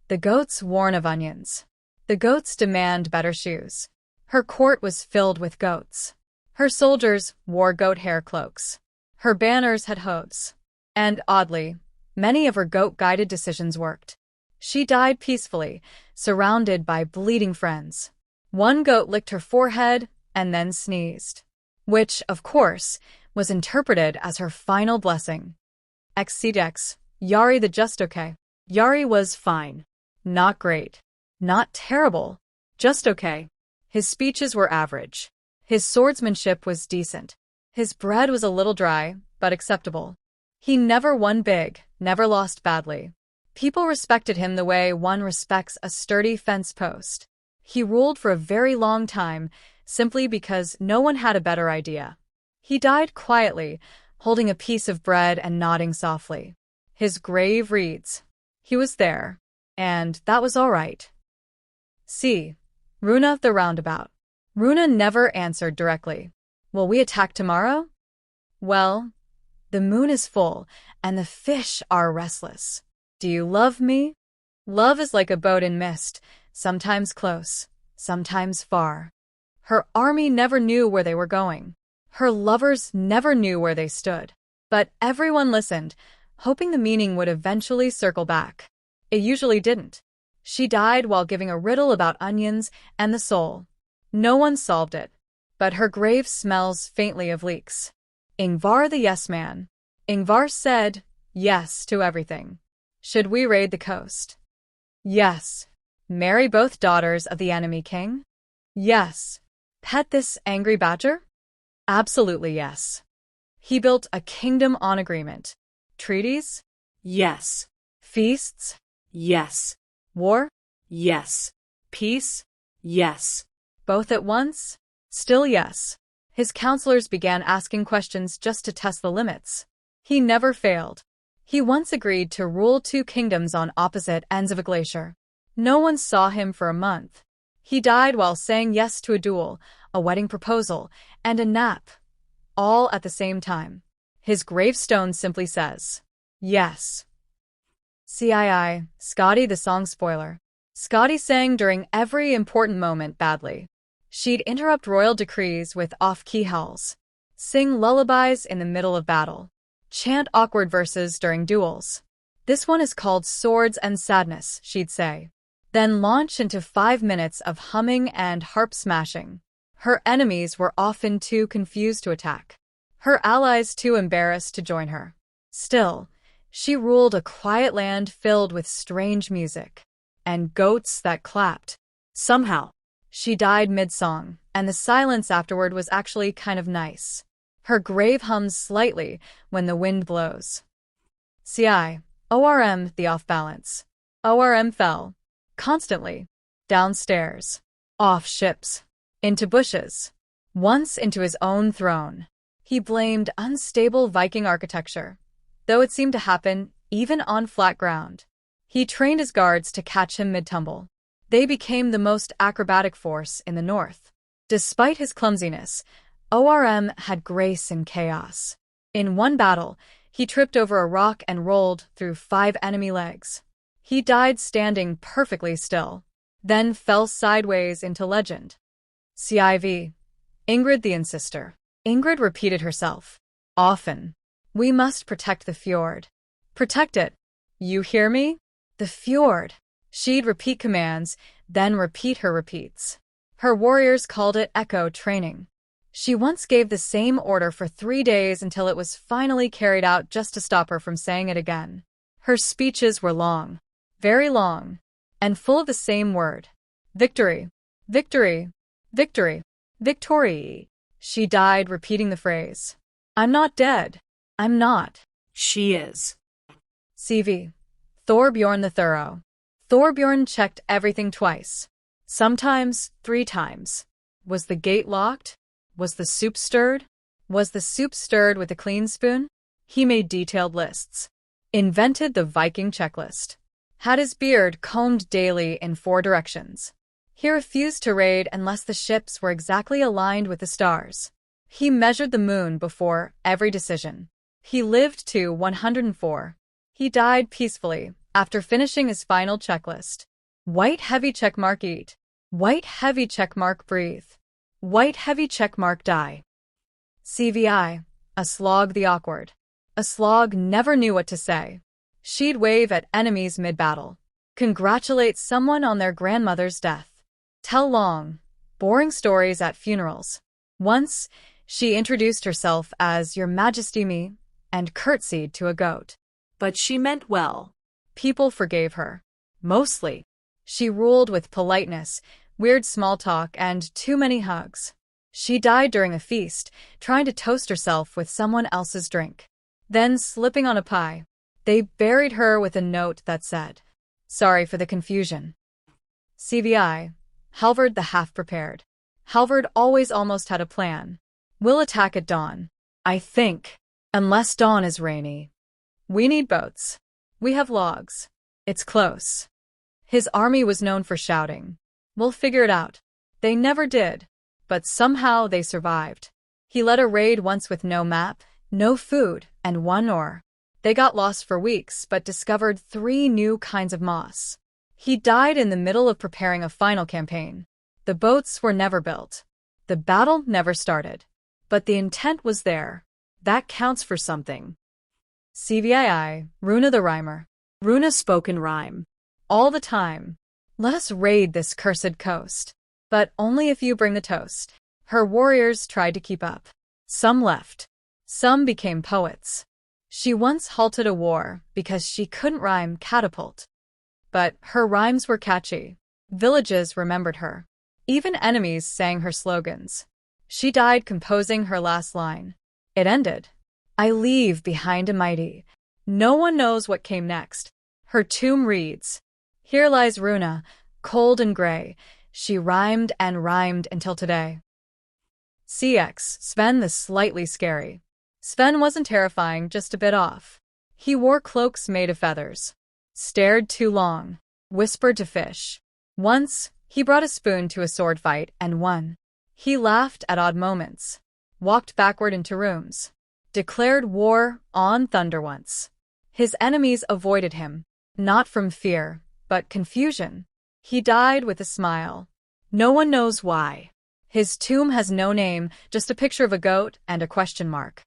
The goats warn of onions. The goats demand better shoes. Her court was filled with goats. Her soldiers wore goat hair cloaks. Her banners had hooves. And oddly, many of her goat-guided decisions worked. She died peacefully, surrounded by bleeding friends. One goat licked her forehead and then sneezed, which, of course, was interpreted as her final blessing. XCDX, Yari the Just Okay. Yari was fine. Not great. Not terrible. Just okay. His speeches were average. His swordsmanship was decent. His bread was a little dry, but acceptable. He never won big, never lost badly. People respected him the way one respects a sturdy fence post. He ruled for a very long time, simply because no one had a better idea. He died quietly, holding a piece of bread and nodding softly. His grave reads, "He was there, and that was all right." C. Runa the Roundabout. Runa never answered directly. "Will we attack tomorrow?" "Well, the moon is full, and the fish are restless. Do you love me?" Love is like a boat in mist, sometimes close, sometimes far. Her army never knew where they were going. Her lovers never knew where they stood. But everyone listened, hoping the meaning would eventually circle back. It usually didn't. She died while giving a riddle about onions and the soul. No one solved it, but her grave smells faintly of leeks. Ingvar the Yes Man. Ingvar said yes to everything. Should we raid the coast? Yes. Marry both daughters of the enemy king? Yes. Pet this angry badger? Absolutely yes. He built a kingdom on agreement. Treaties? Yes. Feasts? Yes. War? Yes. Peace? Yes. Both at once? Still yes. His counselors began asking questions just to test the limits. He never failed. He once agreed to rule 2 kingdoms on opposite ends of a glacier. No one saw him for a month. He died while saying yes to a duel, a wedding proposal, and a nap, all at the same time. His gravestone simply says, yes. CII, Scotty the Song Spoiler. Scotty sang during every important moment badly. She'd interrupt royal decrees with off-key howls, sing lullabies in the middle of battle, chant awkward verses during duels. "This one is called Swords and Sadness," she'd say. Then launch into 5 minutes of humming and harp smashing. Her enemies were often too confused to attack. Her allies too embarrassed to join her. Still, she ruled a quiet land filled with strange music and goats that clapped. Somehow, she died mid-song, and the silence afterward was actually kind of nice. Her grave hums slightly when the wind blows. ORM, the off-balance. ORM fell. Constantly. Downstairs. Off ships. Into bushes. Once into his own throne. He blamed unstable Viking architecture, though it seemed to happen even on flat ground. He trained his guards to catch him mid-tumble. They became the most acrobatic force in the north. Despite his clumsiness, ORM had grace in chaos. In one battle, he tripped over a rock and rolled through 5 enemy legs. He died standing perfectly still, then fell sideways into legend. Ingrid the Insister. Ingrid repeated herself. Often. We must protect the fjord. Protect it. You hear me? The fjord. She'd repeat commands, then repeat her repeats. Her warriors called it echo training. She once gave the same order for 3 days until it was finally carried out just to stop her from saying it again. Her speeches were long, very long, and full of the same word. Victory. Victory. Victory. Victory. She died repeating the phrase. I'm not dead. I'm not. She is. Thorbjorn the Thorough. Thorbjorn checked everything twice. Sometimes 3 times. Was the gate locked? Was the soup stirred? Was the soup stirred with a clean spoon? He made detailed lists. Invented the Viking checklist. Had his beard combed daily in 4 directions. He refused to raid unless the ships were exactly aligned with the stars. He measured the moon before every decision. He lived to 104. He died peacefully after finishing his final checklist. White heavy checkmark eat. White heavy checkmark breathe. White heavy checkmark die. A slog the awkward. A slog never knew what to say. She'd wave at enemies mid-battle. Congratulate someone on their grandmother's death. Tell long, boring stories at funerals. Once, she introduced herself as Your Majesty me and curtsied to a goat. But she meant well. People forgave her. Mostly. She ruled with politeness, weird small talk, and too many hugs. She died during a feast, trying to toast herself with someone else's drink. Then slipping on a pie. They buried her with a note that said, Sorry for the confusion. Halvard the half-prepared. Halvard always almost had a plan. We'll attack at dawn. I think. Unless dawn is rainy. We need boats. We have logs. It's close. His army was known for shouting. We'll figure it out. They never did. But somehow they survived. He led a raid once with no map, no food, and 1 oar. They got lost for weeks but discovered 3 new kinds of moss. He died in the middle of preparing a final campaign. The boats were never built. The battle never started. But the intent was there. That counts for something. Runa the Rhymer. Runa spoke in rhyme. All the time. Let us raid this cursed coast. But only if you bring the toast. Her warriors tried to keep up. Some left. Some became poets. She once halted a war because she couldn't rhyme catapult. But her rhymes were catchy. Villages remembered her. Even enemies sang her slogans. She died composing her last line. It ended. I leave behind a mighty. No one knows what came next. Her tomb reads, Here lies Runa, cold and gray. She rhymed and rhymed until today. Sven the slightly scary. Sven wasn't terrifying, just a bit off. He wore cloaks made of feathers. Stared too long. Whispered to fish. Once, he brought a spoon to a sword fight and won. He laughed at odd moments. Walked backward into rooms. Declared war on thunder once. His enemies avoided him, not from fear, but confusion. He died with a smile. No one knows why. His tomb has no name, just a picture of a goat and a question mark.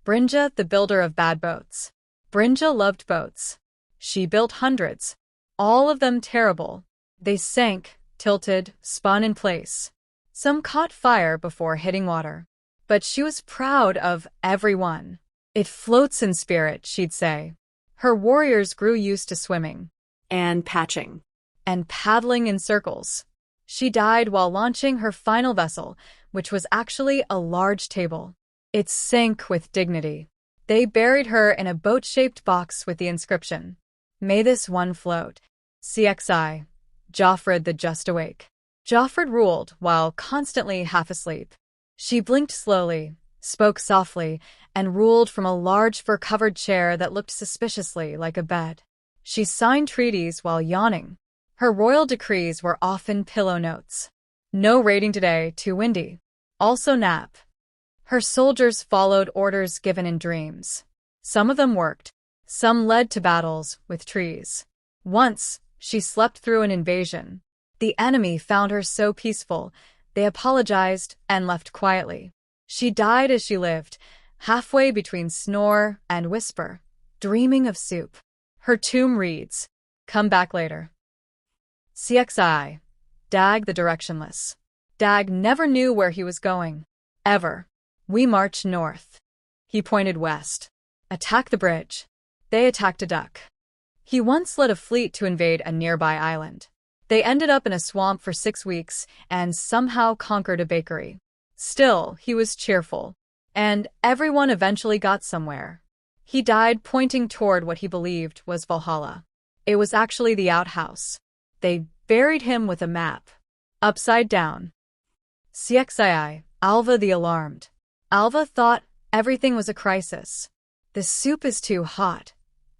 Brynja, the builder of bad boats. Brynja loved boats. She built hundreds. All of them terrible. They sank, tilted, spun in place. Some caught fire before hitting water. But she was proud of every one. It floats in spirit, she'd say. Her warriors grew used to swimming. And patching. And paddling in circles. She died while launching her final vessel, which was actually a large table. It sank with dignity. They buried her in a boat-shaped box with the inscription, "May this one float." CXI. Joffred the Just Awake. Joffred ruled while constantly half asleep. She blinked slowly, spoke softly, and ruled from a large fur-covered chair that looked suspiciously like a bed. She signed treaties while yawning. Her royal decrees were often pillow notes. No raiding today, too windy. Also nap. Her soldiers followed orders given in dreams. Some of them worked. Some led to battles with trees. Once, she slept through an invasion. The enemy found her so peaceful, they apologized and left quietly. She died as she lived, halfway between snore and whisper, dreaming of soup. Her tomb reads, "Come back later." CXI. Dag the Directionless. Dag never knew where he was going. Ever. "We march north." He pointed west. "Attack the bridge." They attacked a duck. He once led a fleet to invade a nearby island. They ended up in a swamp for 6 weeks and somehow conquered a bakery. Still, he was cheerful. And everyone eventually got somewhere. He died pointing toward what he believed was Valhalla. It was actually the outhouse. They buried him with a map. Upside down. CXII. Alva the Alarmed. Alva thought everything was a crisis. "The soup is too hot.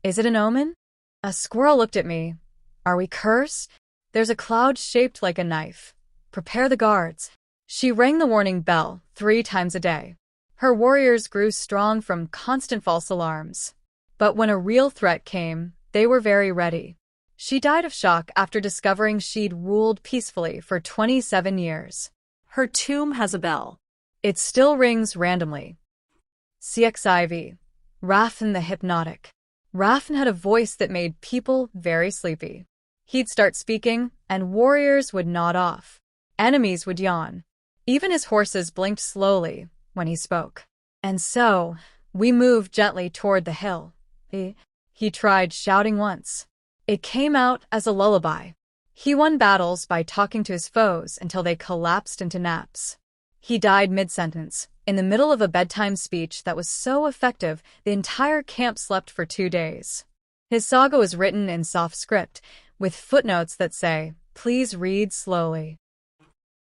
Is it an omen?" A squirrel looked at me. "Are we cursed?" "There's a cloud shaped like a knife. Prepare the guards." She rang the warning bell 3 times a day. Her warriors grew strong from constant false alarms. But when a real threat came, they were very ready. She died of shock after discovering she'd ruled peacefully for 27 years. Her tomb has a bell. It still rings randomly. CXIV. Rafn the Hypnotic. Rafn had a voice that made people very sleepy. He'd start speaking, and warriors would nod off. Enemies would yawn. Even his horses blinked slowly when he spoke. "And so, we moved gently toward the hill." He tried shouting once. It came out as a lullaby. He won battles by talking to his foes until they collapsed into naps. He died mid-sentence, in the middle of a bedtime speech that was so effective the entire camp slept for 2 days. His saga was written in soft script, with footnotes that say, "Please read slowly."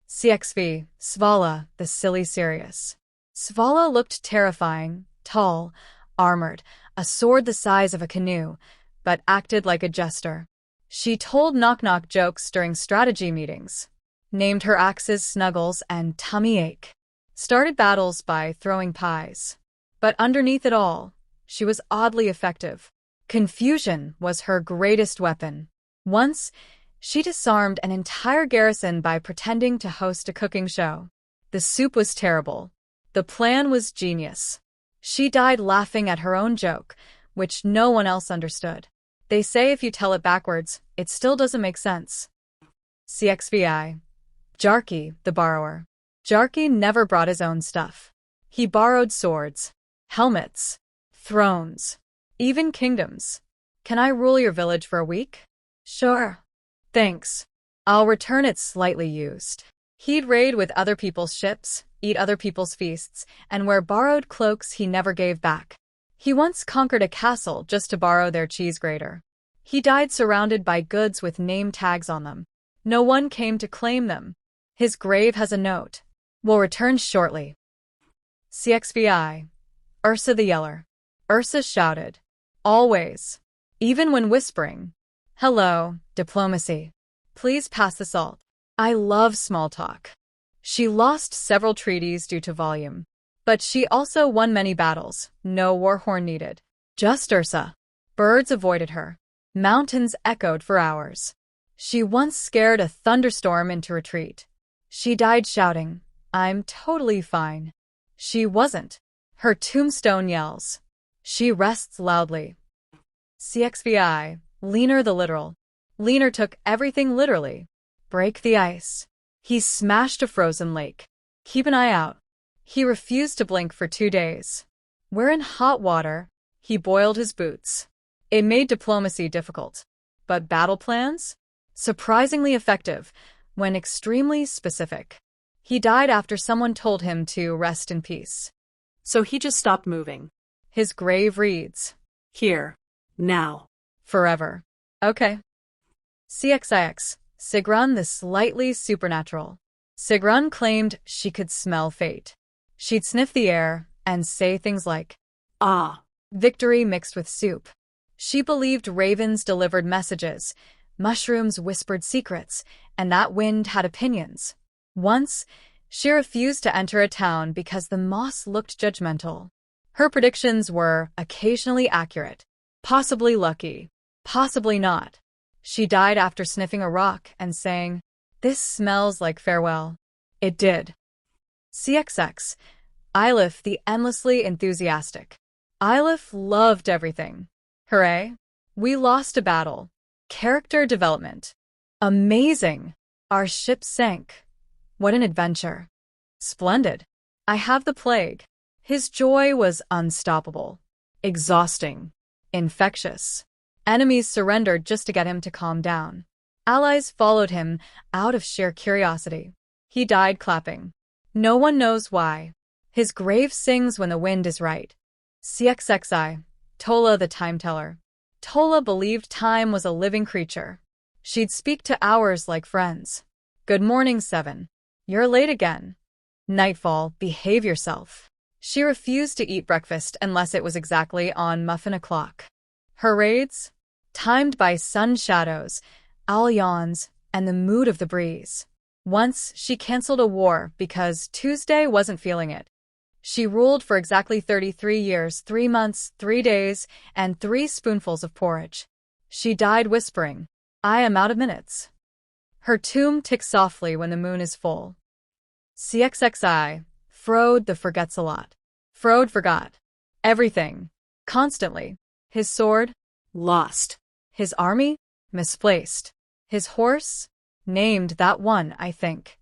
CXV. Svala, the Silly Serious. Svala looked terrifying, tall, armored, a sword the size of a canoe, but acted like a jester. She told knock-knock jokes during strategy meetings, named her axes Snuggles and Tummy Ache, started battles by throwing pies. But underneath it all, she was oddly effective. Confusion was her greatest weapon. Once, she disarmed an entire garrison by pretending to host a cooking show. The soup was terrible. The plan was genius. She died laughing at her own joke, which no one else understood. They say if you tell it backwards, it still doesn't make sense. CXVI. Jarki, the Borrower. Jarki never brought his own stuff. He borrowed swords, helmets, thrones, even kingdoms. "Can I rule your village for a week?" "Sure. Thanks. I'll return it slightly used." He'd raid with other people's ships, eat other people's feasts, and wear borrowed cloaks he never gave back. He once conquered a castle just to borrow their cheese grater. He died surrounded by goods with name tags on them. No one came to claim them. His grave has a note, "Will return shortly." CXVI. Ursa the Yeller. Ursa shouted. Always. Even when whispering. "Hello, diplomacy. Please pass the salt." I love small talk. She lost several treaties due to volume. But she also won many battles, no war horn needed. Just Ursa. Birds avoided her. Mountains echoed for hours. She once scared a thunderstorm into retreat. She died shouting, "I'm totally fine." She wasn't. Her tombstone yells. She rests loudly. CXVI. Leaner the Literal. Leaner took everything literally. Break the ice. He smashed a frozen lake. Keep an eye out. He refused to blink for 2 days. We're in hot water. He boiled his boots. It made diplomacy difficult. But battle plans? Surprisingly effective, when extremely specific. He died after someone told him to rest in peace. So he just stopped moving. His grave reads, Here. Now. forever. Okay. CXIX, Sigrun the slightly supernatural. Sigrun claimed she could smell fate. She'd sniff the air and say things like, Ah. victory mixed with soup. She believed ravens delivered messages, mushrooms whispered secrets, and that wind had opinions. Once, she refused to enter a town because the moss looked judgmental. Her predictions were occasionally accurate, possibly lucky, possibly not. She died after sniffing a rock and saying, "This smells like farewell." It did. CXX, Eilif the endlessly enthusiastic. Eilif loved everything. Hooray! We lost a battle. Character development. Amazing! Our ship sank. What an adventure. Splendid. I have the plague. His joy was unstoppable. Exhausting. Infectious. Enemies surrendered just to get him to calm down. Allies followed him out of sheer curiosity. He died clapping. No one knows why. His grave sings when the wind is right. CXXI, Tola the time teller. Tola believed time was a living creature. She'd speak to hours like friends. Good morning, 7. You're late again. Nightfall, behave yourself. She refused to eat breakfast unless it was exactly on muffin o'clock. Her raids? Timed by sun shadows, owl yawns, and the mood of the breeze. Once, she canceled a war because Tuesday wasn't feeling it. She ruled for exactly 33 years, 3 months, 3 days, and 3 spoonfuls of porridge. She died whispering, "I am out of minutes." Her tomb ticks softly when the moon is full. CXXI, Frode the Forgets-a-Lot. Frode forgot. Everything. Constantly. His sword? Lost. His army? Misplaced. His horse? Named that one, I think.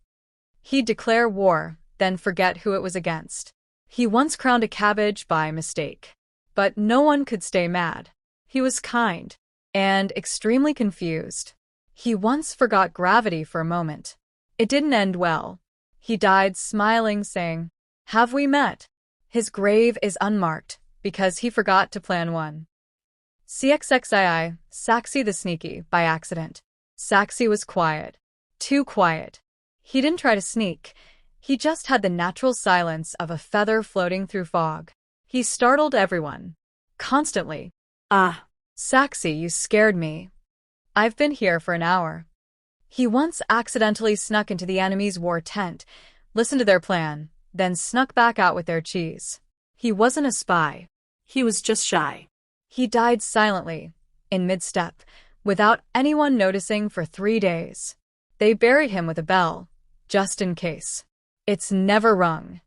He'd declare war, then forget who it was against. He once crowned a cabbage by mistake. But no one could stay mad. He was kind. And extremely confused. He once forgot gravity for a moment. It didn't end well. He died smiling, saying, "Have we met?" His grave is unmarked, because he forgot to plan one. CXXII, Saxi the Sneaky, by accident. Saxi was quiet. Too quiet. He didn't try to sneak. He just had the natural silence of a feather floating through fog. He startled everyone. Constantly. Ah. Saxi, you scared me. I've been here for an hour. He once accidentally snuck into the enemy's war tent, listened to their plan, then snuck back out with their cheese. He wasn't a spy. He was just shy. He died silently, in mid-step, without anyone noticing for 3 days. They buried him with a bell, just in case. It's never rung.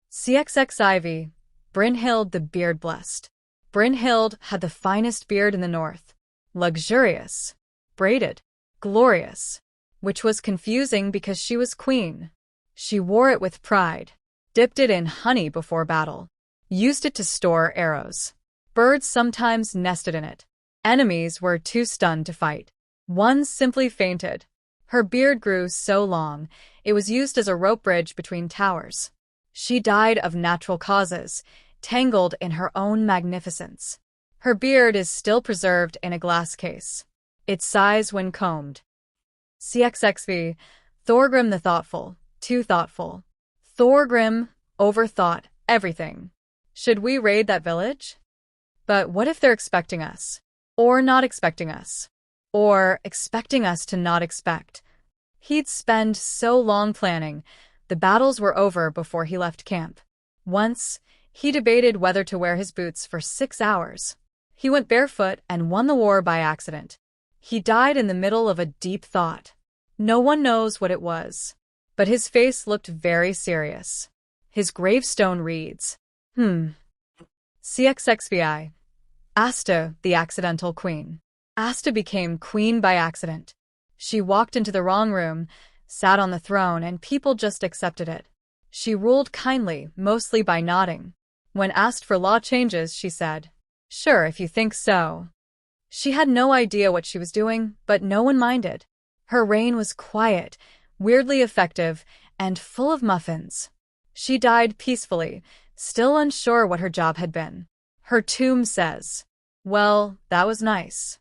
CXXIV, Brynhild the Beard-Blessed. Brynhild had the finest beard in the north. Luxurious. Braided. Glorious. Which was confusing because she was queen. She wore it with pride. Dipped it in honey before battle. Used it to store arrows. Birds sometimes nested in it. Enemies were too stunned to fight. One simply fainted. Her beard grew so long, it was used as a rope bridge between towers. She died of natural causes, tangled in her own magnificence. Her beard is still preserved in a glass case. Its size when combed. CXXV, Thorgrim the Thoughtful, too thoughtful. Thorgrim overthought everything. Should we raid that village? But what if they're expecting us? Or not expecting us? Or expecting us to not expect? He'd spend so long planning. The battles were over before he left camp. Once, he debated whether to wear his boots for 6 hours. He went barefoot and won the war by accident. He died in the middle of a deep thought. No one knows what it was. But his face looked very serious. His gravestone reads, CXXVI. Asta, the Accidental Queen. Asta became queen by accident. She walked into the wrong room, sat on the throne, and people just accepted it. She ruled kindly, mostly by nodding. When asked for law changes, she said, "Sure, if you think so." She had no idea what she was doing, but no one minded. Her reign was quiet, weirdly effective, and full of muffins. She died peacefully, still unsure what her job had been. Her tomb says, "Well, that was nice."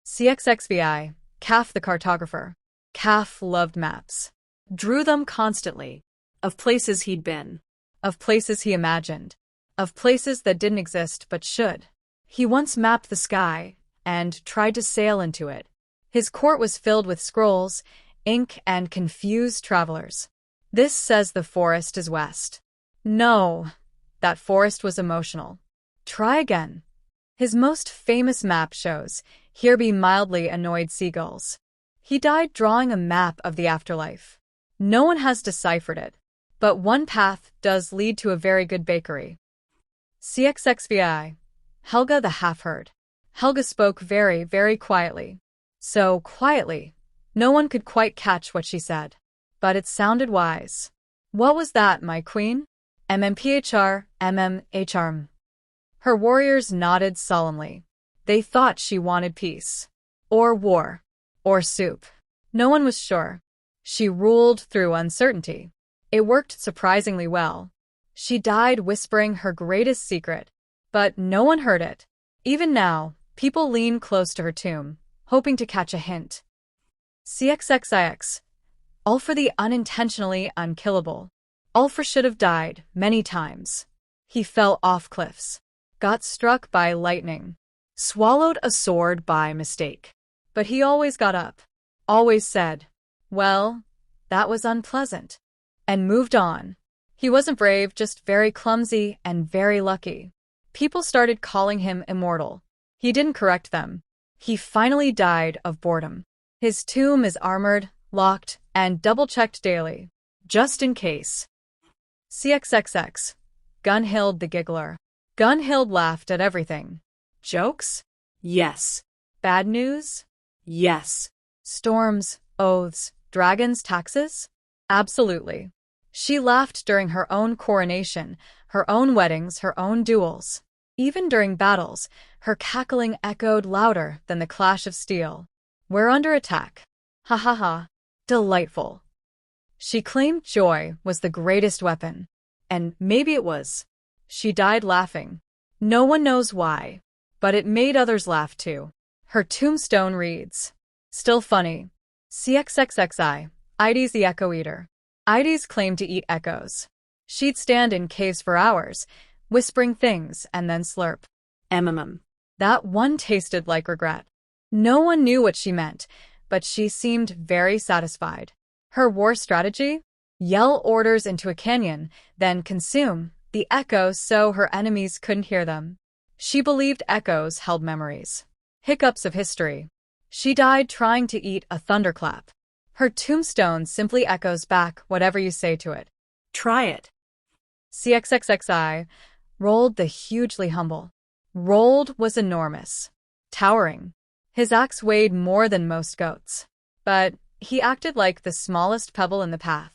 CXXVI, Calf the cartographer. Calf loved maps. Drew them constantly. Of places he'd been. Of places he imagined. Of places that didn't exist but should. He once mapped the sky and tried to sail into it. His court was filled with scrolls, ink, and confused travelers. This says the forest is west. No, that forest was emotional. Try again. His most famous map shows, "Here be mildly annoyed seagulls." He died drawing a map of the afterlife. No one has deciphered it, but one path does lead to a very good bakery. CXXVI, Helga the half-heard. Helga spoke very, very quietly. So quietly, no one could quite catch what she said. But it sounded wise. "What was that, my queen?" MMPHR. Her warriors nodded solemnly. They thought she wanted peace. Or war. Or soup. No one was sure. She ruled through uncertainty. It worked surprisingly well. She died whispering her greatest secret, but no one heard it. Even now, people lean close to her tomb, hoping to catch a hint. CXXIX. Ulfr the unintentionally unkillable. Ulfr should have died many times. He fell off cliffs, got struck by lightning, swallowed a sword by mistake. But he always got up, always said, "Well, that was unpleasant," and moved on. He wasn't brave, just very clumsy and very lucky. People started calling him immortal. He didn't correct them. He finally died of boredom. His tomb is armored, locked, and double-checked daily, just in case. CXXX. Gunhild the giggler. Gunhild laughed at everything. Jokes? Yes. Bad news? Yes. Storms, oaths, dragons, taxes? Absolutely. She laughed during her own coronation, her own weddings, her own duels. Even during battles, her cackling echoed louder than the clash of steel. "We're under attack. Ha ha ha. Delightful." She claimed joy was the greatest weapon. And maybe it was. She died laughing. No one knows why, but it made others laugh too. Her tombstone reads, "Still funny. CXXXI, Ides the Echo Eater." Ides claimed to eat echoes. She'd stand in caves for hours, whispering things and then slurp. That one tasted like regret. No one knew what she meant, but she seemed very satisfied. Her war strategy? Yell orders into a canyon, then consume the echoes so her enemies couldn't hear them. She believed echoes held memories. Hiccups of history. She died trying to eat a thunderclap. Her tombstone simply echoes back whatever you say to it. Try it. CXXXI. Rold the hugely humble. Rold was enormous. Towering. His axe weighed more than most goats. But he acted like the smallest pebble in the path.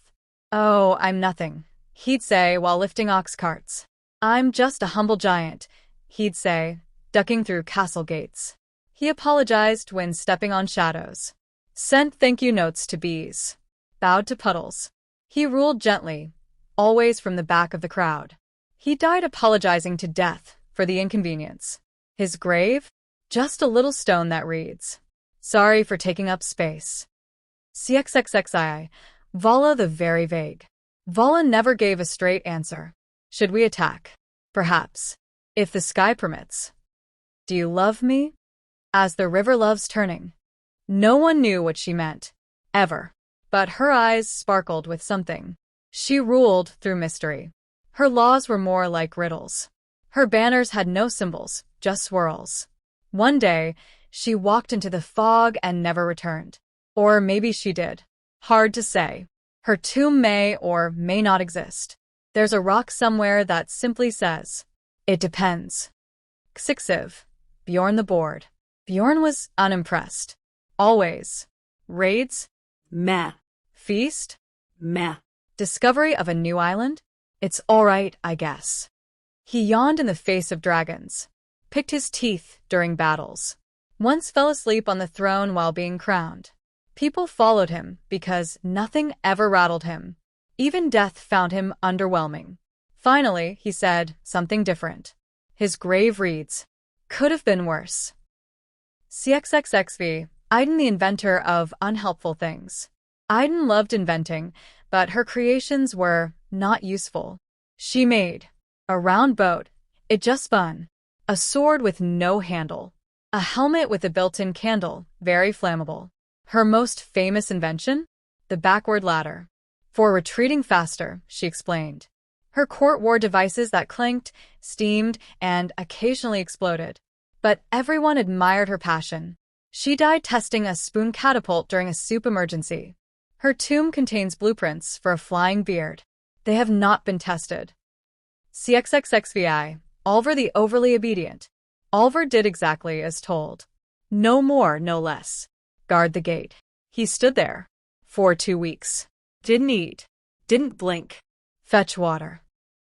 "Oh, I'm nothing," he'd say while lifting ox carts. "I'm just a humble giant," he'd say, ducking through castle gates. He apologized when stepping on shadows. Sent thank you notes to bees. Bowed to puddles. He ruled gently, always from the back of the crowd. He died apologizing to death for the inconvenience. His grave? Just a little stone that reads, "Sorry for taking up space." CXXXI. Vala the very vague. Vala never gave a straight answer. Should we attack? Perhaps. If the sky permits. Do you love me? As the river loves turning. No one knew what she meant. Ever. But her eyes sparkled with something. She ruled through mystery. Her laws were more like riddles. Her banners had no symbols, just swirls. One day, she walked into the fog and never returned. Or maybe she did. Hard to say. Her tomb may or may not exist. There's a rock somewhere that simply says, "It depends." Xixiv. Bjorn the Bored. Bjorn was unimpressed. Always. Raids? Meh. Feast? Meh. Discovery of a new island? It's all right, I guess. He yawned in the face of dragons, picked his teeth during battles, once fell asleep on the throne while being crowned. People followed him because nothing ever rattled him. Even death found him underwhelming. Finally, he said something different. His grave reads, "Could have been worse." CXXXV, Iden the inventor of unhelpful things. Iden loved inventing, but her creations were not useful. She made a round boat. It just spun. A sword with no handle. A helmet with a built-in candle, very flammable. Her most famous invention? The backward ladder. For retreating faster, she explained. Her court wore devices that clanked, steamed, and occasionally exploded. But everyone admired her passion. She died testing a spoon catapult during a soup emergency. Her tomb contains blueprints for a flying beard. They have not been tested. CXXXVI, Oliver the overly obedient. Oliver did exactly as told. No more, no less. Guard the gate. He stood there for 2 weeks. Didn't eat. Didn't blink. Fetch water.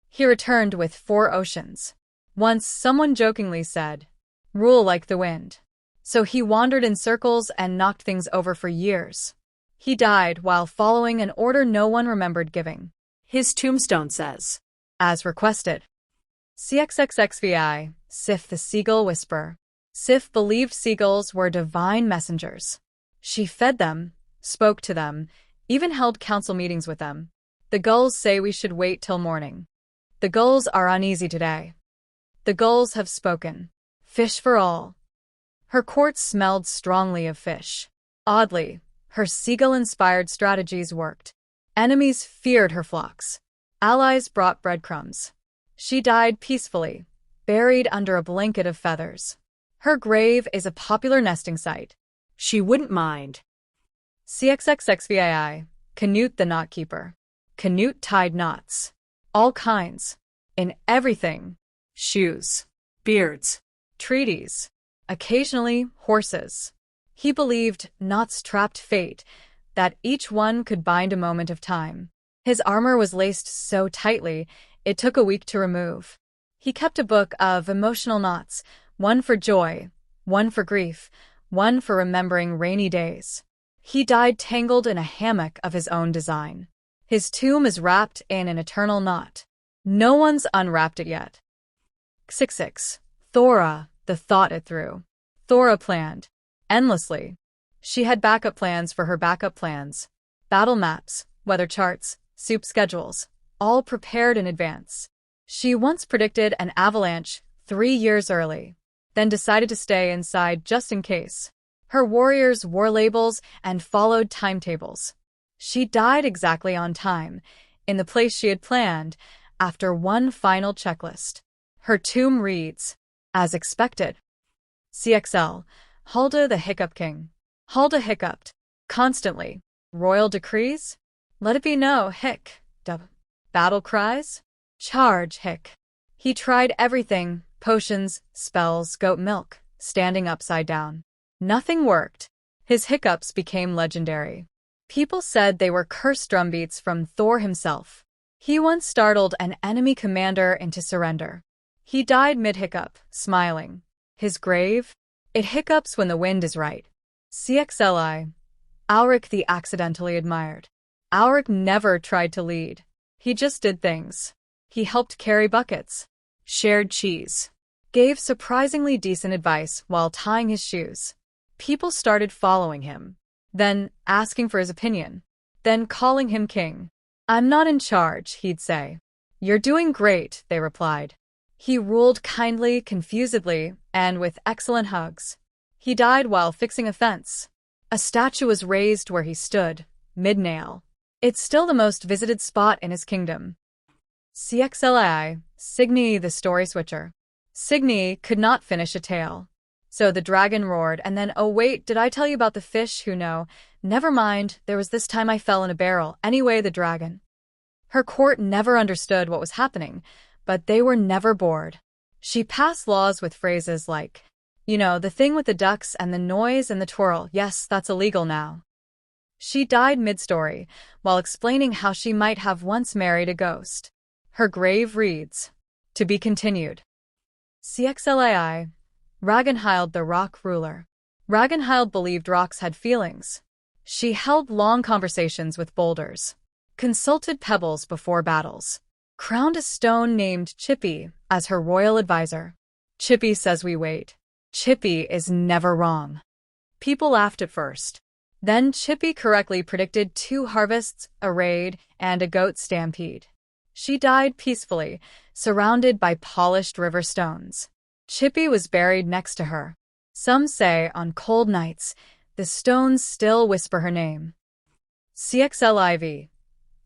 He returned with 4 oceans. Once someone jokingly said, "Rule like the wind." So he wandered in circles and knocked things over for years. He died while following an order no one remembered giving. His tombstone says, as requested. CXXXVI, Sif the Seagull Whisperer. Sif believed seagulls were divine messengers. She fed them, spoke to them, even held council meetings with them. The gulls say we should wait till morning. The gulls are uneasy today. The gulls have spoken. Fish for all. Her court smelled strongly of fish. Oddly, her seagull-inspired strategies worked. Enemies feared her flocks. Allies brought breadcrumbs. She died peacefully, buried under a blanket of feathers. Her grave is a popular nesting site. She wouldn't mind. CXXXVII, Canute the Knot Keeper. Canute tied knots. All kinds. In everything. Shoes. Beards. Treaties. Occasionally, horses. He believed knots trapped fate, that each one could bind a moment of time. His armor was laced so tightly, it took a week to remove. He kept a book of emotional knots, one for joy, one for grief, one for remembering rainy days. He died tangled in a hammock of his own design. His tomb is wrapped in an eternal knot. No one's unwrapped it yet. 66. Thora, the thought it through. Thora planned. Endlessly. She had backup plans for her backup plans. Battle maps, weather charts, soup schedules, all prepared in advance. She once predicted an avalanche 3 years early, then decided to stay inside just in case. Her warriors wore labels and followed timetables. She died exactly on time, in the place she had planned, after one final checklist. Her tomb reads, as expected. CXL, Halda the Hiccup King. Halda hiccuped, constantly. Royal decrees? Let it be no, hic, dub. Battle cries? Charge, hic. He tried everything, potions, spells, goat milk, standing upside down. Nothing worked. His hiccups became legendary. People said they were cursed drumbeats from Thor himself. He once startled an enemy commander into surrender. He died mid-hiccup, smiling. His grave? It hiccups when the wind is right. CXLI. Alric the accidentally admired. Alric never tried to lead. He just did things. He helped carry buckets. Shared cheese. Gave surprisingly decent advice while tying his shoes. People started following him. Then asking for his opinion. Then calling him king. I'm not in charge, he'd say. You're doing great, they replied. He ruled kindly, confusedly, and with excellent hugs. He died while fixing a fence. A statue was raised where he stood, mid-nail. It's still the most visited spot in his kingdom. CXLI, Signy the Story Switcher. Signy could not finish a tale. So the dragon roared, and then, oh wait, did I tell you about the fish who know? Never mind, there was this time I fell in a barrel. Anyway, the dragon. Her court never understood what was happening, but they were never bored. She passed laws with phrases like, you know, the thing with the ducks and the noise and the twirl, yes, that's illegal now. She died mid-story, while explaining how she might have once married a ghost. Her grave reads, "To be continued." CXLAI. Ragnhild the Rock Ruler. Ragnhild believed rocks had feelings. She held long conversations with boulders, consulted pebbles before battles, crowned a stone named Chippy as her royal advisor. Chippy says we wait. Chippy is never wrong. People laughed at first. Then Chippy correctly predicted 2 harvests, a raid, and a goat stampede. She died peacefully, surrounded by polished river stones. Chippy was buried next to her. Some say on cold nights, the stones still whisper her name. CXLIV.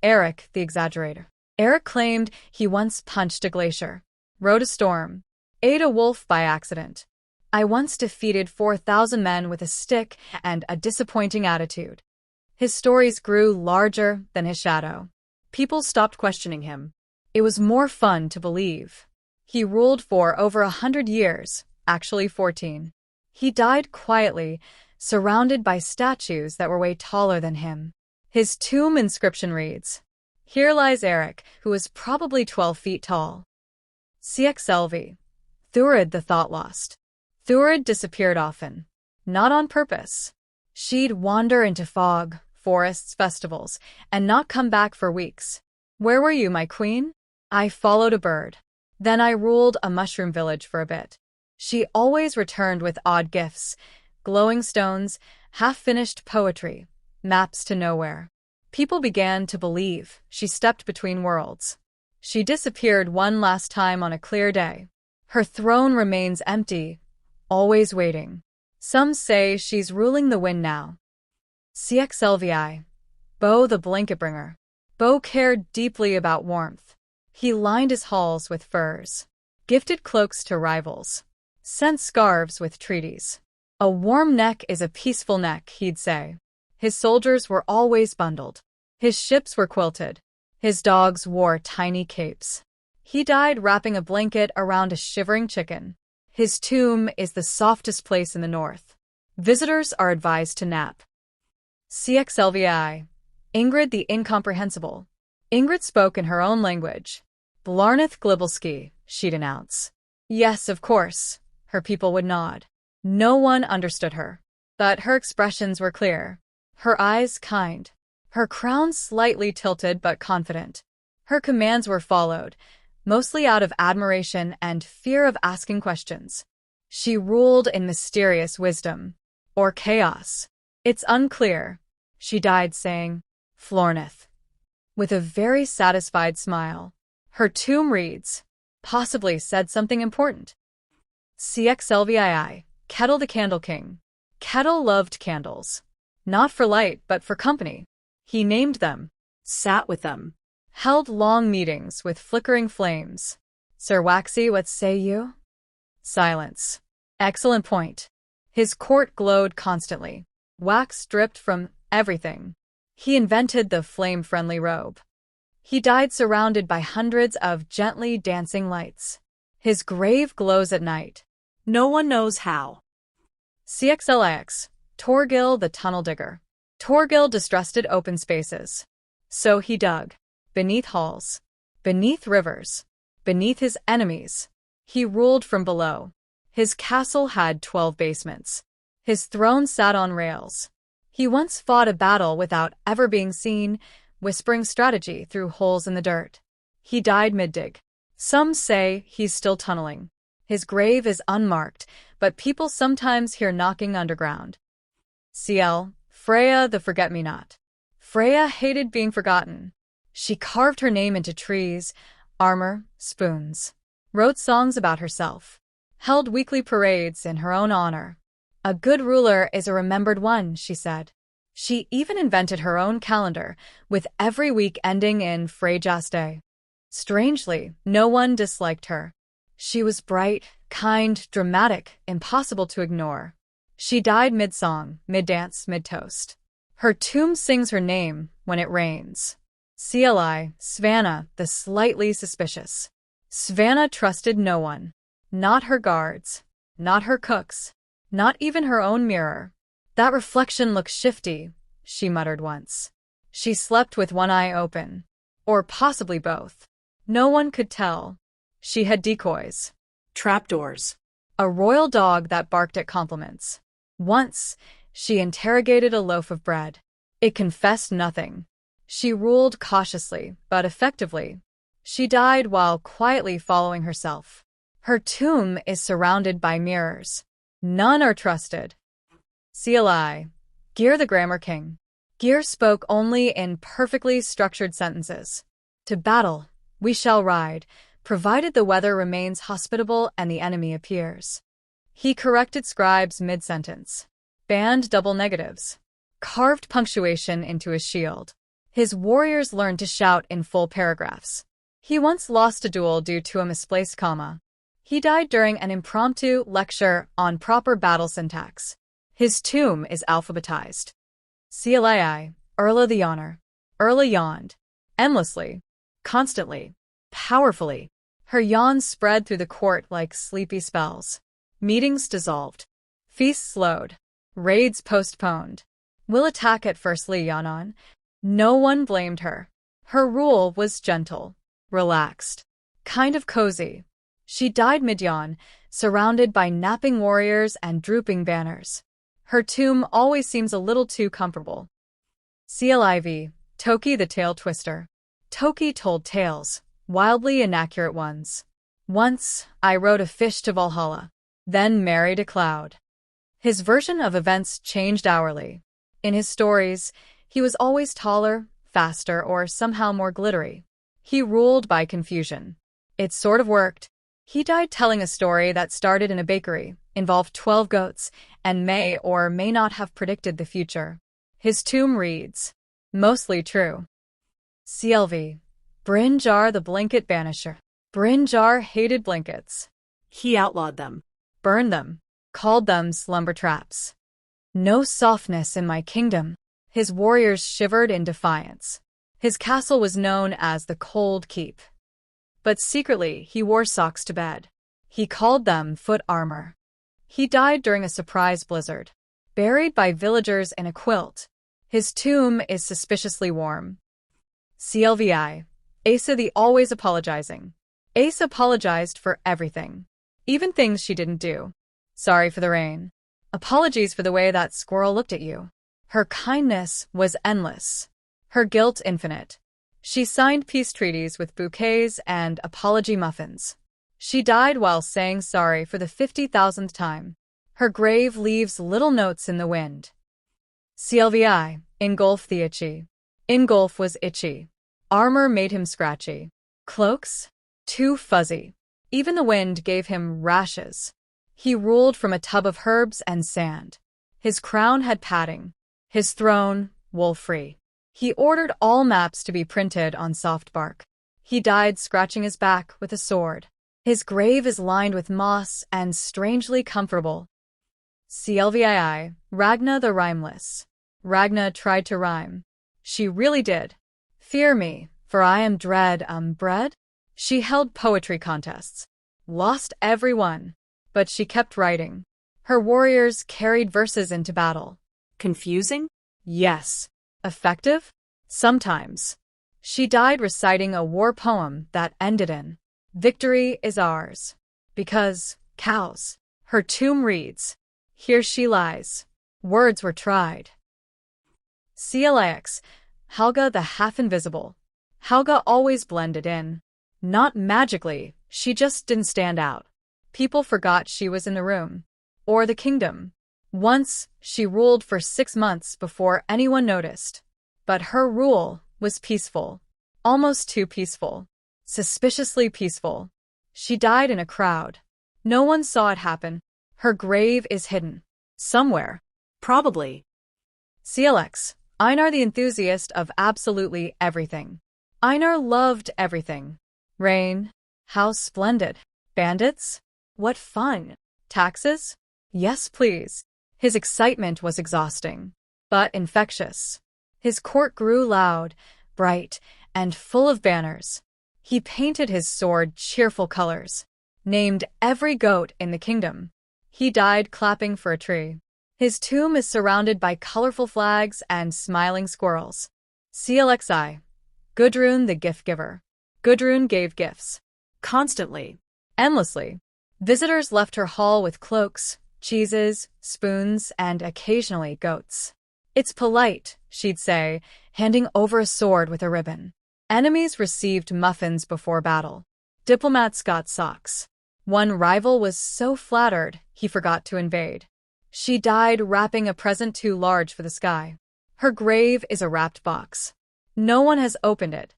Erik the Exaggerator. Erik claimed he once punched a glacier, rode a storm, ate a wolf by accident. "I once defeated 4,000 men with a stick and a disappointing attitude." His stories grew larger than his shadow. People stopped questioning him. It was more fun to believe. He ruled for over 100 years, actually 14. He died quietly, surrounded by statues that were way taller than him. His tomb inscription reads, "Here lies Erik, who was probably 12 feet tall." CXLV. Thurid the Thought-Lost. Thurid disappeared often. Not on purpose. She'd wander into fog, forests, festivals, and not come back for weeks. "Where were you, my queen?" "I followed a bird. Then I ruled a mushroom village for a bit." She always returned with odd gifts, glowing stones, half-finished poetry, maps to nowhere. People began to believe she stepped between worlds. She disappeared one last time on a clear day. Her throne remains empty, always waiting. Some say she's ruling the wind now. CXLVI. Bo the Blanket Bringer. Bo cared deeply about warmth. He lined his halls with furs, gifted cloaks to rivals, sent scarves with treaties. "A warm neck is a peaceful neck," he'd say. His soldiers were always bundled. His ships were quilted. His dogs wore tiny capes. He died wrapping a blanket around a shivering chicken. His tomb is the softest place in the north. Visitors are advised to nap. CXLVI. Ingrid the Incomprehensible. Ingrid spoke in her own language. "Blarneth Glibelski," she'd announce. "Yes, of course," her people would nod. No one understood her, but her expressions were clear. Her eyes kind. Her crown slightly tilted but confident. Her commands were followed, mostly out of admiration and fear of asking questions. She ruled in mysterious wisdom. Or chaos. It's unclear. She died saying, "Florneth," with a very satisfied smile. Her tomb reads, "Possibly said something important." CXLVII. Kettle the Candle King. Kettle loved candles. Not for light, but for company. He named them, sat with them, held long meetings with flickering flames. "Sir Waxy, what say you?" Silence. Excellent point. His court glowed constantly. Wax dripped from everything. He invented the flame-friendly robe. He died surrounded by hundreds of gently dancing lights. His grave glows at night. No one knows how. CXLX. Torgil the Tunnel Digger. Torgil distrusted open spaces. So he dug. Beneath halls. Beneath rivers. Beneath his enemies. He ruled from below. His castle had 12 basements. His throne sat on rails. He once fought a battle without ever being seen, whispering strategy through holes in the dirt. He died mid-dig. Some say he's still tunneling. His grave is unmarked, but people sometimes hear knocking underground. CL. Freya the Forget-Me-Not. Freya hated being forgotten. She carved her name into trees, armor, spoons, wrote songs about herself, held weekly parades in her own honor. "A good ruler is a remembered one," she said. She even invented her own calendar, with every week ending in Freyjas Day. Strangely, no one disliked her. She was bright, kind, dramatic, impossible to ignore. She died mid-song, mid-dance, mid-toast. Her tomb sings her name when it rains. CLI. Svanna, the Slightly Suspicious. Svanna trusted no one. Not her guards. Not her cooks. Not even her own mirror. That reflection looked shifty, she muttered once. She slept with one eye open. Or possibly both. No one could tell. She had decoys. Trapdoors. A royal dog that barked at compliments. Once, she interrogated a loaf of bread. It confessed nothing. She ruled cautiously, but effectively. She died while quietly following herself. Her tomb is surrounded by mirrors. None are trusted. CLI. Gear the Grammar King. Gear spoke only in perfectly structured sentences. To battle, we shall ride, provided the weather remains hospitable and the enemy appears. He corrected scribes mid-sentence. Banned double negatives. Carved punctuation into his shield. His warriors learned to shout in full paragraphs. He once lost a duel due to a misplaced comma. He died during an impromptu lecture on proper battle syntax. His tomb is alphabetized. CLI. Erla the Honor. Erla yawned. Endlessly. Constantly. Powerfully. Her yawns spread through the court like sleepy spells. Meetings dissolved. Feasts slowed. Raids postponed. Will attack at firstly yawn on. No one blamed her. Her rule was gentle. Relaxed. Kind of cozy. She died mid-yawn, surrounded by napping warriors and drooping banners. Her tomb always seems a little too comfortable. CLIV. Toki the Tale Twister. Toki told tales, wildly inaccurate ones. Once, I rode a fish to Valhalla, then married a cloud. His version of events changed hourly. In his stories, he was always taller, faster, or somehow more glittery. He ruled by confusion. It sort of worked. He died telling a story that started in a bakery, involved 12 goats, and may or may not have predicted the future. His tomb reads, mostly true. CLV. Brynjar the Blanket Banisher. Brynjar hated blankets. He outlawed them. Burned them. Called them slumber traps. No softness in my kingdom. His warriors shivered in defiance. His castle was known as the Cold Keep. But secretly, he wore socks to bed. He called them foot armor. He died during a surprise blizzard. Buried by villagers in a quilt. His tomb is suspiciously warm. CLVI. Asa the Always Apologizing. Asa apologized for everything. Even things she didn't do. Sorry for the rain. Apologies for the way that squirrel looked at you. Her kindness was endless. Her guilt infinite. She signed peace treaties with bouquets and apology muffins. She died while saying sorry for the 50,000th time. Her grave leaves little notes in the wind. CLVI. Ingolf the Itchy. Ingolf was itchy. Armor made him scratchy. Cloaks? Too fuzzy. Even the wind gave him rashes. He ruled from a tub of herbs and sand. His crown had padding. His throne, wool-free. He ordered all maps to be printed on soft bark. He died scratching his back with a sword. His grave is lined with moss and strangely comfortable. CLVII. Ragna the Rhymeless. Ragna tried to rhyme. She really did. Fear me, for I am dread, bread? She held poetry contests. Lost every one. But she kept writing. Her warriors carried verses into battle. Confusing? Yes. Effective? Sometimes. She died reciting a war poem that ended in, victory is ours. Because, cows. Her tomb reads, here she lies. Words were tried. CLIX. Helga the Half-Invisible. Helga always blended in. Not magically, she just didn't stand out. People forgot she was in the room. Or the kingdom. Once, she ruled for 6 months before anyone noticed. But her rule was peaceful. Almost too peaceful. Suspiciously peaceful. She died in a crowd. No one saw it happen. Her grave is hidden. Somewhere. Probably. CLX. Einar the enthusiast of absolutely everything. Einar loved everything. Rain. How splendid. Bandits? What fun. Taxes? Yes, please. His excitement was exhausting, but infectious. His court grew loud, bright, and full of banners. He painted his sword cheerful colors. Named every goat in the kingdom. He died clapping for a tree. His tomb is surrounded by colorful flags and smiling squirrels. CLXI. Gudrun the Gift Giver. Gudrun gave gifts. Constantly. Endlessly. Visitors left her hall with cloaks, cheeses, spoons, and occasionally goats. It's polite, she'd say, handing over a sword with a ribbon. Enemies received muffins before battle. Diplomats got socks. One rival was so flattered he forgot to invade. She died wrapping a present too large for the sky. Her grave is a wrapped box. No one has opened it.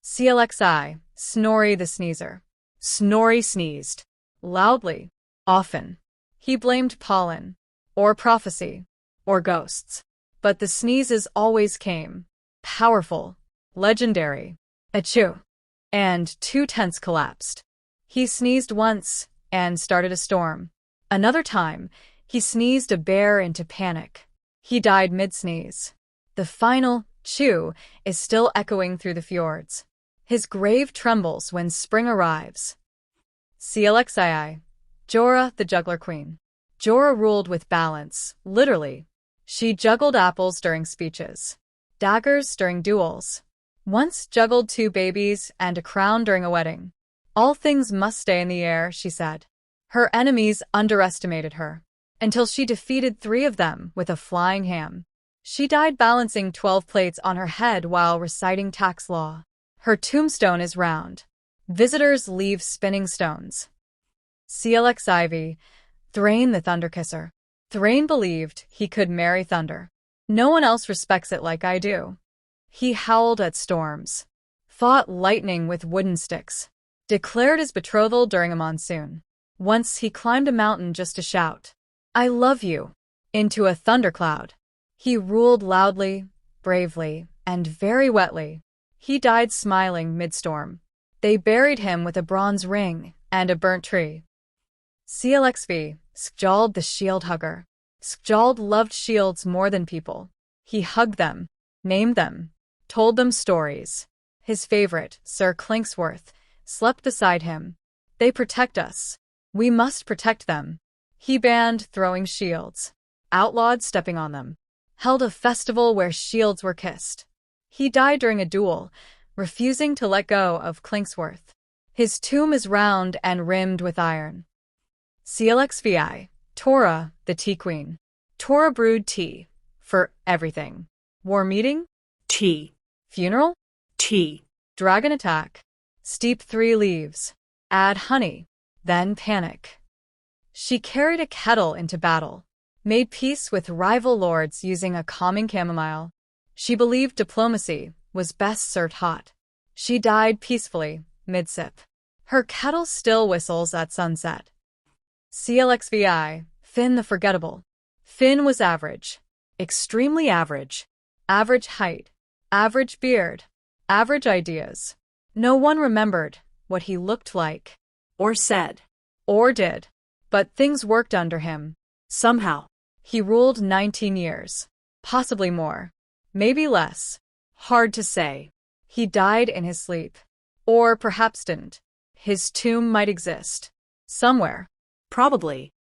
CLXI. Snorri the Sneezer. Snorri sneezed. Loudly. Often. He blamed pollen. Or prophecy. Or ghosts. But the sneezes always came. Powerful. Legendary. Achoo. And 2 tents collapsed. He sneezed once and started a storm. Another time, he sneezed a bear into panic. He died mid-sneeze. The final chew is still echoing through the fjords. His grave trembles when spring arrives. CLXII. Jorah the Juggler Queen. Jorah ruled with balance, literally. She juggled apples during speeches, daggers during duels, once juggled 2 babies and a crown during a wedding. All things must stay in the air, she said. Her enemies underestimated her, until she defeated 3 of them with a flying ham. She died balancing 12 plates on her head while reciting tax law. Her tombstone is round. Visitors leave spinning stones. CLXIV. Thrain the Thunderkisser. Thrain believed he could marry thunder. No one else respects it like I do. He howled at storms, fought lightning with wooden sticks, declared his betrothal during a monsoon. Once he climbed a mountain just to shout, "I love you," into a thundercloud. He ruled loudly, bravely, and very wetly. He died smiling mid-storm. They buried him with a bronze ring and a burnt tree. CLXV. Skjald the Shield Hugger. Skjald loved shields more than people. He hugged them, named them, told them stories. His favorite, Sir Clinksworth, slept beside him. They protect us. We must protect them. He banned throwing shields, outlawed stepping on them, held a festival where shields were kissed. He died during a duel, refusing to let go of Clinksworth. His tomb is round and rimmed with iron. CLXVI. Tora, the Tea Queen. Tora brewed tea. For everything. War meeting? Tea. Funeral? Tea. Dragon attack. Steep 3 leaves. Add honey. Then panic. She carried a kettle into battle. Made peace with rival lords using a calming chamomile. She believed diplomacy was best served hot. She died peacefully, mid-sip. Her kettle still whistles at sunset. CLXVI. Finn the Forgettable. Finn was average. Extremely average. Average height. Average beard. Average ideas. No one remembered what he looked like. Or said. Or did. But things worked under him. Somehow. He ruled 19 years. Possibly more. Maybe less. Hard to say. He died in his sleep. Or perhaps didn't. His tomb might exist. Somewhere. Probably.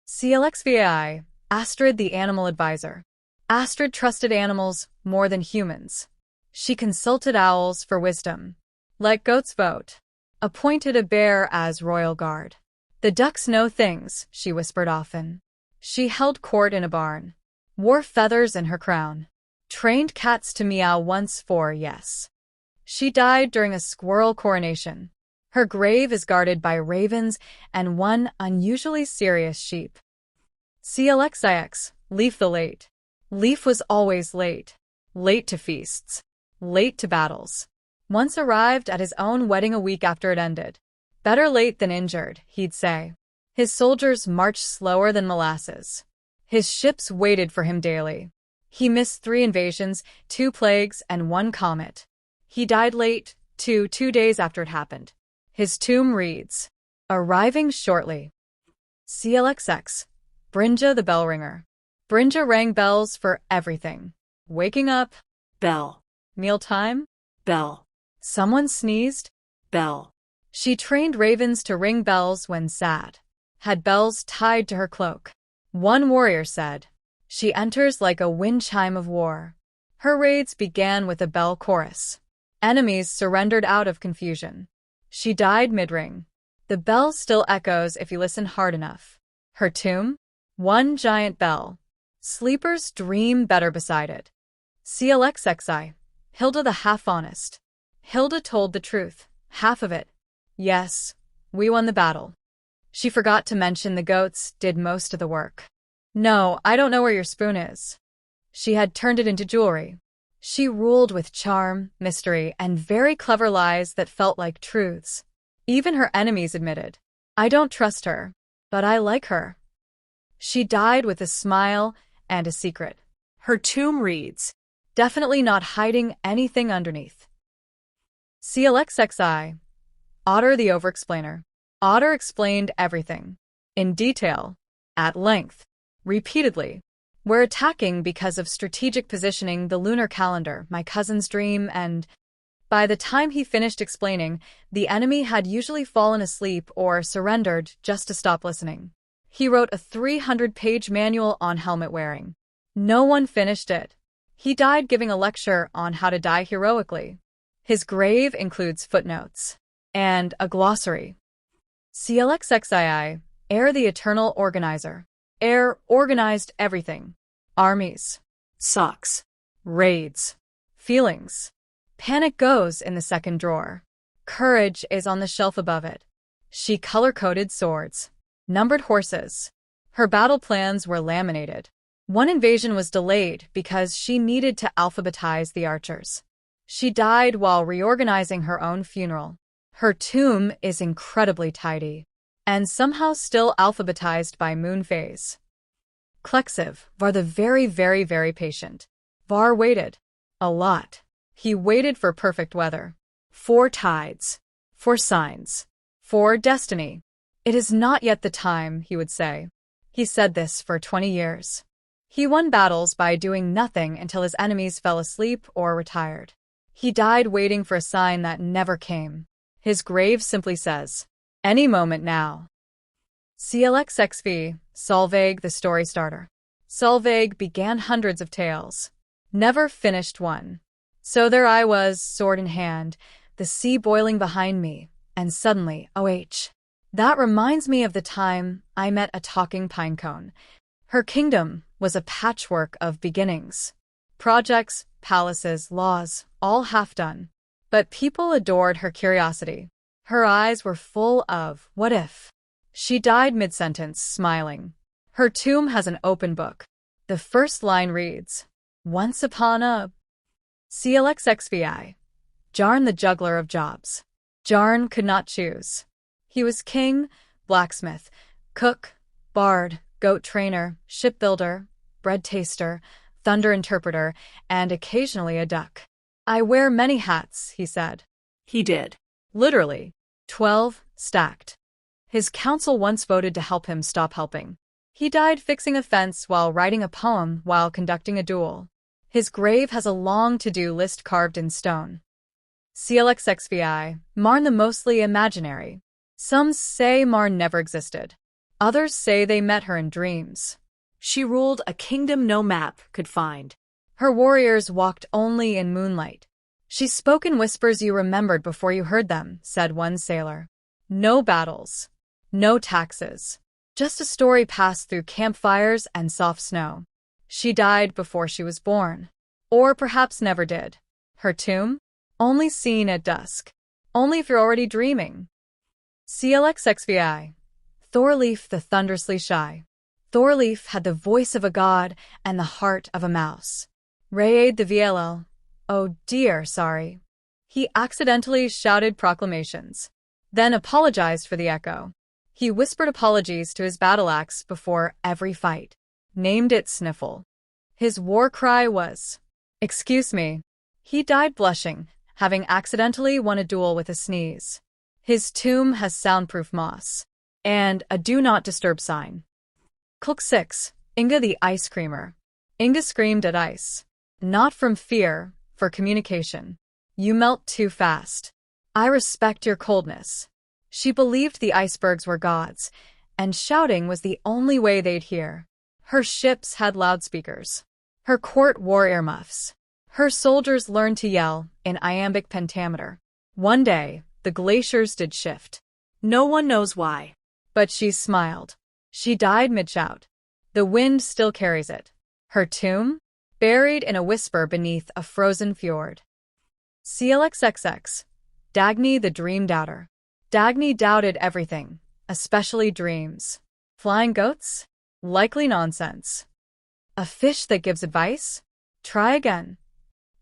CLXVI. Astrid the Animal Advisor. Astrid trusted animals more than humans. She consulted owls for wisdom. Let goats vote. Appointed a bear as royal guard. The ducks know things, she whispered often. She held court in a barn. Wore feathers in her crown. Trained cats to meow once for yes. She died during a squirrel coronation. Her grave is guarded by ravens and one unusually serious sheep. CLXIX. Leif the Late. Leif was always late. Late to feasts. Late to battles. Once arrived at his own wedding a week after it ended. Better late than injured, he'd say. His soldiers marched slower than molasses. His ships waited for him daily. He missed 3 invasions, 2 plagues, and 1 comet. He died late, 2 days after it happened. His tomb reads, "Arriving shortly." CLXX. Brynja the Bellringer. Brynja rang bells for everything. Waking up. Bell. Mealtime. Bell. Someone sneezed. Bell. She trained ravens to ring bells when sad. Had bells tied to her cloak. One warrior said. She enters like a wind chime of war. Her raids began with a bell chorus. Enemies surrendered out of confusion. She died mid-ring. The bell still echoes if you listen hard enough. Her tomb? One giant bell. Sleepers dream better beside it. CLXXI. Hilda the half-honest. Hilda told the truth, half of it. Yes, we won the battle. She forgot to mention the goats did most of the work. No, I don't know where your spoon is. She had turned it into jewelry. She ruled with charm, mystery, and very clever lies that felt like truths. Even her enemies admitted, I don't trust her, but I like her. She died with a smile and a secret. Her tomb reads, Definitely not hiding anything underneath. CLXXI. Otter the Overexplainer. Otter explained everything. In detail. At length. Repeatedly. We're attacking because of strategic positioning, the lunar calendar, my cousin's dream, and... By the time he finished explaining, the enemy had usually fallen asleep or surrendered just to stop listening. He wrote a 300-page manual on helmet wearing. No one finished it. He died giving a lecture on how to die heroically. His grave includes footnotes and a glossary. CLXXII, Air the Eternal Organizer. Air organized everything. Armies. socks, Raids. Feelings. Panic goes in the second drawer. Courage is on the shelf above it. She color-coded swords. Numbered horses. Her battle plans were laminated. One invasion was delayed because she needed to alphabetize the archers. She died while reorganizing her own funeral. Her tomb is incredibly tidy, and somehow still alphabetized by moon phase. Klexiv, Var the very patient. Var waited. A lot. He waited for perfect weather. 4 tides. 4 signs. 4 destiny. It is not yet the time, he would say. He said this for 20 years. He won battles by doing nothing until his enemies fell asleep or retired. He died waiting for a sign that never came. His grave simply says, any moment now. CLXXV, Solveig the Story Starter. Solveig began hundreds of tales. Never finished one. So there I was, sword in hand, the sea boiling behind me, and suddenly, OH. That reminds me of the time I met a talking pinecone. Her kingdom was a patchwork of beginnings. Projects, palaces, laws, all half done. But people adored her curiosity. Her eyes were full of, what if? She died mid-sentence, smiling. Her tomb has an open book. The first line reads, Once upon a... CLXXVI. Jarn the Juggler of Jobs. Jarn could not choose. He was king, blacksmith, cook, bard, goat trainer, shipbuilder, bread taster, thunder interpreter, and occasionally a duck. I wear many hats, he said. He did. Literally. 12, stacked. His council once voted to help him stop helping. He died fixing a fence while writing a poem while conducting a duel. His grave has a long to-do list carved in stone. CLXXVI, Marn the Mostly Imaginary. Some say Marn never existed. Others say they met her in dreams. She ruled a kingdom no map could find. Her warriors walked only in moonlight. She spoke in whispers you remembered before you heard them, said one sailor. No battles. No taxes. Just a story passed through campfires and soft snow. She died before she was born. Or perhaps never did. Her tomb? Only seen at dusk. Only if you're already dreaming. CLXXVI. Thorleif the Thunderously Shy. Thorleif had the voice of a god and the heart of a mouse. Raid the VLL. Oh dear, sorry. He accidentally shouted proclamations. Then apologized for the echo. He whispered apologies to his battle axe before every fight. Named it Sniffle. His war cry was, Excuse me. He died blushing, having accidentally won a duel with a sneeze. His tomb has soundproof moss. And a do not disturb sign. Kulk 6. Inga the Ice Creamer. Inga screamed at ice. Not from fear, for communication. You melt too fast. I respect your coldness. She believed the icebergs were gods, and shouting was the only way they'd hear. Her ships had loudspeakers. Her court wore earmuffs. Her soldiers learned to yell in iambic pentameter. One day, the glaciers did shift. No one knows why. But she smiled. She died mid-shout. The wind still carries it. Her tomb? Buried in a whisper beneath a frozen fjord. CLXXX. Dagny the Dream Doubter. Dagny doubted everything, especially dreams. Flying goats? Likely nonsense. A fish that gives advice? Try again.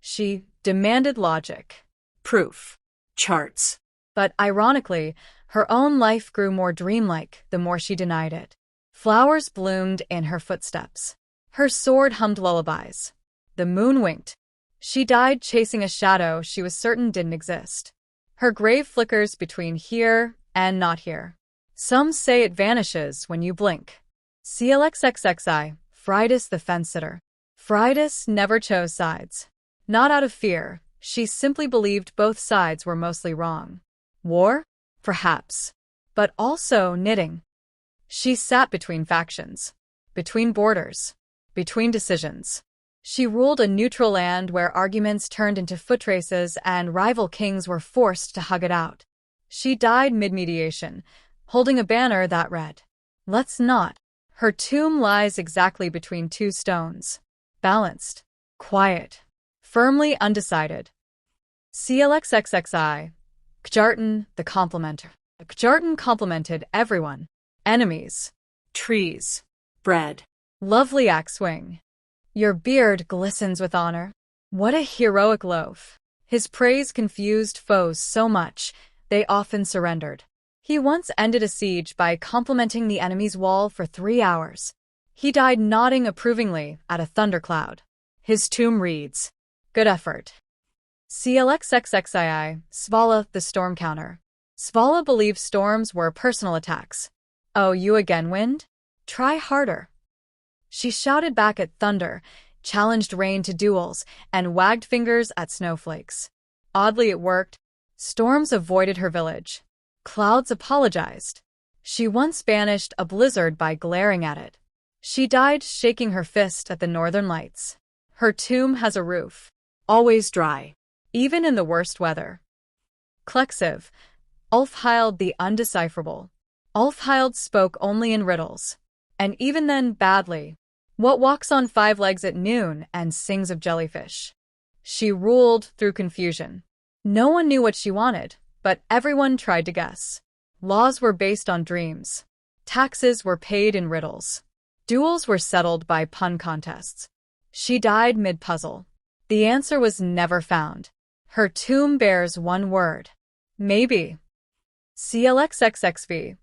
She demanded logic. Proof. Charts. But ironically, her own life grew more dreamlike the more she denied it. Flowers bloomed in her footsteps. Her sword hummed lullabies. The moon winked. She died chasing a shadow she was certain didn't exist. Her grave flickers between here and not here. Some say it vanishes when you blink. CLXXXI, Fridas the fence-sitter. Fridas never chose sides. Not out of fear, she simply believed both sides were mostly wrong. War? Perhaps. But also knitting. She sat between factions. Between borders. Between decisions. She ruled a neutral land where arguments turned into foot races and rival kings were forced to hug it out. She died mid-mediation, holding a banner that read, "Let's not." Her tomb lies exactly between two stones. Balanced. Quiet. Firmly undecided. CLXXXI. Kjartan the Complimenter. Kjartan complimented everyone. Enemies. Trees. Bread. Lovely axe swing. Your beard glistens with honor. What a heroic loaf. His praise confused foes so much, they often surrendered. He once ended a siege by complimenting the enemy's wall for 3 hours. He died nodding approvingly at a thundercloud. His tomb reads, "Good effort." CLXXXII. Svala the Storm Counter. Svala believed storms were personal attacks. "Oh, you again, wind? Try harder." She shouted back at thunder, challenged rain to duels, and wagged fingers at snowflakes. Oddly, it worked. Storms avoided her village. Clouds apologized. She once banished a blizzard by glaring at it. She died shaking her fist at the northern lights. Her tomb has a roof. Always dry. Even in the worst weather. Klexiv. Ulfhild the Undecipherable. Ulfhild spoke only in riddles. And even then badly. What walks on 5 legs at noon and sings of jellyfish? She ruled through confusion. No one knew what she wanted, but everyone tried to guess. Laws were based on dreams. Taxes were paid in riddles. Duels were settled by pun contests. She died mid-puzzle. The answer was never found. Her tomb bears one word. Maybe. CLXXXV.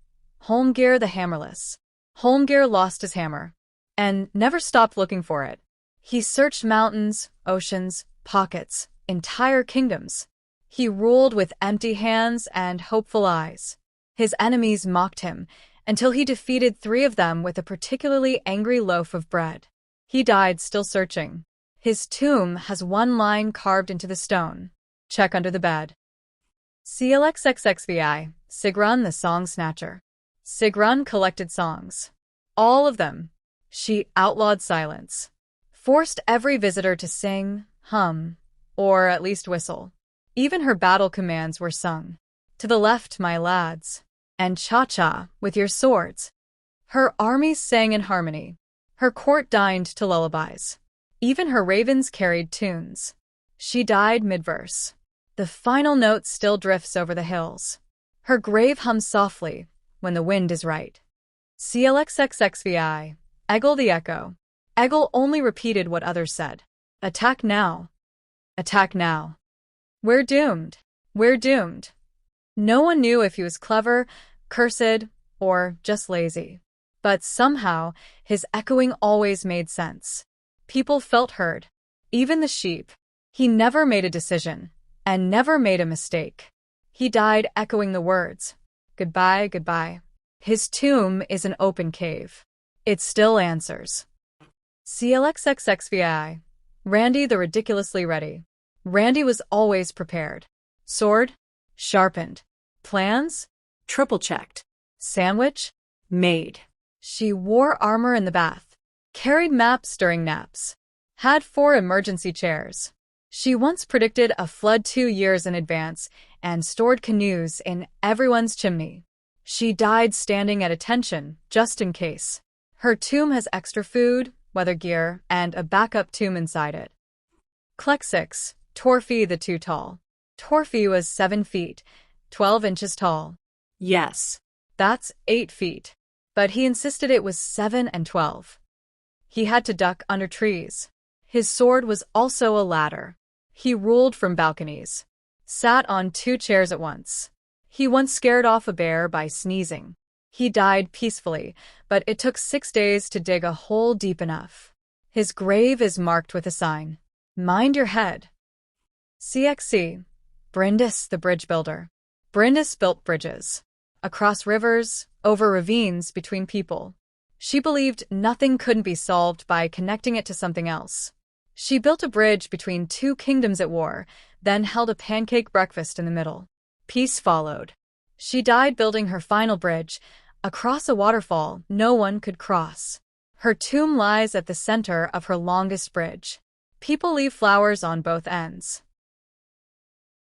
Holmgeir the Hammerless. Holmgeir lost his hammer. And never stopped looking for it. He searched mountains, oceans, pockets, entire kingdoms. He ruled with empty hands and hopeful eyes. His enemies mocked him, until he defeated 3 of them with a particularly angry loaf of bread. He died still searching. His tomb has one line carved into the stone. Check under the bed. CLXXXVI. Sigrun the Song Snatcher. Sigrun collected songs. All of them. She outlawed silence. Forced every visitor to sing, hum, or at least whistle. Even her battle commands were sung. To the left, my lads. And cha-cha, with your swords. Her armies sang in harmony. Her court dined to lullabies. Even her ravens carried tunes. She died mid-verse. The final note still drifts over the hills. Her grave hums softly when the wind is right. CLXXXVI. Egil the Echo. Egil only repeated what others said. Attack now. Attack now. We're doomed. We're doomed. No one knew if he was clever, cursed, or just lazy. But somehow, his echoing always made sense. People felt heard. Even the sheep. He never made a decision, and never made a mistake. He died echoing the words, "Goodbye, goodbye." His tomb is an open cave. It still answers. CLXXXVI. Randy the Ridiculously Ready. Randy was always prepared. Sword? Sharpened. Plans? Triple-checked. Sandwich? Made. She wore armor in the bath. carried maps during naps, had 4 emergency chairs. She once predicted a flood 2 years in advance and stored canoes in everyone's chimney. She died standing at attention, just in case. Her tomb has extra food, weather gear, and a backup tomb inside it. Clec 6. Torfi the Too Tall. Torfi was 7 feet, 12 inches tall. Yes. That's 8 feet. But he insisted it was 7 and 12. He had to duck under trees. His sword was also a ladder. He ruled from balconies. Sat on 2 chairs at once. He once scared off a bear by sneezing. He died peacefully, but it took 6 days to dig a hole deep enough. His grave is marked with a sign. Mind your head. CXC. Bryndis the Bridge Builder. Bryndis built bridges. Across rivers, over ravines, between people. She believed nothing couldn't be solved by connecting it to something else. She built a bridge between 2 kingdoms at war, then held a pancake breakfast in the middle. Peace followed. She died building her final bridge, across a waterfall no one could cross. Her tomb lies at the center of her longest bridge. People leave flowers on both ends.